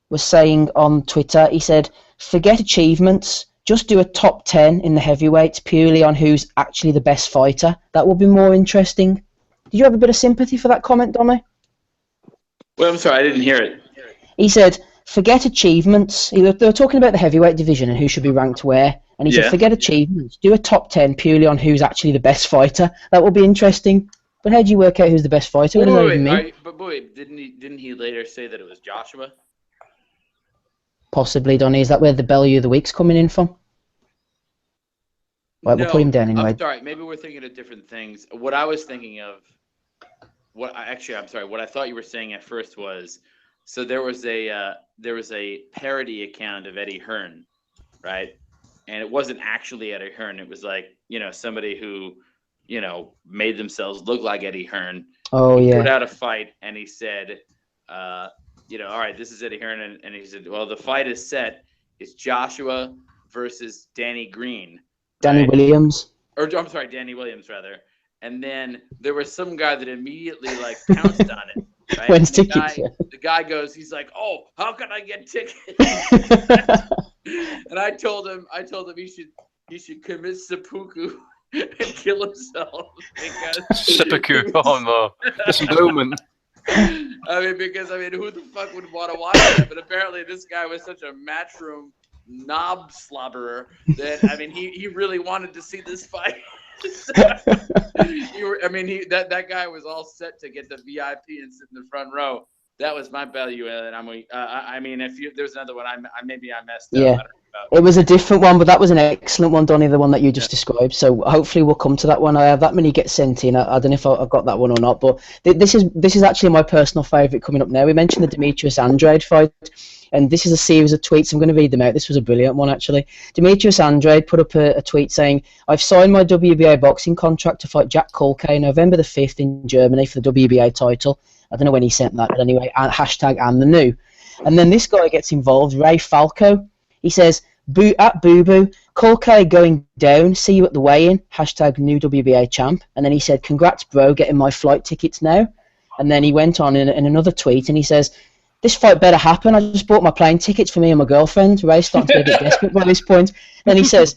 was saying on Twitter, he said, forget achievements, just do a top 10 in the heavyweights purely on who's actually the best fighter. That would be more interesting. Did you have a bit of sympathy for that comment, Donny? Well, I'm sorry, I didn't hear it. He said, forget achievements. They were talking about the heavyweight division and who should be ranked where. And he said, forget achievements. Do a top 10 purely on who's actually the best fighter. That will be interesting. But how do you work out who's the best fighter? What does that even mean? But didn't he later say that it was Joshua? Possibly, Donny. Is that where the Bellew of the Week's coming in from? Right, we'll put him down anyway. I'm sorry. Maybe we're thinking of different things. What I was thinking of, what I thought you were saying at first was, so there was a parody account of Eddie Hearn, right? And it wasn't actually Eddie Hearn. It was like, somebody who, made themselves look like Eddie Hearn. Oh, he yeah. put out a fight and he said, all right, this is Eddie Hearn. And he said, well, the fight is set. It's Joshua versus Danny Green. Danny Williams. Or I'm sorry, Danny Williams, rather. And then there was some guy that immediately pounced on it. Right? When's tickets? The guy goes, he's like, oh, how can I get tickets? And I told him he should commit seppuku and kill himself. Seppuku, oh no, disembowelment. Because who the fuck would want to watch that? But apparently this guy was such a matchroom knob slobberer that he really wanted to see this fight. That guy was all set to get the VIP and sit in the front row. That was my value, and if there's another one, I messed up. Yeah, it was a different one, but that was an excellent one, Donny, the one that you just described. So hopefully we'll come to that one. I have that many get sent in. I don't know if I've got that one or not, but this is actually my personal favourite coming up now. We mentioned the Demetrius Andrade fight, and this is a series of tweets. I'm going to read them out. This was a brilliant one, actually. Demetrius Andrade put up a tweet saying, I've signed my WBA boxing contract to fight Jack Culcay November the 5th in Germany for the WBA title. I don't know when he sent that, but anyway, hashtag and the new. And then this guy gets involved, Ray Falco. He says, at Boo Boo, Culcay going down, see you at the weigh-in, hashtag new WBA champ. And then he said, congrats, bro, getting my flight tickets now. And then he went on in another tweet and he says, this fight better happen. I just bought my plane tickets for me and my girlfriend. Ray's starting to be a bit desperate by this point. Then he says,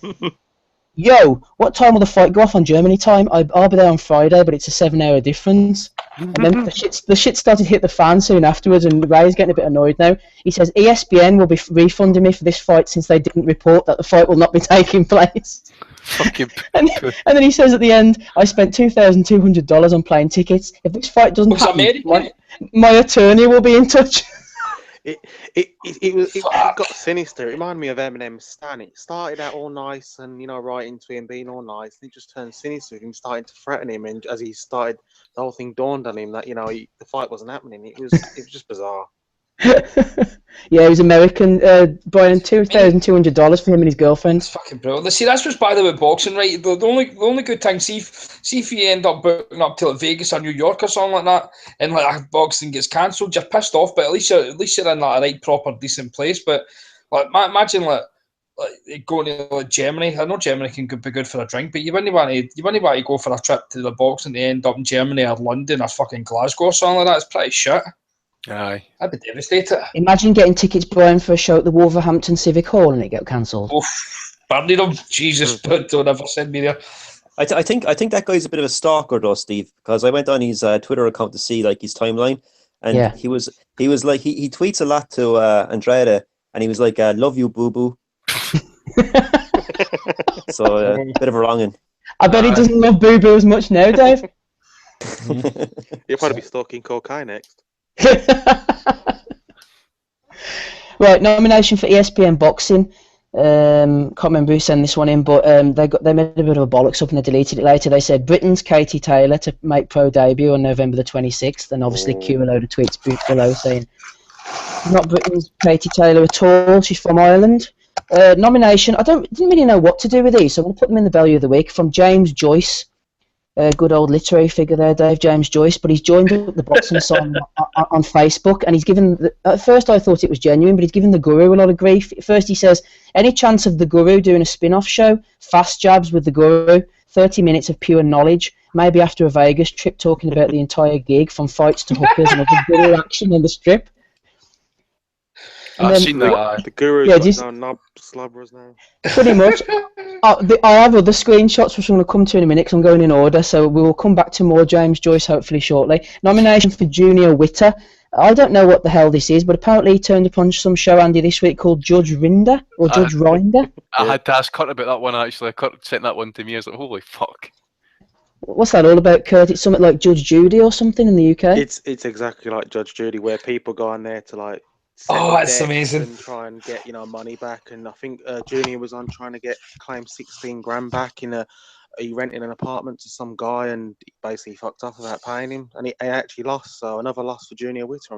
yo, what time will the fight go off on Germany time? I'll be there on Friday, but it's a 7-hour difference. And then the shit started to hit the fan soon afterwards, and Ray's getting a bit annoyed now. He says ESPN will be refunding me for this fight since they didn't report that the fight will not be taking place. Fucking. And then he says at the end, I spent $2,200 on plane tickets. If this fight doesn't happen, my attorney will be in touch. It got sinister. It reminded me of Eminem's Stan. It started out all nice and, you know, right into him being all nice. And it just turned sinister with him starting to threaten him. And as he started, the whole thing dawned on him that, you know, the fight wasn't happening. It was just bizarre. Yeah, he was American. Brian, $2,200 for him and his girlfriend. It's fucking brilliant. See, that's what's bad about boxing, right? The only good thing, see if you end up booking up to like Vegas or New York or something like that, and like boxing gets cancelled, you're pissed off. But at least you're in like a right, proper, decent place. But like, imagine like going to like Germany. I know Germany can be good for a drink, but you wouldn't want to go for a trip to the boxing to end up in Germany or London or fucking Glasgow or something like that. It's pretty shit. Aye. I'd be devastated. Imagine getting tickets, Brian, for a show at the Wolverhampton Civic Hall and it got cancelled. Oof, burning them. Jesus, but don't ever send me there. I think that guy's a bit of a stalker though, Steve, because I went on his Twitter account to see like his timeline, and he was like he tweets a lot to Andrade, and he was like, "Love you, boo boo." So a bit of a wronging. I bet he doesn't love boo boo as much now, Dave. He'll probably be stalking cocaine next. Right, nomination for ESPN Boxing. Can't remember who sent this one in, but they made a bit of a bollocks up and they deleted it later. They said Britain's Katie Taylor to make pro debut on November the 26th, and obviously cue a load of tweets below saying not Britain's Katie Taylor at all. She's from Ireland. Nomination. I didn't really know what to do with these, so I'm going to put them in the value of the week from James Joyce. Good old literary figure there, Dave, James Joyce, but he's joined the Boxing Asylum on Facebook, and he's given, at first I thought it was genuine, but he's given the Guru a lot of grief. First he says, any chance of the Guru doing a spin-off show? Fast jabs with the Guru, 30 minutes of pure knowledge, maybe after a Vegas trip talking about the entire gig, from fights to hookers and other Guru action on the strip. I've seen that. The Guru's got no knob slobbers now. Pretty much. I have other screenshots which I'm going to come to in a minute because I'm going in order, so we will come back to more James Joyce hopefully shortly. Nomination for Junior Witter. I don't know what the hell this is, but apparently he turned up on some show, Andy, this week called Judge Rinder, or Judge Rinder. I had to ask Kurt about that one, actually. Kurt sent that one to me. I was like, holy fuck. What's that all about, Kurt? It's something like Judge Judy or something in the UK? It's exactly like Judge Judy, where people go on there to like that's amazing. And try and get money back. And I think Junior was on trying to claim 16 grand back in he rented an apartment to some guy, and he basically fucked off without paying him, and he actually lost. So another loss for Junior Witter.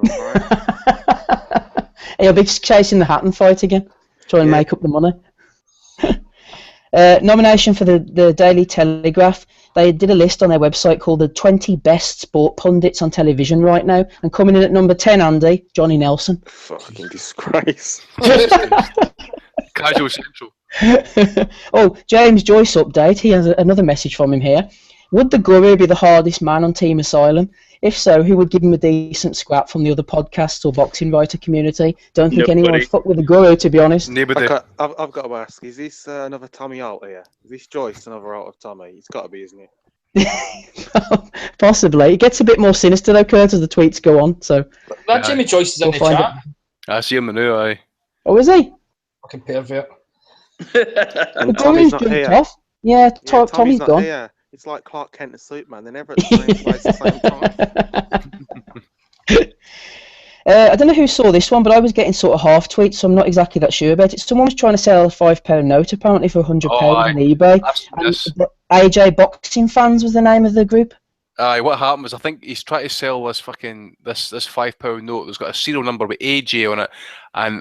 He'll be chasing the Hatton fight again, try and make up the money. Nomination for the Daily Telegraph. They did a list on their website called the 20 best sport pundits on television right now, and coming in at number 10, Andy, Johnny Nelson. Fucking disgrace. Casual Central. Oh, James Joyce update. He has another message from him here. Would the Guru be the hardest man on Team Asylum? If so, who would give him a decent scrap from the other podcasts or boxing writer community? Don't think anyone would fuck with the Guru, to be honest. Nobody. I've got to ask, is this another Tommy out here? Is this Joyce another out of Tommy? It's got to be, isn't it? Possibly. It gets a bit more sinister though, Kurt, as the tweets go on. So that Jimmy Joyce is in the chat. I see him now, aye. Oh, is he? Fucking pervert. And Tommy's not here. Off. Yeah, Tommy's not gone. Here. It's like Clark Kent and Superman. They're never at the same place at the same time. I don't know who saw this one, but I was getting sort of half tweets, so I'm not exactly that sure about it. Someone was trying to sell a £5 note apparently for £100 on eBay. AJ Boxing Fans was the name of the group. Aye, what happened was I think he's trying to sell this fucking this £5 note that's got a serial number with AJ on it, and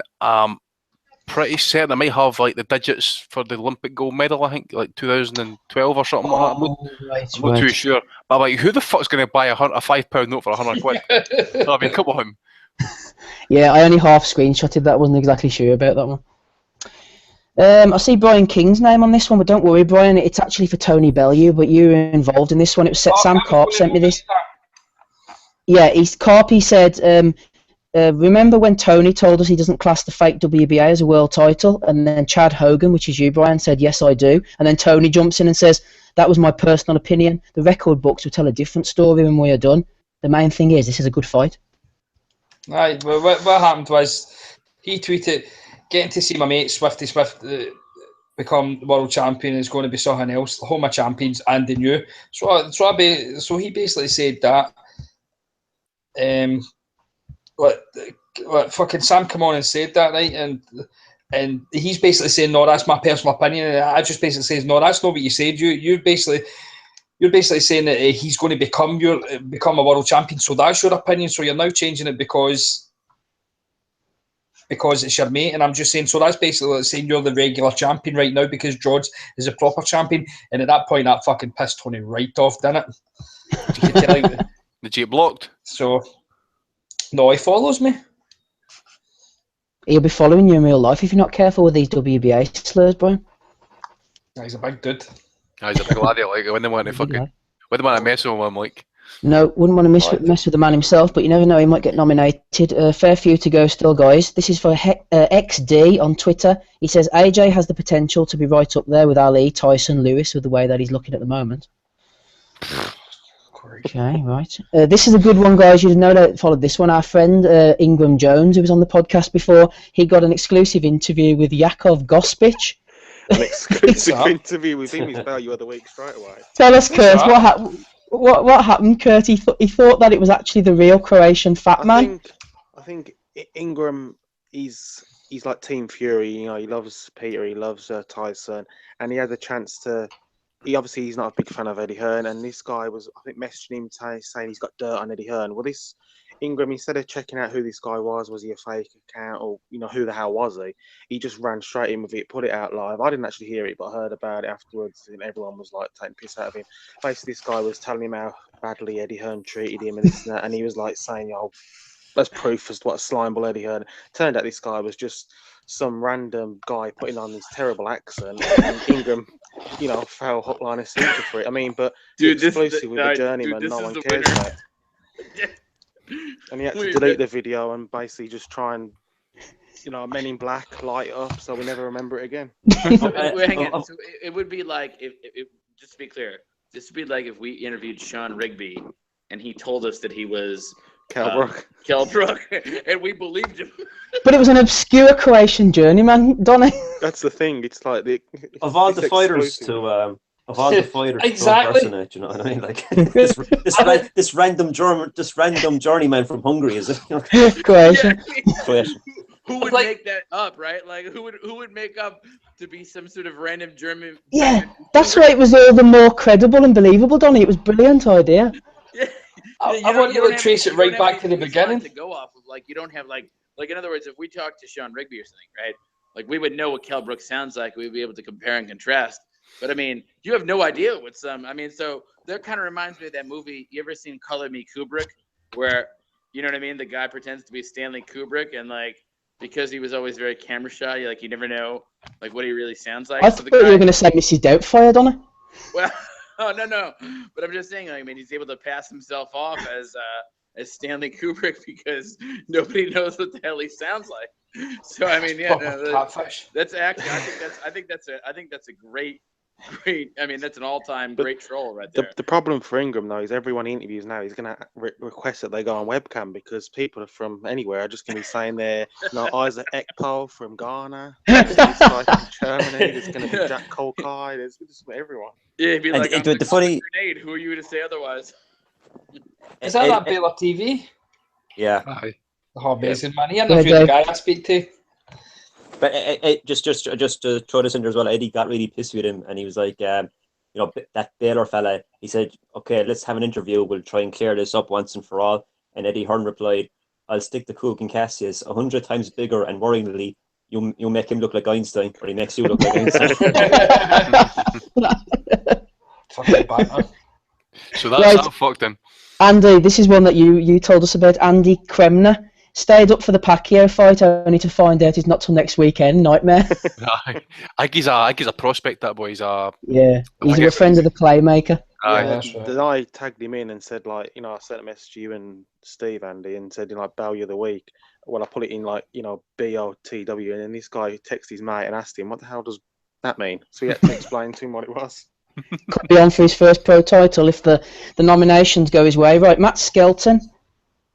pretty certain I might have like the digits for the Olympic gold medal, I think like 2012 or something like that. I'm not too sure. But I'm like, who the fuck's going to buy a £5 note for £100? I mean, come on. Yeah, I only half screenshotted that. I wasn't exactly sure about that one. I see Brian King's name on this one, but don't worry, Brian, it's actually for Tony Bellew, but you were involved in this one. It was Sam Carp sent me this. Yeah, Carp, he said, remember when Tony told us he doesn't class the fake WBA as a world title, and then Chad Hogan, which is you, Brian, said, yes, I do. And then Tony jumps in and says, that was my personal opinion. The record books will tell a different story when we are done. The main thing is, this is a good fight. Aye, well, what happened was he tweeted, getting to see my mate Swifty Swift become world champion is going to be something else. The home of champions, and the new. So he basically said that. Like fucking Sam come on and said that, right? And he's basically saying, no, that's my personal opinion. And I just basically says, no, that's not what you said. You're basically saying that he's going to become a world champion. So that's your opinion. So you're now changing it because it's your mate. And I'm just saying, so that's basically like saying you're the regular champion right now because George is a proper champion. And at that point, that fucking pissed Tony right off, didn't it? You could tell him. Did you get blocked? So, no, he follows me. He'll be following you in real life if you're not careful with these WBA slurs, Brian. He's a big dude. He's a big laddie. Like, when they want to mess with him, I'm like... No, wouldn't want to mess with the man himself, but you never know, he might get nominated. Fair few to go still, guys. This is for XD on Twitter. He says, AJ has the potential to be right up there with Ali, Tyson, Lewis, with the way that he's looking at the moment. Okay, right. This is a good one, guys. You know that followed this one. Our friend Ingram Jones, who was on the podcast before, he got an exclusive interview with Yakov Gospich. An exclusive interview with him. He's about you other week straight away. Tell us, Kurt, what happened, Kurt? He thought that it was actually the real Croatian fat man. I think Ingram, he's like Team Fury. You know, he loves Peter, he loves Tyson, and he had the chance to. He's not a big fan of Eddie Hearn, and this guy was, I think, messaging him saying he's got dirt on Eddie Hearn. Well, this Ingram, instead of checking out who this guy was he a fake account, or who the hell was he? He just ran straight in with it, put it out live. I didn't actually hear it, but I heard about it afterwards, and everyone was like taking piss out of him. Basically, this guy was telling him how badly Eddie Hearn treated him and this and that, and he was like saying, "Oh, that's proof as to what a slimeball Eddie Hearn." Turned out this guy was just some random guy putting on this terrible accent, and Ingram, fell hook, line, and sinker for it. I mean, but exclusive with the journeyman, no one cares about. And he had to delete the video and basically just try and, Men in Black light up so we never remember it again. Hang on. So it would be like if just to be clear, this would be like if we interviewed Sean Rigby and he told us that he was Kell Brook, and we believed him. But it was an obscure Croatian journeyman, Donny. That's the thing. It's like of all the fighters to exactly. Impersonate, you know what I mean? Like this random journeyman from Hungary, is it? Croatian. Croatian. Who would make that up, right? Like who would make up to be some sort of random German? Yeah, that's why it was all the more credible and believable, Donny. It was a brilliant idea. Yeah. I want you to trace it right back to the beginning. To go off of, like, you don't have like in other words, if we talk to Sean Rigby or something, right? Like we would know what Kell Brook sounds like. We'd be able to compare and contrast. But I mean, you have no idea what some. I mean, so that kind of reminds me of that movie. You ever seen Color Me Kubrick, where you know what I mean? The guy pretends to be Stanley Kubrick, and like because he was always very camera shy, like you never know like what he really sounds like. I thought you were going to say Mrs. Doubtfire, Donna. Well. Oh no! But I'm just saying, like, I mean, he's able to pass himself off as Stanley Kubrick because nobody knows what the hell he sounds like. So I mean, yeah, that's actually I think that's a great. I mean, that's an all-time great troll right there. The problem for Ingram though is everyone he interviews now he's going to request that they go on webcam because people from anywhere are just going to be saying they're Isaac Ekpo from Ghana, this guy from Germany. There's going to be Jack Colkai. There's just everyone. Yeah, he'd be like, the funny grenade. Who are you to say otherwise? Is that Baylor TV? Yeah. Oh, amazing, man. He interviewed the guy I speak to. But just to throw this in there as well, Eddie got really pissed with him, and he was like, that Baylor fella. He said, "Okay, let's have an interview. We'll try and clear this up once and for all." And Eddie Hearn replied, "I'll stick the Cook and Cassius 100 times bigger, and worryingly, you make him look like Einstein, or he makes you look like Einstein." Fucking bad, man. So that fucked him. Andy, this is one that you told us about. Andy Kremner stayed up for the Pacquiao fight only to find out he's not till next weekend. Nightmare. I think he's a prospect. That boy. He's a friend of the Playmaker. Aye. that's right. Then I tagged him in and said, like, I sent a message to you and Steve, Andy, and said, like, Value of the Week. Well, I put it in, like, BOTW, and then this guy texted his mate and asked him, what the hell does that mean? So he had to explain to him what it was. Could be on for his first pro title if the nominations go his way. Right, Matt Skelton,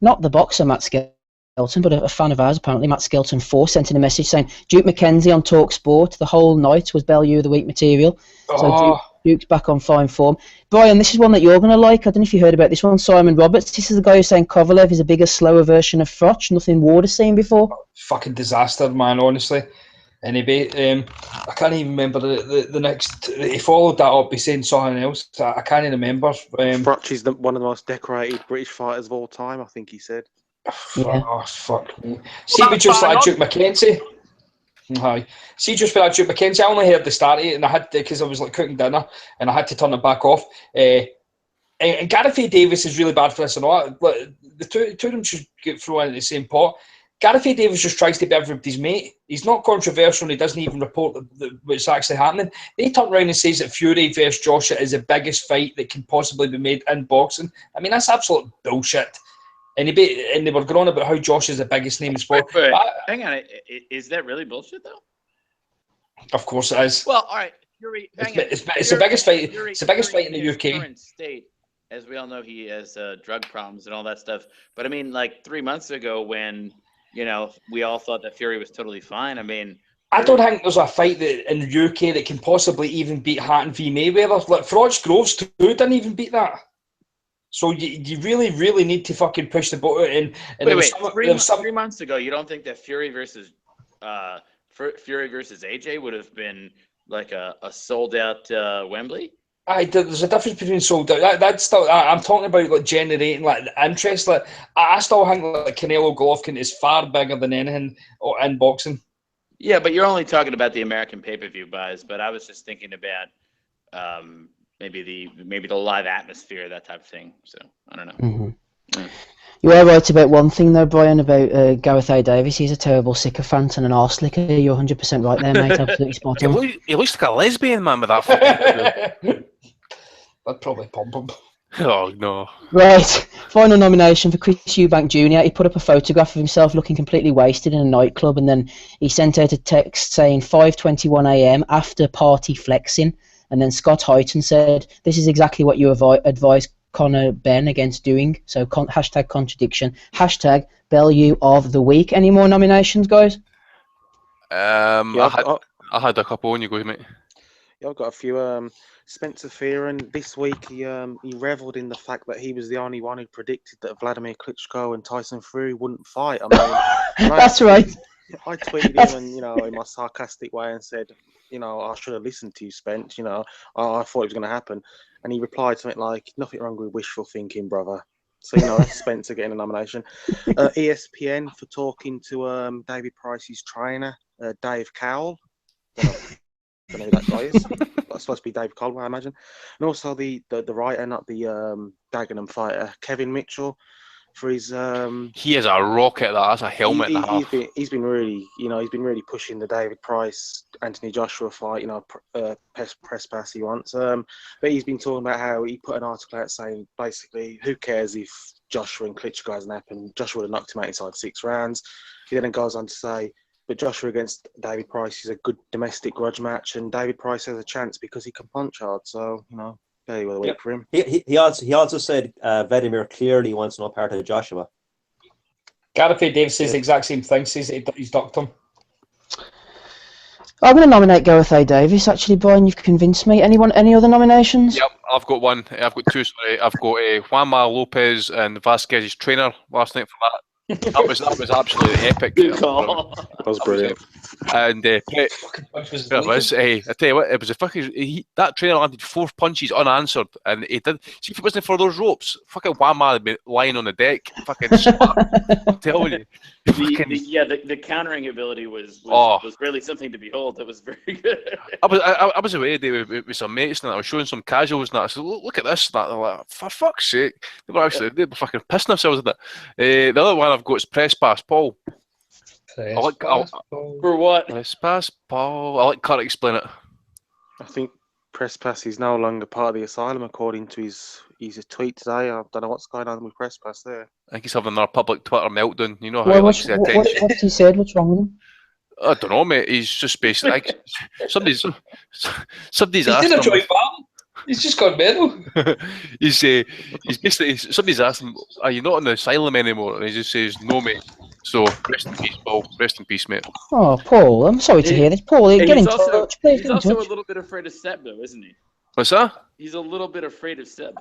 not the boxer Matt Skelton, but a fan of ours apparently, Matt Skelton 4, sent in a message saying Duke McKenzie on Talk Sport the whole night was Bellew of the Week material. So Duke's back on fine form. Brian, this is one that you're going to like. I don't know if you heard about this one. Simon Roberts. This is the guy who's saying Kovalev is a bigger, slower version of Froch. Nothing Ward has seen before. Fucking disaster, man, honestly. And I can't even remember the next. He followed that up by saying something else. I can't even remember. Froch is one of the most decorated British fighters of all time, I think he said. Yeah. Oh, fuck me. See, we just like Duke McKenzie. Hi. See, just for that Duke McKenzie, I only heard the start of it, and I had to, because I was like cooking dinner, and I had to turn it back off. And Gareth A. Davis is really bad for this and all that. But the two of them should get thrown into the same pot. Gareth A. Davis just tries to be everybody's mate. He's not controversial and he doesn't even report what's actually happening. They turn around and says that Fury versus Joshua is the biggest fight that can possibly be made in boxing. I mean, that's absolute bullshit. And they were going on about how Josh is the biggest name in sport. Wait, hang on. Is that really bullshit, though? Of course it is. Well, all right. Fury, it's the biggest fight. It's the biggest fight in the UK. Current state, as we all know, he has drug problems and all that stuff. But I mean, like 3 months ago, when we all thought that Fury was totally fine. I mean, I don't think there's a fight that in the UK that can possibly even beat Hatton v Mayweather. Like Froch Groves too didn't even beat that. So you really, really need to fucking push the boat out. And wait, 3 months ago, you don't think that Fury versus AJ would have been like a sold out Wembley? There's a difference between sold out. That's still. I'm talking about like generating like interest. Like I still think like Canelo Golovkin is far bigger than anything in boxing. Yeah, but you're only talking about the American pay-per-view buys. But I was just thinking about maybe the live atmosphere, that type of thing. So I don't know. Mm-hmm. You are right about one thing though, Brian, about Gareth A. Davis. He's a terrible sycophant and an arse licker. You're 100% right there, mate. Absolutely spot on. He looks like a lesbian man with that fucking. I'd probably pump him. Oh no! Right, final nomination for Chris Eubank Jr. He put up a photograph of himself looking completely wasted in a nightclub, and then he sent out a text saying 5:21 a.m. after party flexing, and then Scott Hyton said, "This is exactly what you advised Conor Benn against doing." So hashtag contradiction. Hashtag Bellew of the Week. Any more nominations, guys? I had a couple. On you go, mate. Yeah, I've got a few. Spencer Fearon, this week he revelled in the fact that he was the only one who predicted that Vladimir Klitschko and Tyson Fury wouldn't fight. I mean, that's right. I tweeted him and in my sarcastic way and said, I should have listened to you, Spence. I thought it was going to happen, and he replied something like, "Nothing wrong with wishful thinking, brother." So that's Spencer getting a nomination. ESPN for talking to David Price's trainer, Dave Cowell. Don't know who that guy is. That's supposed to be Dave Caldwell, I imagine. And also the writer, not the Dagenham fighter, Kevin Mitchell, for his. He is a rocket. That's a helmet. He's been really, he's been really pushing the David Price Anthony Joshua fight. Press pass he wants. But he's been talking about how he put an article out saying basically, who cares if Joshua and Klitschko hasn't happened? Joshua would have knocked him out inside 6 rounds. He then goes on to say, but Joshua against David Price is a good domestic grudge match, and David Price has a chance because he can punch hard. So, very well wait for him. He also said Vladimir clearly wants no part of Joshua. Gareth A. Davis says the exact same thing. Says he's ducked him. I'm going to nominate Gareth A. Davis. Actually, Brian, you've convinced me. Any other nominations? Yep, I've got one. I've got two. Sorry, I've got Juanma Lopez and Vasquez's trainer last night for that. That was absolutely epic. Good call. That was brilliant. And I tell you what, it was a fucking. That trainer landed 4 punches unanswered, and he did. See, if it wasn't for those ropes, fucking Juanma had been lying on the deck, fucking. I'm telling you. The countering ability was really something to behold. It was very good. I was away there with some mates, and I was showing some casuals, and I said, "Look at this!" And they're like, "For fuck's sake!" They were fucking pissing themselves at it. The other one I've got is Press Pass Paul. For what? Press Pass Paul. I'll let Kurt explain it. I think Press Pass is no longer part of the asylum, according to his tweet today. I don't know what's going on with Press Pass there. I think he's having another public Twitter meltdown. You know how Well, he likes the attention. what's he said? What's wrong with him? I don't know, mate. He's just basically somebody's He's asked in a him. joint bar. He's just gone mental. he's basically somebody's asked him, "Are you not in the asylum anymore?" And he just says, "No, mate." So rest in peace, Paul. Rest in peace, mate. Oh, Paul, I'm sorry to hear this. Paul, get in touch. Please He's get in also touch. a little bit afraid of Seb, though, isn't he? What's that? He's a little bit afraid of Seb.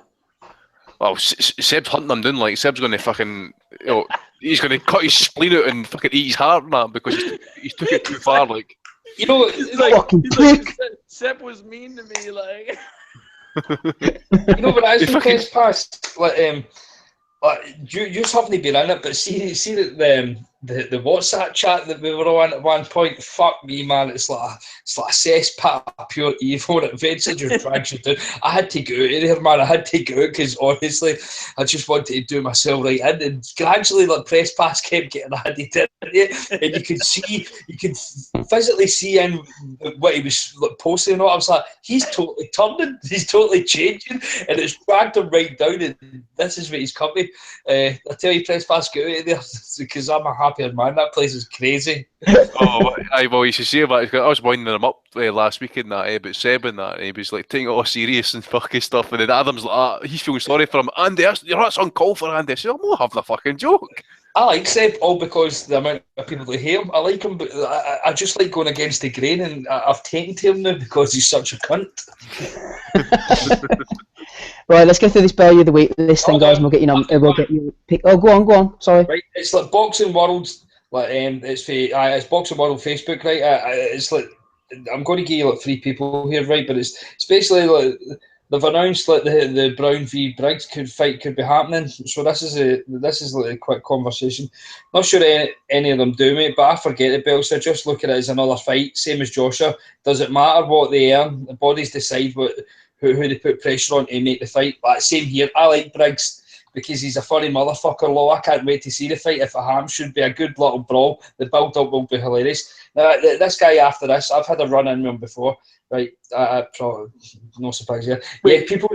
Well, Seb's hunting him down. Like Seb's going to fucking, he's going to cut his spleen out and fucking eat his heart and that because he's took it too far. Like, you know, Seb was mean to me. Like, you know, when I was in Press Pass, you just haven't been in it, but see the WhatsApp chat that we were on at one point. Fuck me, man! It's like a cesspit of pure evil. It eventually just drags you down. I had to go out of there, man. I had to go because honestly, I just wanted to do myself right in. And gradually, like Press Pass kept getting added in it, and you could physically see in what he was posting. And all. I was like, he's totally turning. He's totally changing, and it's dragged him right down. And this is what he's coming. I tell you, Press Pass, get out of there because I'm a happier man. That place is crazy. Well, you should see about it. I was winding him up last week in that about Seb and that, and he was like taking it all serious and fucking stuff. And then Adam's like, he's feeling sorry for him. Andy, that's uncalled for, Andy. I said, I'm not having a fucking joke. I like Seb all because the amount of people that hate him. I like him, but I just like going against the grain, and I've taken to him now because he's such a cunt. Right, let's go through this Bear of the Week list then, guys, and we'll get you on. We'll get you pick. Oh, go on. Sorry. Right, it's like Boxing World's. Like it's Boxing World Facebook, right? It's like I'm going to give you like 3 people here, right? But it's basically like they've announced like the Brown v Briggs fight could be happening. So this is like a quick conversation. Not sure any of them do, mate, but I forget it, Bill. So just look at it as another fight, same as Joshua. Does it matter what they earn? The bodies decide who they put pressure on to make the fight. But same here. I like Briggs because he's a funny motherfucker. Law. I can't wait to see the fight. If it happens, should be a good little brawl. The build up will be hilarious. Now, this guy after this, I've had a run in with him before. Right, probably no surprise here. People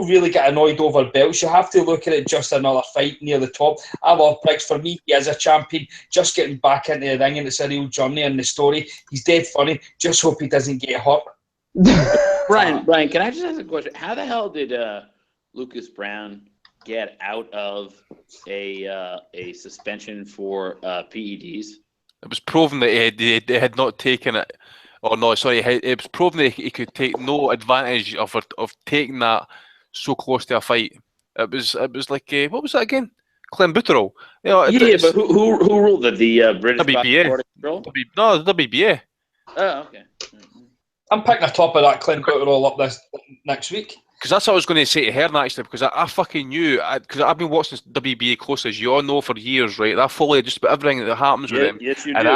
really get annoyed over belts. You have to look at it just another fight near the top. I love Briggs. For me, he is a champion. Just getting back into the ring, and it's a real journey and the story. He's dead funny. Just hope he doesn't get hurt. Brian, can I just ask a question? How the hell did Lucas Brown get out of a suspension for PEDs? It was proven that he had not taken it. Oh no, sorry. It was proven that he could take no advantage of taking that so close to a fight. It was like what was that again? Clenbuterol. But who ruled that? The British WBA. The WBA. Oh, okay. I'm picking the top of that Clenbuterol up this next week. Because that's what I was going to say to her actually, because I fucking knew, because I've been watching WBA close, as you all know, for years, right? I follow just about everything that happens with them. Yes, you and do.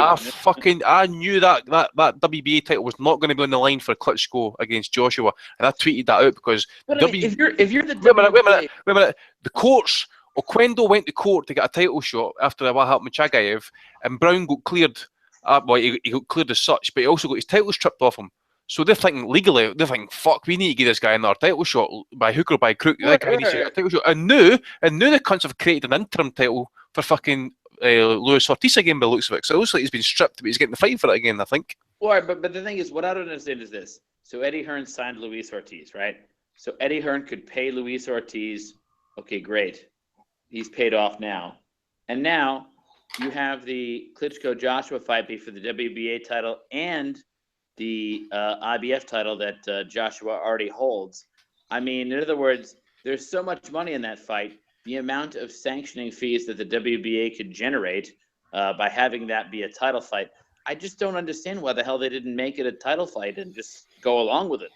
I knew that WBA title was not going to be on the line for Klitschko against Joshua, and I tweeted that out because if you're the wait a minute, the courts, Oquendo went to court to get a title shot after what happened with Chagayev, and Brown got cleared. He got cleared as such, but he also got his title stripped off him. So they're thinking legally, fuck, we need to give this guy another title shot by hook or by crook. That guy needs to get a title shot. And now the cunts have created an interim title for fucking Luis Ortiz again by the looks of it. So it looks like he's been stripped, but he's getting the fight for it again, I think. Well, but the thing is, what I don't understand is this. So Eddie Hearn signed Luis Ortiz, right? So Eddie Hearn could pay Luis Ortiz. Okay, great. He's paid off now. And now you have the Klitschko-Joshua fight be for the WBA title and the IBF title that Joshua already holds. I mean, in other words, there's so much money in that fight. The amount of sanctioning fees that the WBA could generate by having that be a title fight, I just don't understand why the hell they didn't make it a title fight and just go along with it.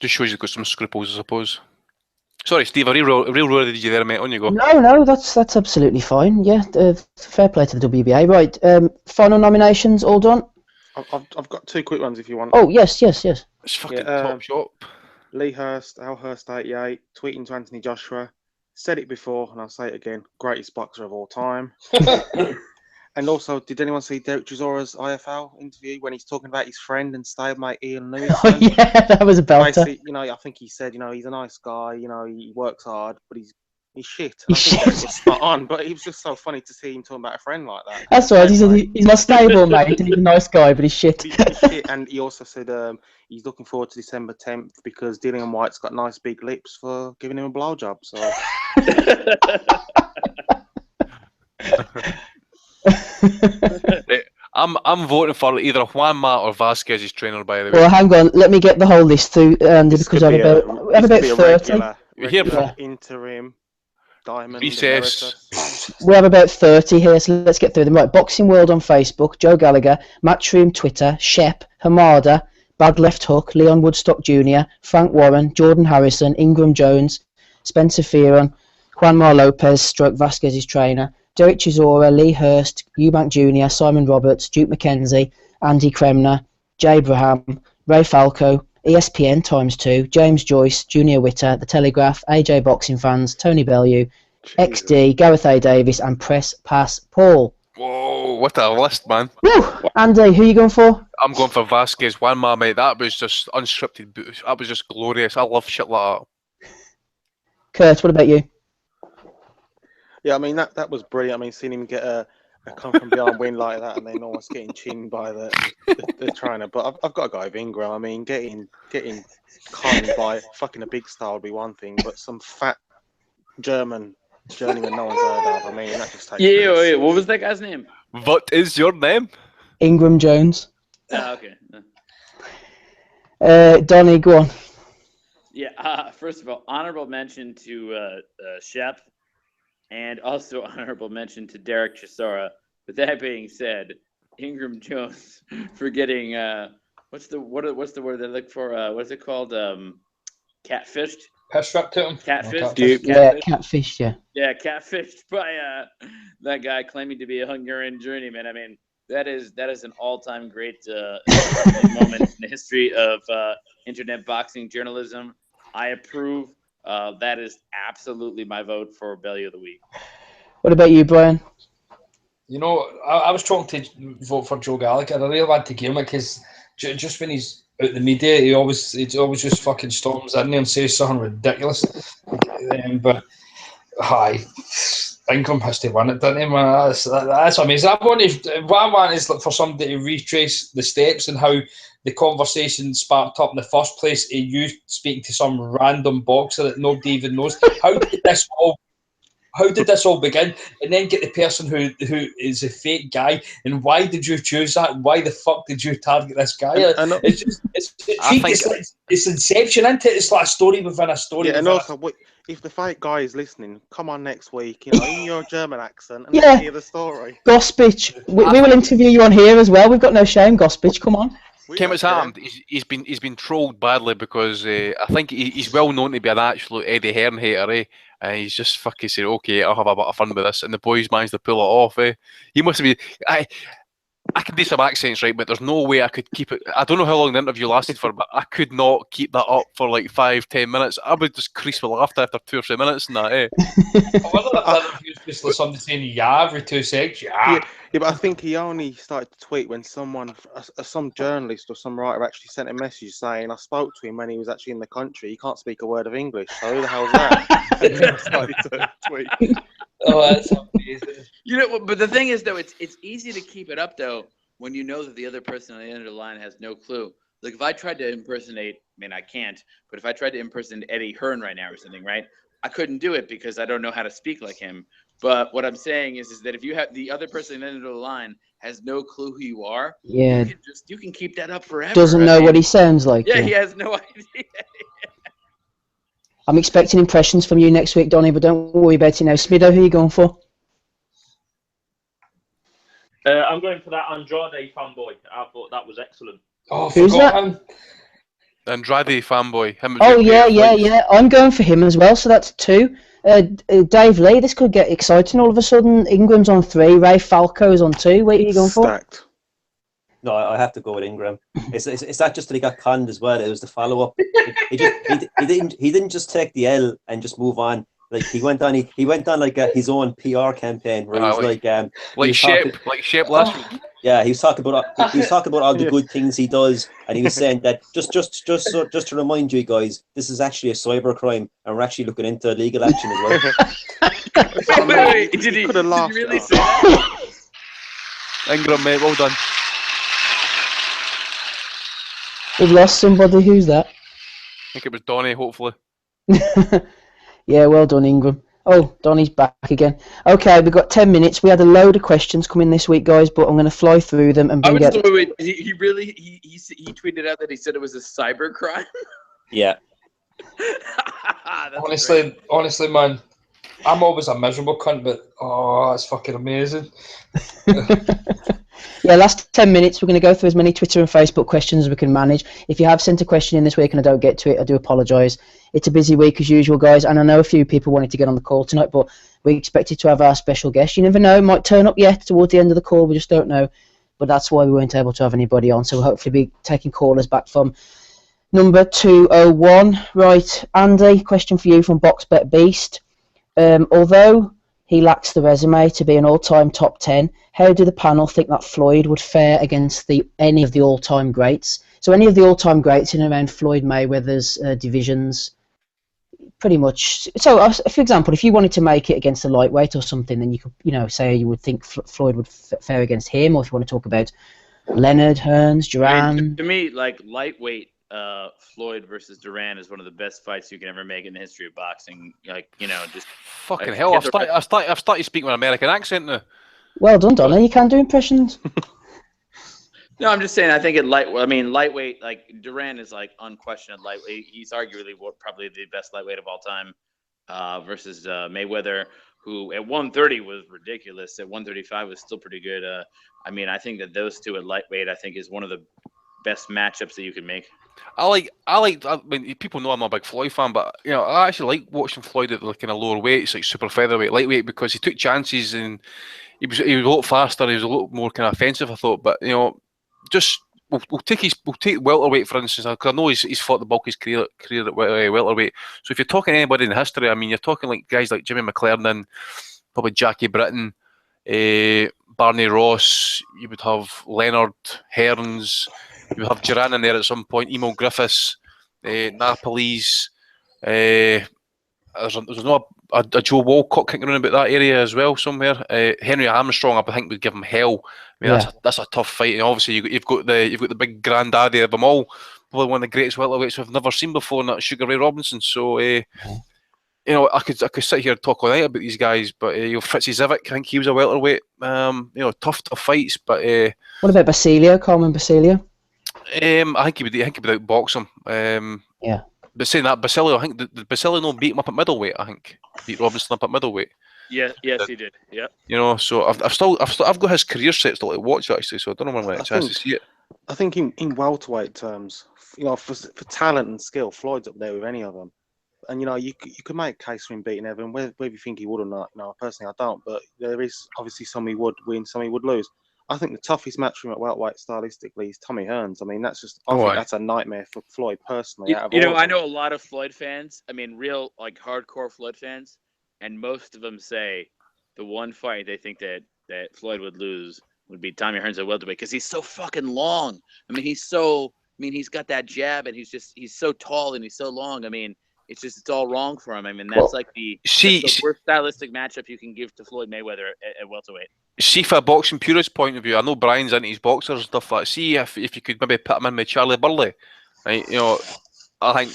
Just shows you've got some scruples, I suppose. Sorry, Steve, I real-roaded you there, mate. On you go. No, that's absolutely fine. Yeah, fair play to the WBA. Right, final nominations, all done? I've got 2 quick ones if you want. Oh, yes. It's fucking top shop. Lee Hurst, Al Hurst 88, tweeting to Anthony Joshua. Said it before, and I'll say it again. Greatest boxer of all time. And also, did anyone see Derek Chisora's IFL interview when he's talking about his friend and stablemate Ian Lewis? Oh yeah, that was a belter. Basically, I think he said, he's a nice guy, he works hard, but he's shit. He's And I think shit. Derek was spot on, but it was just so funny to see him talking about a friend like that. That's right. He said he's my stable mate, and he's a nice guy, but he's shit. He's shit. And he also said he's looking forward to December 10th because Dillian White's got nice big lips for giving him a blowjob. So. I'm voting for either Juanma or Vasquez's trainer. By the way. Well, hang on. Let me get the whole list through, because I have about 30. Regular interim diamond recess. We have about 30 here, so let's get through them. Right, Boxing World on Facebook, Joe Gallagher, Matchroom Twitter, Shep, Hamada, Bad Left Hook, Leon Woodstock Jr., Frank Warren, Jordan Harrison, Ingram Jones, Spencer Fearon, Juanma Lopez, stroke Vasquez's trainer, Derek Chisora, Lee Hurst, Eubank Jr., Simon Roberts, Duke McKenzie, Andy Kremner, Jay Abraham, Ray Falco, ESPN ×2, James Joyce, Junior Witter, The Telegraph, AJ Boxing Fans, Tony Bellew, XD, Gareth A. Davis, and Press Pass Paul. Whoa, what a list, man. Woo! Andy, who are you going for? I'm going for Vasquez. Juanma, mate. That was just unscripted. That was just glorious. I love shit like that. Kurt, what about you? Yeah, I mean, that was brilliant. I mean, seeing him get a come from behind win like that and then almost getting chinned by the trainer. But I've got to go with Ingram. I mean, getting conned by fucking a big star would be one thing, but some fat German journeyman no one's heard of. I mean, that just takes Yeah, what was that guy's name? What is your name? Ingram Jones. Okay. Donnie, go on. Yeah, first of all, honorable mention to Shep, and also honorable mention to Derek Chisora. With that being said, Ingram Jones for getting what's the word they look for? What is it called? Catfished. Catfished. Catfished. Yeah. Yeah, catfished by that guy claiming to be a Hungarian journeyman. I mean, that is an all-time great moment in the history of internet boxing journalism. I approve. That is absolutely my vote for Belly of the Week. What about you, Brian? I was trying to vote for Joe Gallagher. I really want to give him it because just when he's out in the media, he always just fucking storms in there and says something ridiculous. But hi, Ingram has to win it, doesn't he, man? That's amazing. What I want is for somebody to retrace the steps and how the conversation sparked up in the first place. You speaking to some random boxer that nobody even knows. How did this all begin? And then get the person who is a fake guy. And why did you choose that? Why the fuck did you target this guy? It's Inception, isn't it? It's like a story within a story. Yeah, and also, if the fake guy is listening, come on next week, in your German accent, and let's hear the story. Gospich, we will interview you on here as well. We've got no shame, Gospich. Come on. Kim, what's happened? He's been trolled badly because I think he's well known to be an absolute Eddie Hearn hater, eh? And he's just fucking said, "Okay, I'll have a bit of fun with this," and the boys managed to pull it off, eh? He must have been. I can do some accents, right, but there's no way I could keep it. I don't know how long the interview lasted for, but I could not keep that up for like 5-10 minutes. I would just crease with laughter after 2 or 3 minutes and that, eh? Whether that interview was just like somebody saying "yeah" every 2 seconds, yeah, but I think he only started to tweet when some journalist or some writer actually sent a message saying, "I spoke to him when he was actually in the country. He can't speak a word of English. So who the hell's that?" And then started to tweet. Oh, that's amazing. But the thing is, though, it's easy to keep it up, though, when you know that the other person on the end of the line has no clue. Like, if I tried to impersonate, I mean, I can't, but if I tried to impersonate Eddie Hearn right now or something, right, I couldn't do it because I don't know how to speak like him. But what I'm saying is that if you have the other person on the end of the line has no clue who you are, yeah, you can keep that up forever. Doesn't know what he sounds like. Yeah, he has no idea. I'm expecting impressions from you next week, Donnie, but don't worry about it now. Smido, who are you going for? I'm going for that Andrade fanboy. I thought that was excellent. Oh, who's that? Andrade fanboy. Yeah. I'm going for him as well, so that's 2. Dave Lee, this could get exciting all of a sudden. Ingram's on 3, Ray Falco's on 2. What are you going for? No, I have to go with Ingram. It's not just that he got conned as well. It was the follow up. He didn't just take the L and just move on. Like he went on like his own PR campaign where he's like he Shep last week. Yeah, he was talking about all the good things he does, and he was saying that just to remind you guys, this is actually a cyber crime, and we're actually looking into legal action as well. Wait, did he really say that? Ingram, mate, well done. We've lost somebody. Who's that? I think it was Donny, hopefully. Yeah, well done, Ingram. Oh, Donny's back again. Okay, we've got 10 minutes. We had a load of questions coming this week, guys, but I'm going to fly through them and He tweeted out that he said it was a cyber crime. Yeah. honestly, man, I'm always a miserable cunt, but that's fucking amazing. Yeah, last 10 minutes, we're going to go through as many Twitter and Facebook questions as we can manage. If you have sent a question in this week and I don't get to it, I do apologise. It's a busy week as usual, guys, and I know a few people wanted to get on the call tonight, but we expected to have our special guest. You never know, it might turn up yet towards the end of the call, we just don't know. But that's why we weren't able to have anybody on, so we'll hopefully be taking callers back from number 201. Right, Andy, question for you from BoxBet Beast. Although he lacks the resume to be an all-time top 10, how do the panel think that Floyd would fare against any of the all-time greats? So any of the all-time greats in and around Floyd Mayweather's divisions, pretty much. So, for example, if you wanted to make it against a lightweight or something, then you could, say you would think Floyd would fare against him, or if you want to talk about Leonard, Hearns, Duran. To me, like lightweight, Floyd versus Duran is one of the best fights you can ever make in the history of boxing. Like, just fucking hell. I've started speaking with an American accent now. Well done, Donna. You can do impressions. No, I'm just saying. I think lightweight. Like Duran is like unquestioned lightweight. He's arguably probably the best lightweight of all time. Versus Mayweather, who at 130 was ridiculous. At 135 was still pretty good. I think that those two at lightweight, I think, is one of the best matchups that you can make. I mean, people know I'm a big Floyd fan, but I actually like watching Floyd at the kind of lower weights, like super featherweight, lightweight, because he took chances and he was a lot faster. He was a lot more kind of offensive, I thought. But just we'll take welterweight for instance, because I know he's fought the bulk of his career at welterweight. So if you're talking anybody in history, I mean, you're talking like guys like Jimmy McLernan, probably Jackie Britton, Barney Ross. You would have Leonard, Hearns. You would have Duran in there at some point. Emil Griffiths, Napoli's. There's no a Joe Walcott kicking around about that area as well somewhere. Henry Armstrong, I think, would give him hell. I mean, that's a tough fight. And obviously, you've got the big granddaddy of them all, probably one of the greatest welterweights we've never seen before, and that's Sugar Ray Robinson. So, I could sit here and talk all night about these guys, but Fritzy Zivic, I think he was a welterweight. Tough fights. But what about Basilio, Carmen Basilio? I think he would outbox him. Yeah. But saying that, Basilio, I think did Basilio beat him up at middleweight? I think beat Robinson up at middleweight. Yes, he did. Yeah. So I've got his career set still to watch actually. So I don't know when I get a chance to see it. I think in welterweight terms, for talent and skill, Floyd's up there with any of them. And you could make a case for him beating Evan, whether you think he would or not. Personally, I don't. But there is obviously some he would win, some he would lose. I think the toughest match for him at welterweight stylistically is Tommy Hearns. I mean, that's a nightmare for Floyd personally. I know a lot of Floyd fans. I mean, real like hardcore Floyd fans, and most of them say the one fight they think that Floyd would lose would be Tommy Hearns at welterweight because he's so fucking long. I mean, he's got that jab, and he's so tall and he's so long. I mean, it's all wrong for him. I mean, that's the worst stylistic matchup you can give to Floyd Mayweather at welterweight. See, from a boxing purist point of view, I know Brian's into his boxers and stuff like that. See if you could maybe put him in with Charlie Burley, right? I think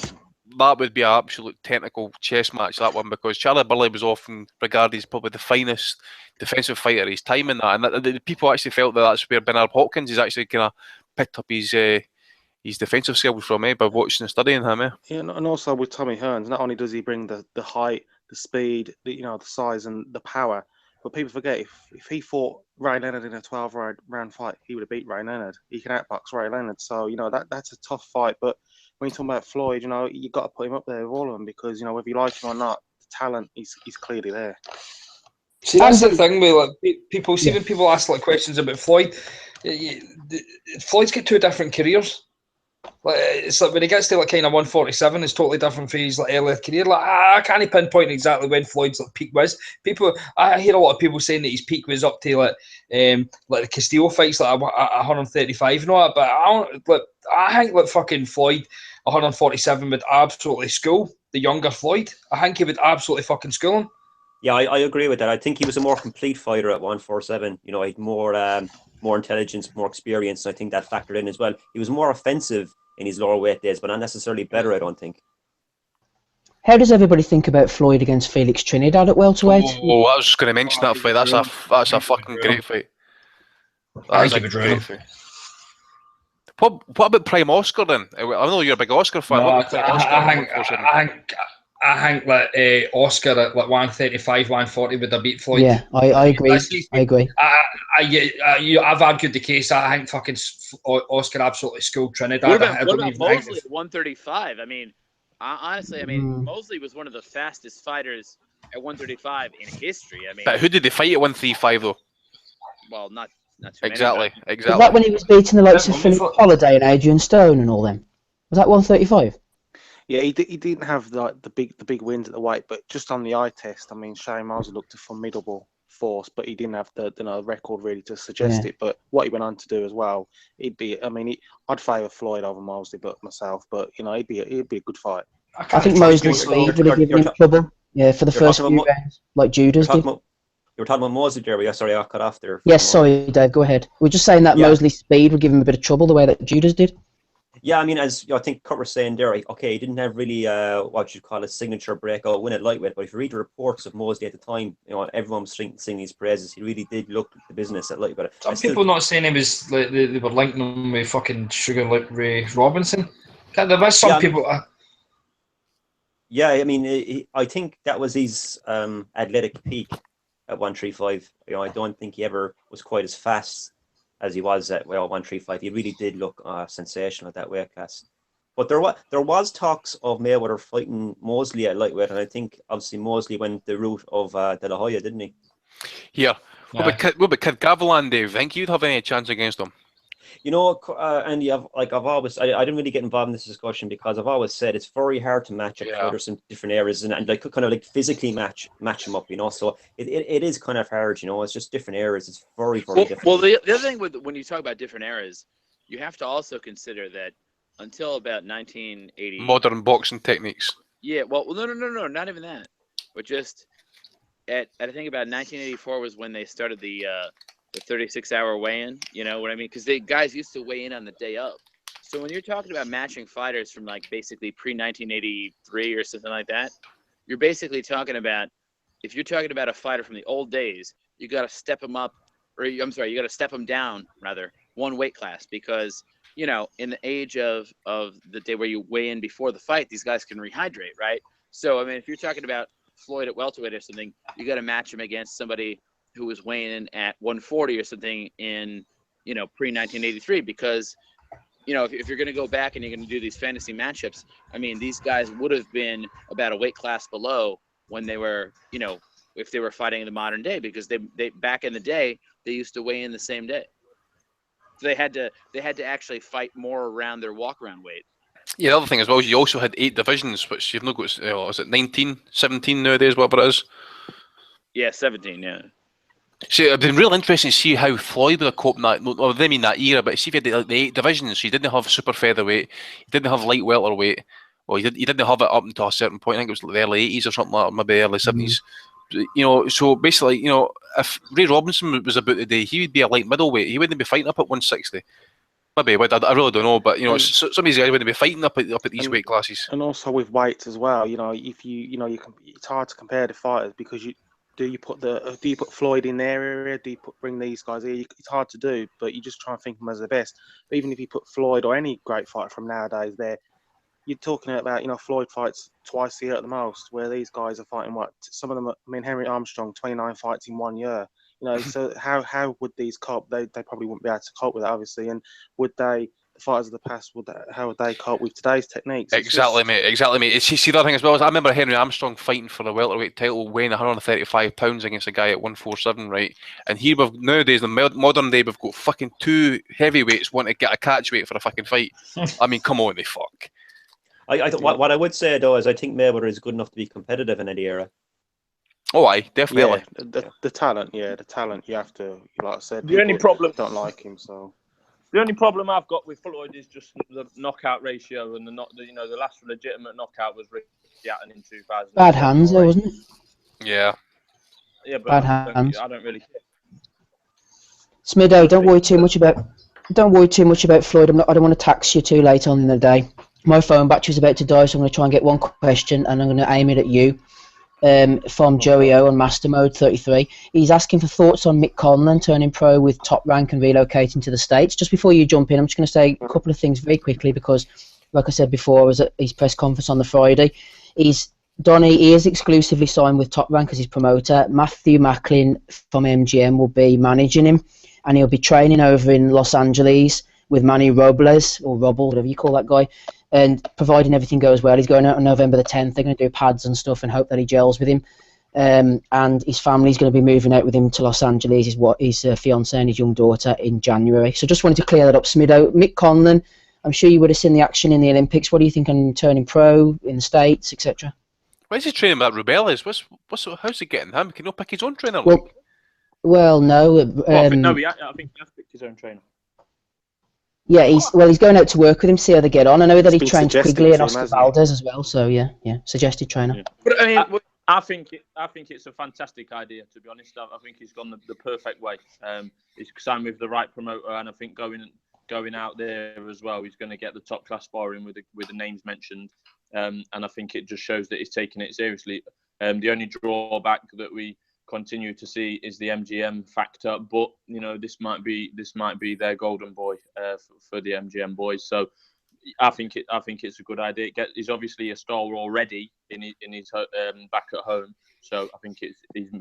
that would be an absolute technical chess match, that one, because Charlie Burley was often regarded as probably the finest defensive fighter of his time in that, and the people actually felt that's where Bernard Hopkins is actually kind of picked up his defensive skills from, by watching and studying him. Yeah, and also with Tommy Hearns, not only does he bring the height, the speed, the size and the power, but people forget if he fought Ray Leonard in a 12-round fight, he would have beat Ray Leonard. He can outbox Ray Leonard, so that's a tough fight. But when you're talking about Floyd, you got to put him up there with all of them because whether you like him or not, the talent is clearly there. See, that's the thing with people. See, when people ask questions about Floyd, Floyd's got two different careers. Like, it's like when he gets to like kind of 147, it's totally different for his like earlier career. Like I can't pinpoint exactly when Floyd's like peak was. I hear a lot of people saying that his peak was up to like the Castillo fights, like 135 and all that. But I think like fucking Floyd 147 would absolutely school the younger Floyd. I think he would absolutely fucking school him. Yeah, I agree with that. I think he was a more complete fighter at 147. You know, he had more intelligence, more experience. I think that factored in as well. He was more offensive in his lower weight days, but not necessarily better, I don't think. How does everybody think about Floyd against Felix Trinidad at welterweight? Oh, I was just going to mention that fight. That's a fucking great fight. That's a great fight. What about Prime Oscar then? I know you're a big Oscar fan. No, What about Prime Oscar? I think that Oscar at like 135, 140 would have beat Floyd. Yeah, I agree. I agree. I've argued the case. I think fucking Oscar absolutely schooled Trinidad. What about Mosley at 135? I mean, honestly, Mosley was one of the fastest fighters at 135 in history. I mean, but who did they fight at 135 though? Well, not too exactly. many. Exactly. Was that when he was beating the likes of Philip Holiday and Adrian Stone and all them? Was that 135? Yeah, he didn't have the big wins at the weight, but just on the eye test, I mean, Shane Mosley looked a formidable force, but he didn't have the record really to suggest it. But what he went on to do as well, I'd favour Floyd over Mosley, but it'd be a good fight. I think Mosley's speed would have given him trouble. Yeah, for the first few rounds, like Judas did. You were talking about Mosley there, but sorry, I cut off there. Yes, sorry, Dave, go ahead. We're just saying that Mosley's speed would give him a bit of trouble the way that Judas did. Yeah, I mean, as I think Kurt was saying there, okay, he didn't have really what you'd call a signature breakout win at lightweight, but if you read the reports of Mosley at the time, everyone was singing his praises. He really did look the business at lightweight. Some people not saying he was like they were linking him with fucking Sugar like Ray Robinson. There was some people. Yeah, I mean, I think that was his athletic peak at 135. I don't think he ever was quite as fast as he was at 135. He really did look sensational at that weight class. But there was talks of Mayweather fighting Mosley at lightweight, and I think obviously Mosley went the route of De La Hoya, didn't he? Yeah. What about Kid Gavilan, Dave? Think you'd have any chance against him? Andy, I've always, I didn't really get involved in this discussion because I've always said it's very hard to match fighters in different areas and like kind of like physically match them up, So it is kind of hard, It's just different areas. It's very different. Well, the other thing when you talk about different eras, you have to also consider that until about 1980, modern boxing techniques. Yeah, well, no, not even that. But just I think about 1984 was when they started the 36-hour weigh-in, you know what I mean? Because the guys used to weigh in on the day of. So when you're talking about matching fighters from like basically pre-1983 or something like that, you're basically talking about, if you're talking about a fighter from the old days, you got to step him up, you got to step him down rather one weight class because in the age of the day where you weigh in before the fight, these guys can rehydrate, right? So I mean, if you're talking about Floyd at welterweight or something, you got to match him against somebody who was weighing in at 140 or something in, pre-1983, because, if you're going to go back and you're going to do these fantasy matchups, I mean, these guys would have been about a weight class below when they were, if they were fighting in the modern day, because they back in the day, they used to weigh in the same day. So they had to actually fight more around their walk-around weight. Yeah, the other thing as well is you also had 8 divisions, which you've not got, is it 19, 17 nowadays, whatever it is? Yeah, 17, yeah. See, it'd been real interesting to see how Floyd would have coped in that, well, they mean that era, but see if you had the 8 divisions, so you didn't have super featherweight, you didn't have light welterweight, well, you didn't have it up until a certain point. I think it was like the early 80s or something like that, maybe early 70s. So basically, if Ray Robinson was about today, he would be a light middleweight. He wouldn't be fighting up at 160. Maybe he would. I really don't know, but some of these guys wouldn't be fighting up at these weight classes. And also with weights as well, if it's hard to compare the fighters because do you put Floyd in their area? Do you bring these guys here? It's hard to do, but you just try and think of them as the best. But even if you put Floyd or any great fighter from nowadays there, you're talking about, Floyd fights twice a year at the most, where these guys are fighting some of them. I mean, Henry Armstrong, 29 fights in 1 year. So how would these cope? They probably wouldn't be able to cope with that, obviously. And would they fighters of the past how would they cope with today's techniques? Exactly, mate. Exactly, mate. See the other thing as well is I remember Henry Armstrong fighting for the welterweight title, weighing 135 pounds against a guy at 147, right? And here nowadays, in the modern day, we've got fucking two heavyweights wanting to get a catch weight for a fucking fight. I mean, come on, they fuck. What I would say though is I think Mayweather is good enough to be competitive in any era. Oh, aye, definitely. Yeah, the talent. Yeah, the talent. You have to, like I said. The only problem don't like him, so. The only problem I've got with Floyd is just the knockout ratio and the last legitimate knockout was Ricky Hatton in 2000. Bad hands, though, wasn't it? Yeah. Yeah, but Bad hands. I don't really care. Smido, don't worry too much about Floyd. I don't want to tax you too late on in the day. My phone battery's about to die, so I'm going to try and get one question, and I'm going to aim it at you. From Joey O on Master Mode 33. He's asking for thoughts on Mick Conlan turning pro with Top Rank and relocating to the States. Just before you jump in, I'm just going to say a couple of things very quickly because, like I said before, I was at his press conference on the Friday. He is exclusively signed with Top Rank as his promoter. Matthew Macklin from MGM will be managing him, and he'll be training over in Los Angeles with Manny Robles, or Robble, whatever you call that guy. And providing everything goes well, he's going out on November the 10th. They're going to do pads and stuff and hope that he gels with him. And his family's going to be moving out with him to Los Angeles, his fiancée and his young daughter in January. So just wanted to clear that up, Smido. Mick Conlan, I'm sure you would have seen the action in the Olympics. What do you think on turning pro in the States, etc.? Why is he training with that Rubeles? How's he getting him? Can he not pick his own trainer? Well, no. I think he has picked his own trainer. Yeah, he's going out to work with him, see how they get on. I know that he trains Quigley and Oscar Valdez as well, so yeah, suggested trainer. Yeah. But I mean, I think it's a fantastic idea, to be honest. I think he's gone the perfect way. He's signed with the right promoter, and I think going out there as well, he's going to get the top class sparring with the names mentioned. And I think it just shows that he's taking it seriously. The only drawback that we continue to see is the MGM factor, but this might be their golden boy for the MGM boys. So I think it's a good idea. He's obviously a star already in his back at home, so I think he's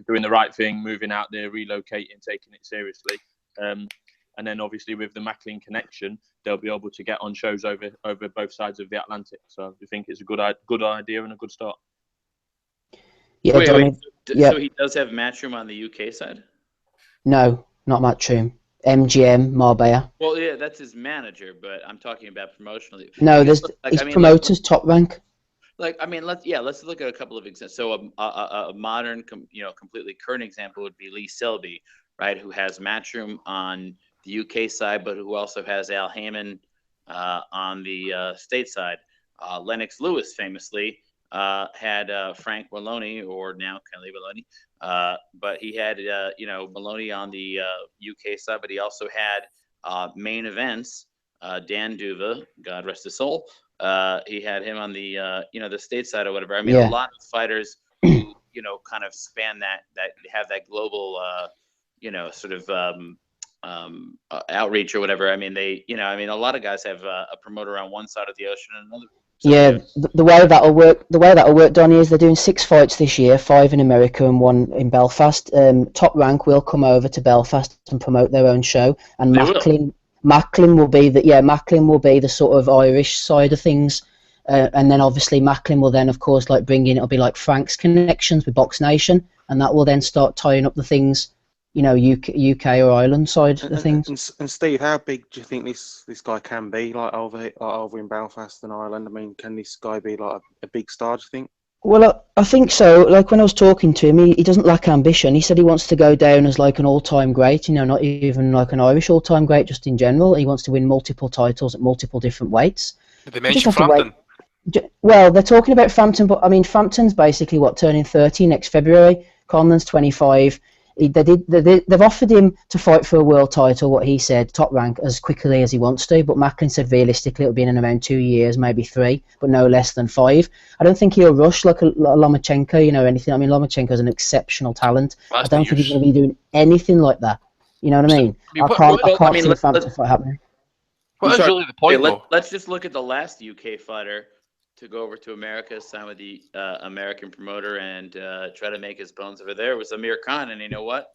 doing the right thing, moving out there, relocating, taking it seriously. And then obviously with the Macklin connection, they'll be able to get on shows over both sides of the Atlantic. So I think it's a good idea and a good start. Yeah, So he does have Matchroom on the UK side? No, not Matchroom. MGM Marbella. Well, yeah, that's his manager, but I'm talking about promotionally. No, his promoters, Top Rank. Let's look at a couple of examples. So a modern, completely current example would be Lee Selby, right, who has Matchroom on the UK side, but who also has Al Heyman on the state side. Lennox Lewis famously had Frank Maloney, or now Kelly Maloney, but he had Maloney on the UK side, but he also had main events. Dan Duva, God rest his soul. He had him on the the state side or whatever. I mean, a lot of fighters who kind of span that have that global sort of outreach or whatever. I mean, a lot of guys have a promoter on one side of the ocean and another. So, the way that'll work, Donnie, is they're doing 6 fights this year, 5 in America and 1 in Belfast. Top Rank will come over to Belfast and promote their own show, and Macklin will be the sort of Irish side of things, and then obviously Macklin will then, of course, it'll be like Frank's connections with Box Nation, and that will then start tying up the things, UK or Ireland side of things. And Steve, how big do you think this guy can be, over in Belfast and Ireland? I mean, can this guy be like a big star, do you think? Well, I think so. Like when I was talking to him, he doesn't lack ambition. He said he wants to go down as like an all-time great, not even like an Irish all-time great, just in general. He wants to win multiple titles at multiple different weights. Did they mention Frampton? Well, they're talking about Frampton, but I mean, Frampton's basically turning 30 next February. Conlan's 25. They've offered him to fight for a world title, what he said, Top Rank, as quickly as he wants to, but Macklin said realistically it'll be in around 2 years, maybe 3, but no less than 5. I don't think he'll rush like a Lomachenko, anything. I mean, Lomachenko's an exceptional talent. I don't think he's going to be doing anything like that. You know what I mean? I can't see the Frampton fight happening. What is really the point, let's just look at the last UK fighter to go over to America, sign with the American promoter, and try to make his bones over there. It was Amir Khan, and you know what?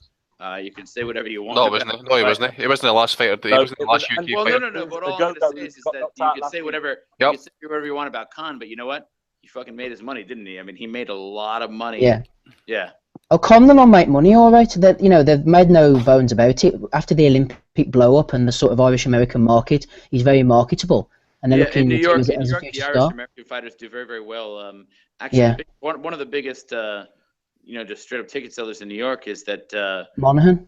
You can say whatever you want. No, wasn't he? No, he wasn't. He wasn't the last fighter. He wasn't the last UK Well, fighter. no. But all I'm going to say is that you can say whatever. You can say whatever you want about Khan, but you know what? He fucking made his money, didn't he? I mean, he made a lot of money. Yeah. Yeah. Oh, Conlon will make money, all right. They've made no bones about it. After the Olympic blow up and the sort of Irish American market, he's very marketable. And they're looking in New York, as a the future Irish star. American fighters do very, very well. Actually, one of the biggest, just straight up ticket sellers in New York is that Monahan.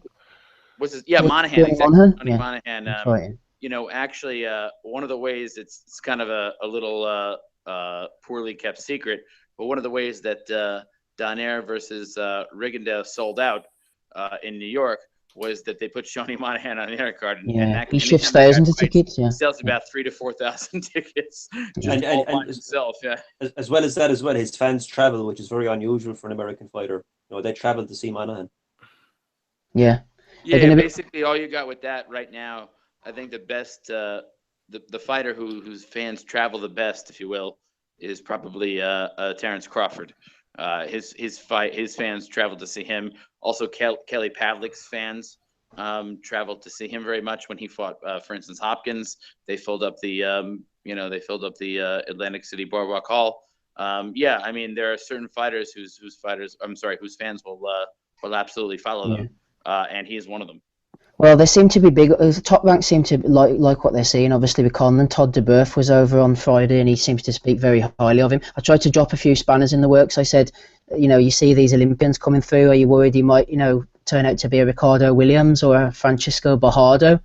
Monahan. Exactly. Monahan. Right. Actually, one of the ways it's kind of a little poorly kept secret, but one of the ways that Donaire versus Rigondeaux sold out in New York was that they put Shawnee Monahan on the undercard. And he shifts thousands of tickets. Yeah, sells about 3,000 to 4,000 tickets just all by himself. Yeah. As well as that, his fans travel, which is very unusual for an American fighter. They travel to see Monahan. Yeah. Yeah. Basically, all you got with that right now, I think the best, the fighter whose fans travel the best, if you will, is probably Terrence Crawford. His fans traveled to see him. Also, Kelly Pavlik's fans traveled to see him very much when he fought, for instance, Hopkins. They filled up the Atlantic City Boardwalk Hall. I mean, there are certain fighters whose fans will absolutely follow them, and he is one of them. Well, they seem to be big. Top Rank seem to like what they're seeing. Obviously, with Conlon, Todd DeBerth was over on Friday, and he seems to speak very highly of him. I tried to drop a few spanners in the works. I said, you see these Olympians coming through. Are you worried he might, turn out to be a Ricardo Williams or a Francisco Bajardo?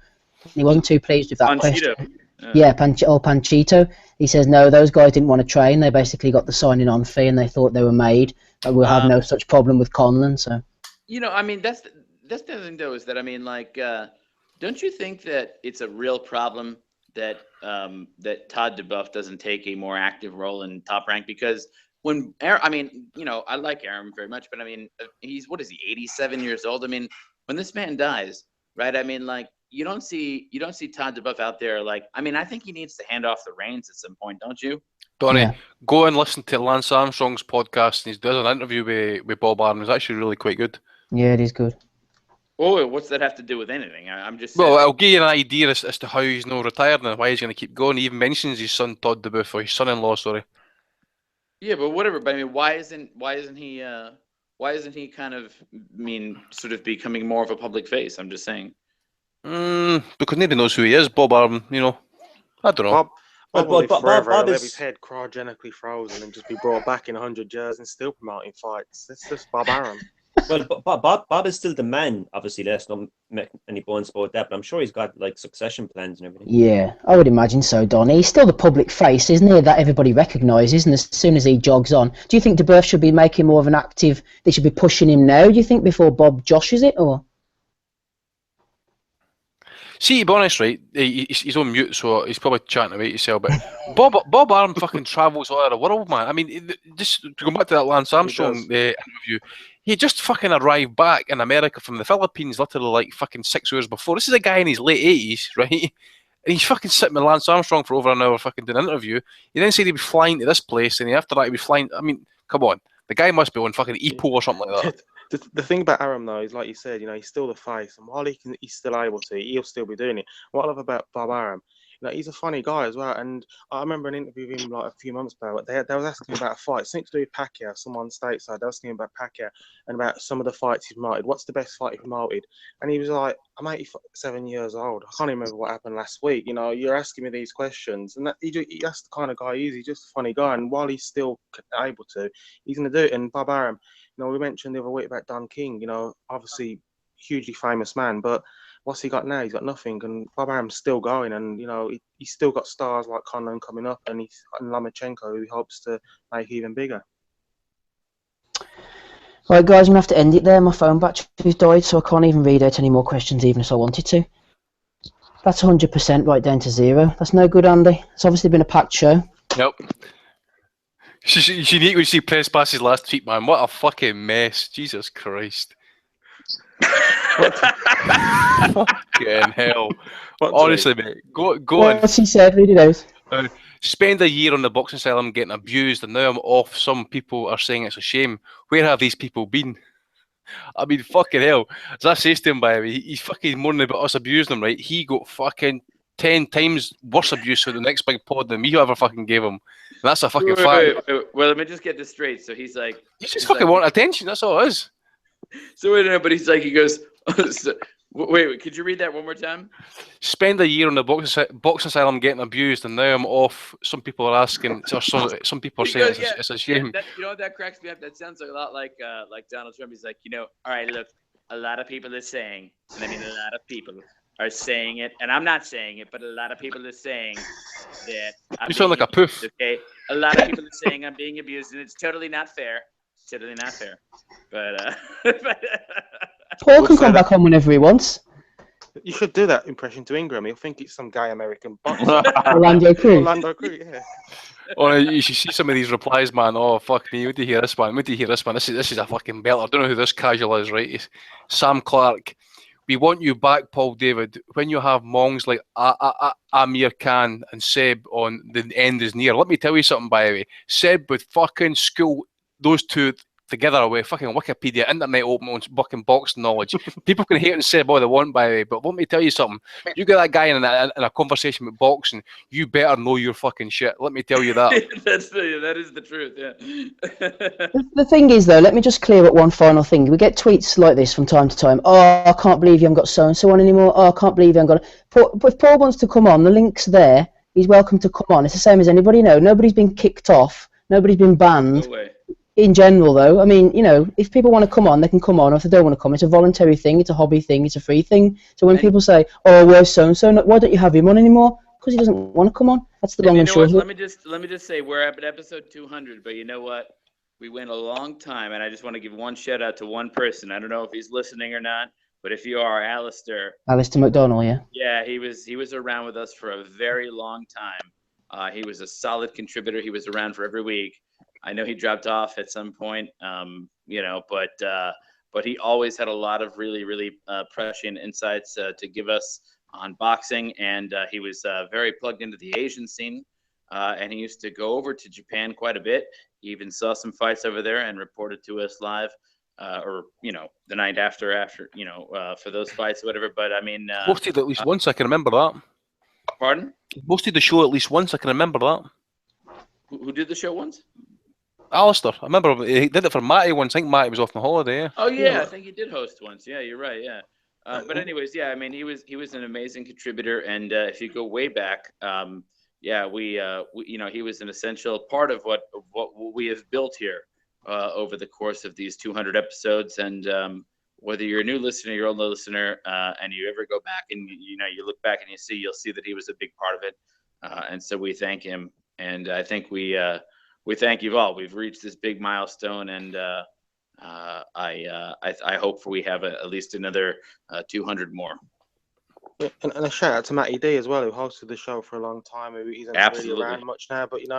He wasn't too pleased with that Panchito. question. Yeah, Panchito. He says, no, those guys didn't want to train. They basically got the signing on fee, and they thought they were made. We'll have no such problem with Conlon. So. I mean, that's the other thing, though, is that, I mean, don't you think that it's a real problem that Todd DeBuff doesn't take a more active role in Top Rank? Because when Aaron, I mean, I like Aaron very much, but I mean, he's, 87 years old? I mean, when this man dies, right? I mean, you don't see Todd DeBuff out there. I mean, I think he needs to hand off the reins at some point, don't you? Donnie, go and listen to Lance Armstrong's podcast. He does an interview with Bob Arum. It's actually really quite good. Yeah, it is good. Oh, what's that have to do with anything? I'm just saying. Well, I'll give you an idea as to how he's not retired and why he's going to keep going. He even mentions his son Todd DeBuff, or his son-in-law, sorry. Yeah, but whatever. But I mean, why isn't he kind of sort of becoming more of a public face? I'm just saying. Because nobody knows who he is, Bob Arum. I don't know. Bob will live forever. He'll have his head cryogenically frozen and just be brought back in 100 years and still promoting fights. It's just Bob Arum. Well, Bob is still the man. Obviously, let's not make any bones about that. But I'm sure he's got succession plans and everything. Yeah, I would imagine so, Donnie. He's still the public face, isn't he? That everybody recognises. And as soon as he jogs on, do you think DeBerth should be making more of an active? They should be pushing him now. Do you think before Bob joshes it, or? See, to be honest, right, he's on mute, so he's probably chatting away to himself. But Bob Arum fucking travels all over the world, man. I mean, just to go back to that Lance Armstrong interview, he just fucking arrived back in America from the Philippines literally fucking 6 hours before. This is a guy in his late 80s, right? And he's fucking sitting with Lance Armstrong for over an hour fucking doing an interview. He then said he'd be flying to this place, and after that he'd be flying. I mean, come on. The guy must be on fucking EPO or something like that. The thing about Arum, though, is like you said, he's still the face, and while he's still able to, he'll still be doing it. What I love about Bob Arum, he's a funny guy as well. And I remember an interview with him a few months back. They was asking him about a fight, something to do with Pacquiao. Someone stateside, they was asking him about Pacquiao and about some of the fights he promoted. What's the best fight he promoted? And he was like, I'm 87 years old. I can't even remember what happened last week. You're asking me these questions, and that's the kind of guy he is. He's just a funny guy, and while he's still able to, he's going to do it. And Bob Arum, we mentioned the other week about Don King, obviously hugely famous man, but what's he got now? He's got nothing, and Bob Arum's still going, and he's still got stars like Conlon coming up, and Lomachenko, who he hopes to make even bigger. Right, guys, I'm gonna have to end it there. My phone battery's died, so I can't even read out any more questions, even if I wanted to. That's 100% right down to 0. That's no good, Andy. It's obviously been a packed show. Yep. You need to see Press Pass's last tweet, man. What a fucking mess. Jesus Christ. Fucking hell. Honestly, mate. Go on. What's he said? Read it out. Spend a year on the boxing asylum getting abused, and now I'm off. Some people are saying it's a shame. Where have these people been? I mean, fucking hell. As I say to him, by the way, he's fucking moaning about us abusing him, right? He got fucking 10 times worse abuse for the next big pod than me ever fucking gave him. And that's a fucking fact. Wait. Well, let me just get this straight. So he's like, He's just fucking wanting attention. That's all it is. So wait, no, but he's like, he goes, so, wait, could you read that one more time? Spend a year on the box asylum getting abused, and now I'm off. Some people are asking, some people are saying it's a shame. You know what, that cracks me up. That sounds a lot like Donald Trump. He's like, all right, look, a lot of people are saying, and I mean a lot of people are saying it, and I'm not saying it, but a lot of people are saying that You sound like a poof. Okay, a lot of people are saying I'm being abused, and it's totally not fair. Totally not fair. But Paul can come back on whenever he wants. You should do that impression to Ingram. He'll think it's some guy American boxer. Orlando Crew. Orlando Crew, yeah. Oh, you should see some of these replies, man. Oh, fuck me. Would you hear this one? Would you hear this one? This is a fucking belter. I don't know who this casual is, right? It's Sam Clark. We want you back, Paul David. When you have mongs like Amir Khan and Seb on, the end is near. Let me tell you something, by the way. Seb with fucking school, those two together with fucking Wikipedia, internet open on fucking boxing knowledge. People can hate and say all they want, by the way, but let me tell you something. You get that guy in a conversation with boxing, you better know your fucking shit. Let me tell you that. that is the truth, yeah. The thing is, though, let me just clear up one final thing. We get tweets like this from time to time. Oh, I can't believe you haven't got so-and-so on anymore. Oh, I can't believe you haven't got... But if Paul wants to come on, the link's there. He's welcome to come on. It's the same as anybody, Nobody's been kicked off. Nobody's been banned. No way. In general, though, I mean, if people want to come on, they can come on. If they don't want to come, it's a voluntary thing, it's a hobby thing, it's a free thing. So when people say, "Oh, where's so-and-so? Why don't you have him on anymore?" Because he doesn't want to come on. That's the long and short of it. Let me just say we're at episode 200, but you know what? We went a long time, and I just want to give one shout out to one person. I don't know if he's listening or not, but if you are, Alistair McDonald, yeah. Yeah, he was around with us for a very long time. He was a solid contributor. He was around for every week. I know he dropped off at some point, but he always had a lot of really, really prescient insights to give us on boxing, and he was very plugged into the Asian scene, and he used to go over to Japan quite a bit. He even saw some fights over there and reported to us live, or the night after for those fights or whatever. But I mean, hosted at least once. I can remember that. Pardon? Hosted the show at least once. I can remember that. Who did the show once? Alistair. I remember he did it for Matty once. I think Matty was off on holiday. Yeah. Oh yeah, I think he did host once. Yeah, you're right. Yeah. But anyways, yeah, I mean, he was an amazing contributor, and if you go way back, we he was an essential part of what we have built here over the course of these 200 episodes. And whether you're a new listener, you're an old listener, and you ever go back and you look back and you'll see that he was a big part of it, and so we thank him, and I think we thank you all. We've reached this big milestone, and I hope we have at least another 200 more. And a shout out to Matty D as well, who hosted the show for a long time. He's not really around much now, but he's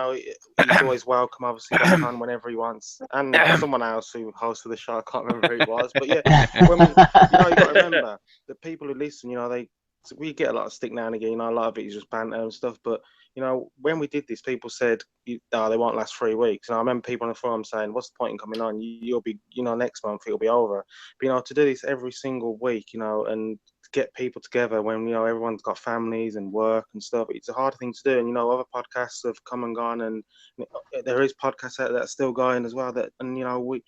always welcome. Obviously, back on whenever he wants. And someone else who hosted the show, I can't remember who it was, but yeah, when you got to remember the people who listen. We get a lot of stick now and again. A lot of it is just banter and stuff, but. When we did this, people said, they won't last 3 weeks. And I remember people on the forum saying, what's the point in coming on? You'll be, next month it'll be over. But, to do this every single week, and get people together when, everyone's got families and work and stuff, it's a hard thing to do. And, other podcasts have come and gone, and there is podcasts out there that's still going as well. We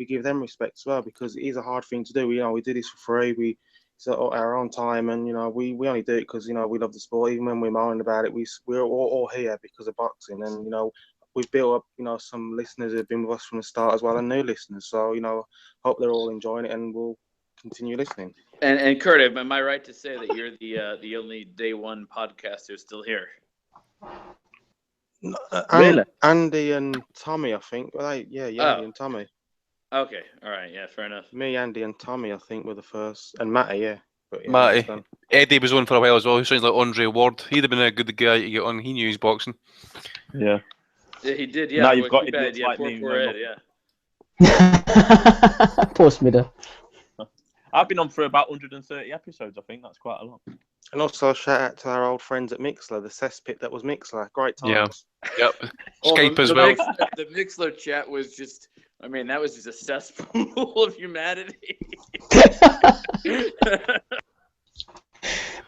give them respect as well, because it is a hard thing to do. We do this for free. So our own time, and we only do it because we love the sport. Even when we're moaning about it, we're all here because of boxing, and we've built up some listeners who have been with us from the start as well, and new listeners. So hope they're all enjoying it, and we'll continue listening. And Kurt, am I right to say that you're the only day one podcaster still here? Really? Andy and Tommy, I think. Andy and Tommy. Okay, all right, yeah, fair enough. Me, Andy, and Tommy, I think, were the first, and Matty, yeah. But, Matty. Eddie was on for a while as well. He sounds like Andre Ward. He'd have been a good guy to get on. He knew his boxing. Yeah. Yeah, he did, yeah. Now you've got idiots like me. Poor Ed, yeah. Poor Smitter. I've been on for about 130 episodes, I think. That's quite a lot. And also a shout out to our old friends at Mixler, the cesspit that was Mixler. Great times. Yeah. Yep. Skype as well. The Mixler chat was just I mean, that was just a cesspool of humanity.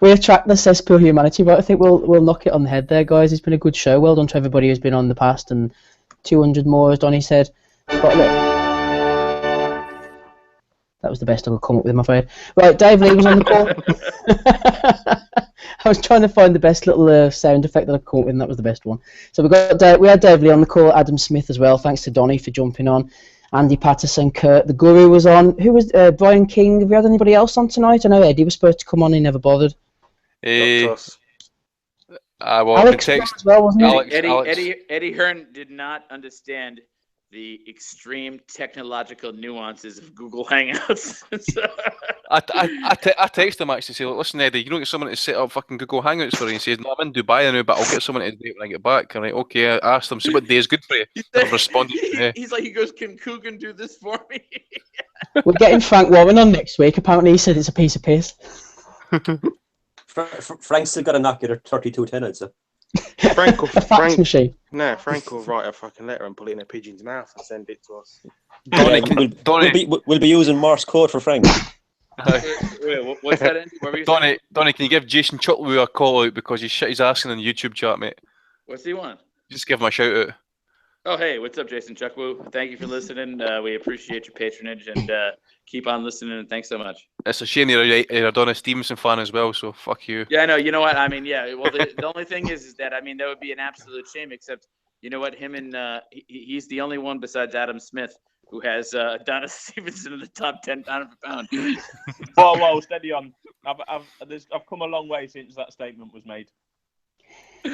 We attract the cesspool of humanity, but I think we'll knock it on the head there, guys. It's been a good show. Well done to everybody who's been on the past, and 200 more, as Donny said. But look, that was the best I could come up with, I'm afraid. Right, Dave Lee was on the call. I was trying to find the best little sound effect that I could come up with, and that was the best one. So we had Dave Lee on the call, Adam Smith as well. Thanks to Donny for jumping on. Andy Patterson, Kurt, the Guru was on. Who was Brian King? Have you had anybody else on tonight? I know Eddie was supposed to come on, he never bothered. Well, Alex as well, wasn't it? Eddie Hearn did not understand the extreme technological nuances of Google Hangouts. I texted him actually, say, look, listen, Eddie, you don't get someone to set up fucking Google Hangouts for you. He says, no, I'm in Dubai now, but I'll get someone to do it when I get back. And I'm like, okay, I asked him, so what day is good for you? I've responded. He's like, he goes, can Coogan do this for me? We're getting Frank Warren on next week. Apparently he said it's a piece of piss. Frank's still got to knock it at 3210, I'd say. Frank machine. No, Frank will write a fucking letter and put it in a pigeon's mouth and send it to us. We'll be using Morse code for Frank. Wait, what's that, Andy? What were you saying? Donny, can you give Jason Chutley a call out because he's shit his ass in the YouTube chat, mate? What's he want? Just give him a shout out. Oh, hey, what's up, Jason Chuckwoo? Thank you for listening. We appreciate your patronage and keep on listening. And thanks so much. It's a shame you're a Adonis Stevenson fan as well, so fuck you. Yeah, I know. You know what? I mean, yeah. Well, the only thing is that, I mean, that would be an absolute shame, except, you know what? Him and he's the only one besides Adam Smith who has Adonis Stevenson in the top 10 pound for pound. Whoa, steady on. I've come a long way since that statement was made.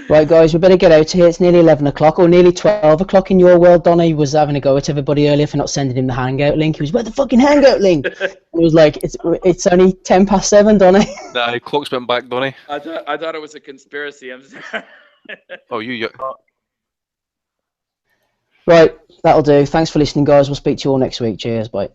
Right, guys, we better get out of here. It's nearly 11 o'clock, or nearly 12 o'clock in your world. Donny was having a go at everybody earlier for not sending him the Hangout link. He was, where's the fucking Hangout link? It was like, it's only 10 past 7, Donny. Nah, the clock's been back, Donny. I thought it was a conspiracy. I'm sorry. Oh, you. Right, that'll do. Thanks for listening, guys. We'll speak to you all next week. Cheers, bye.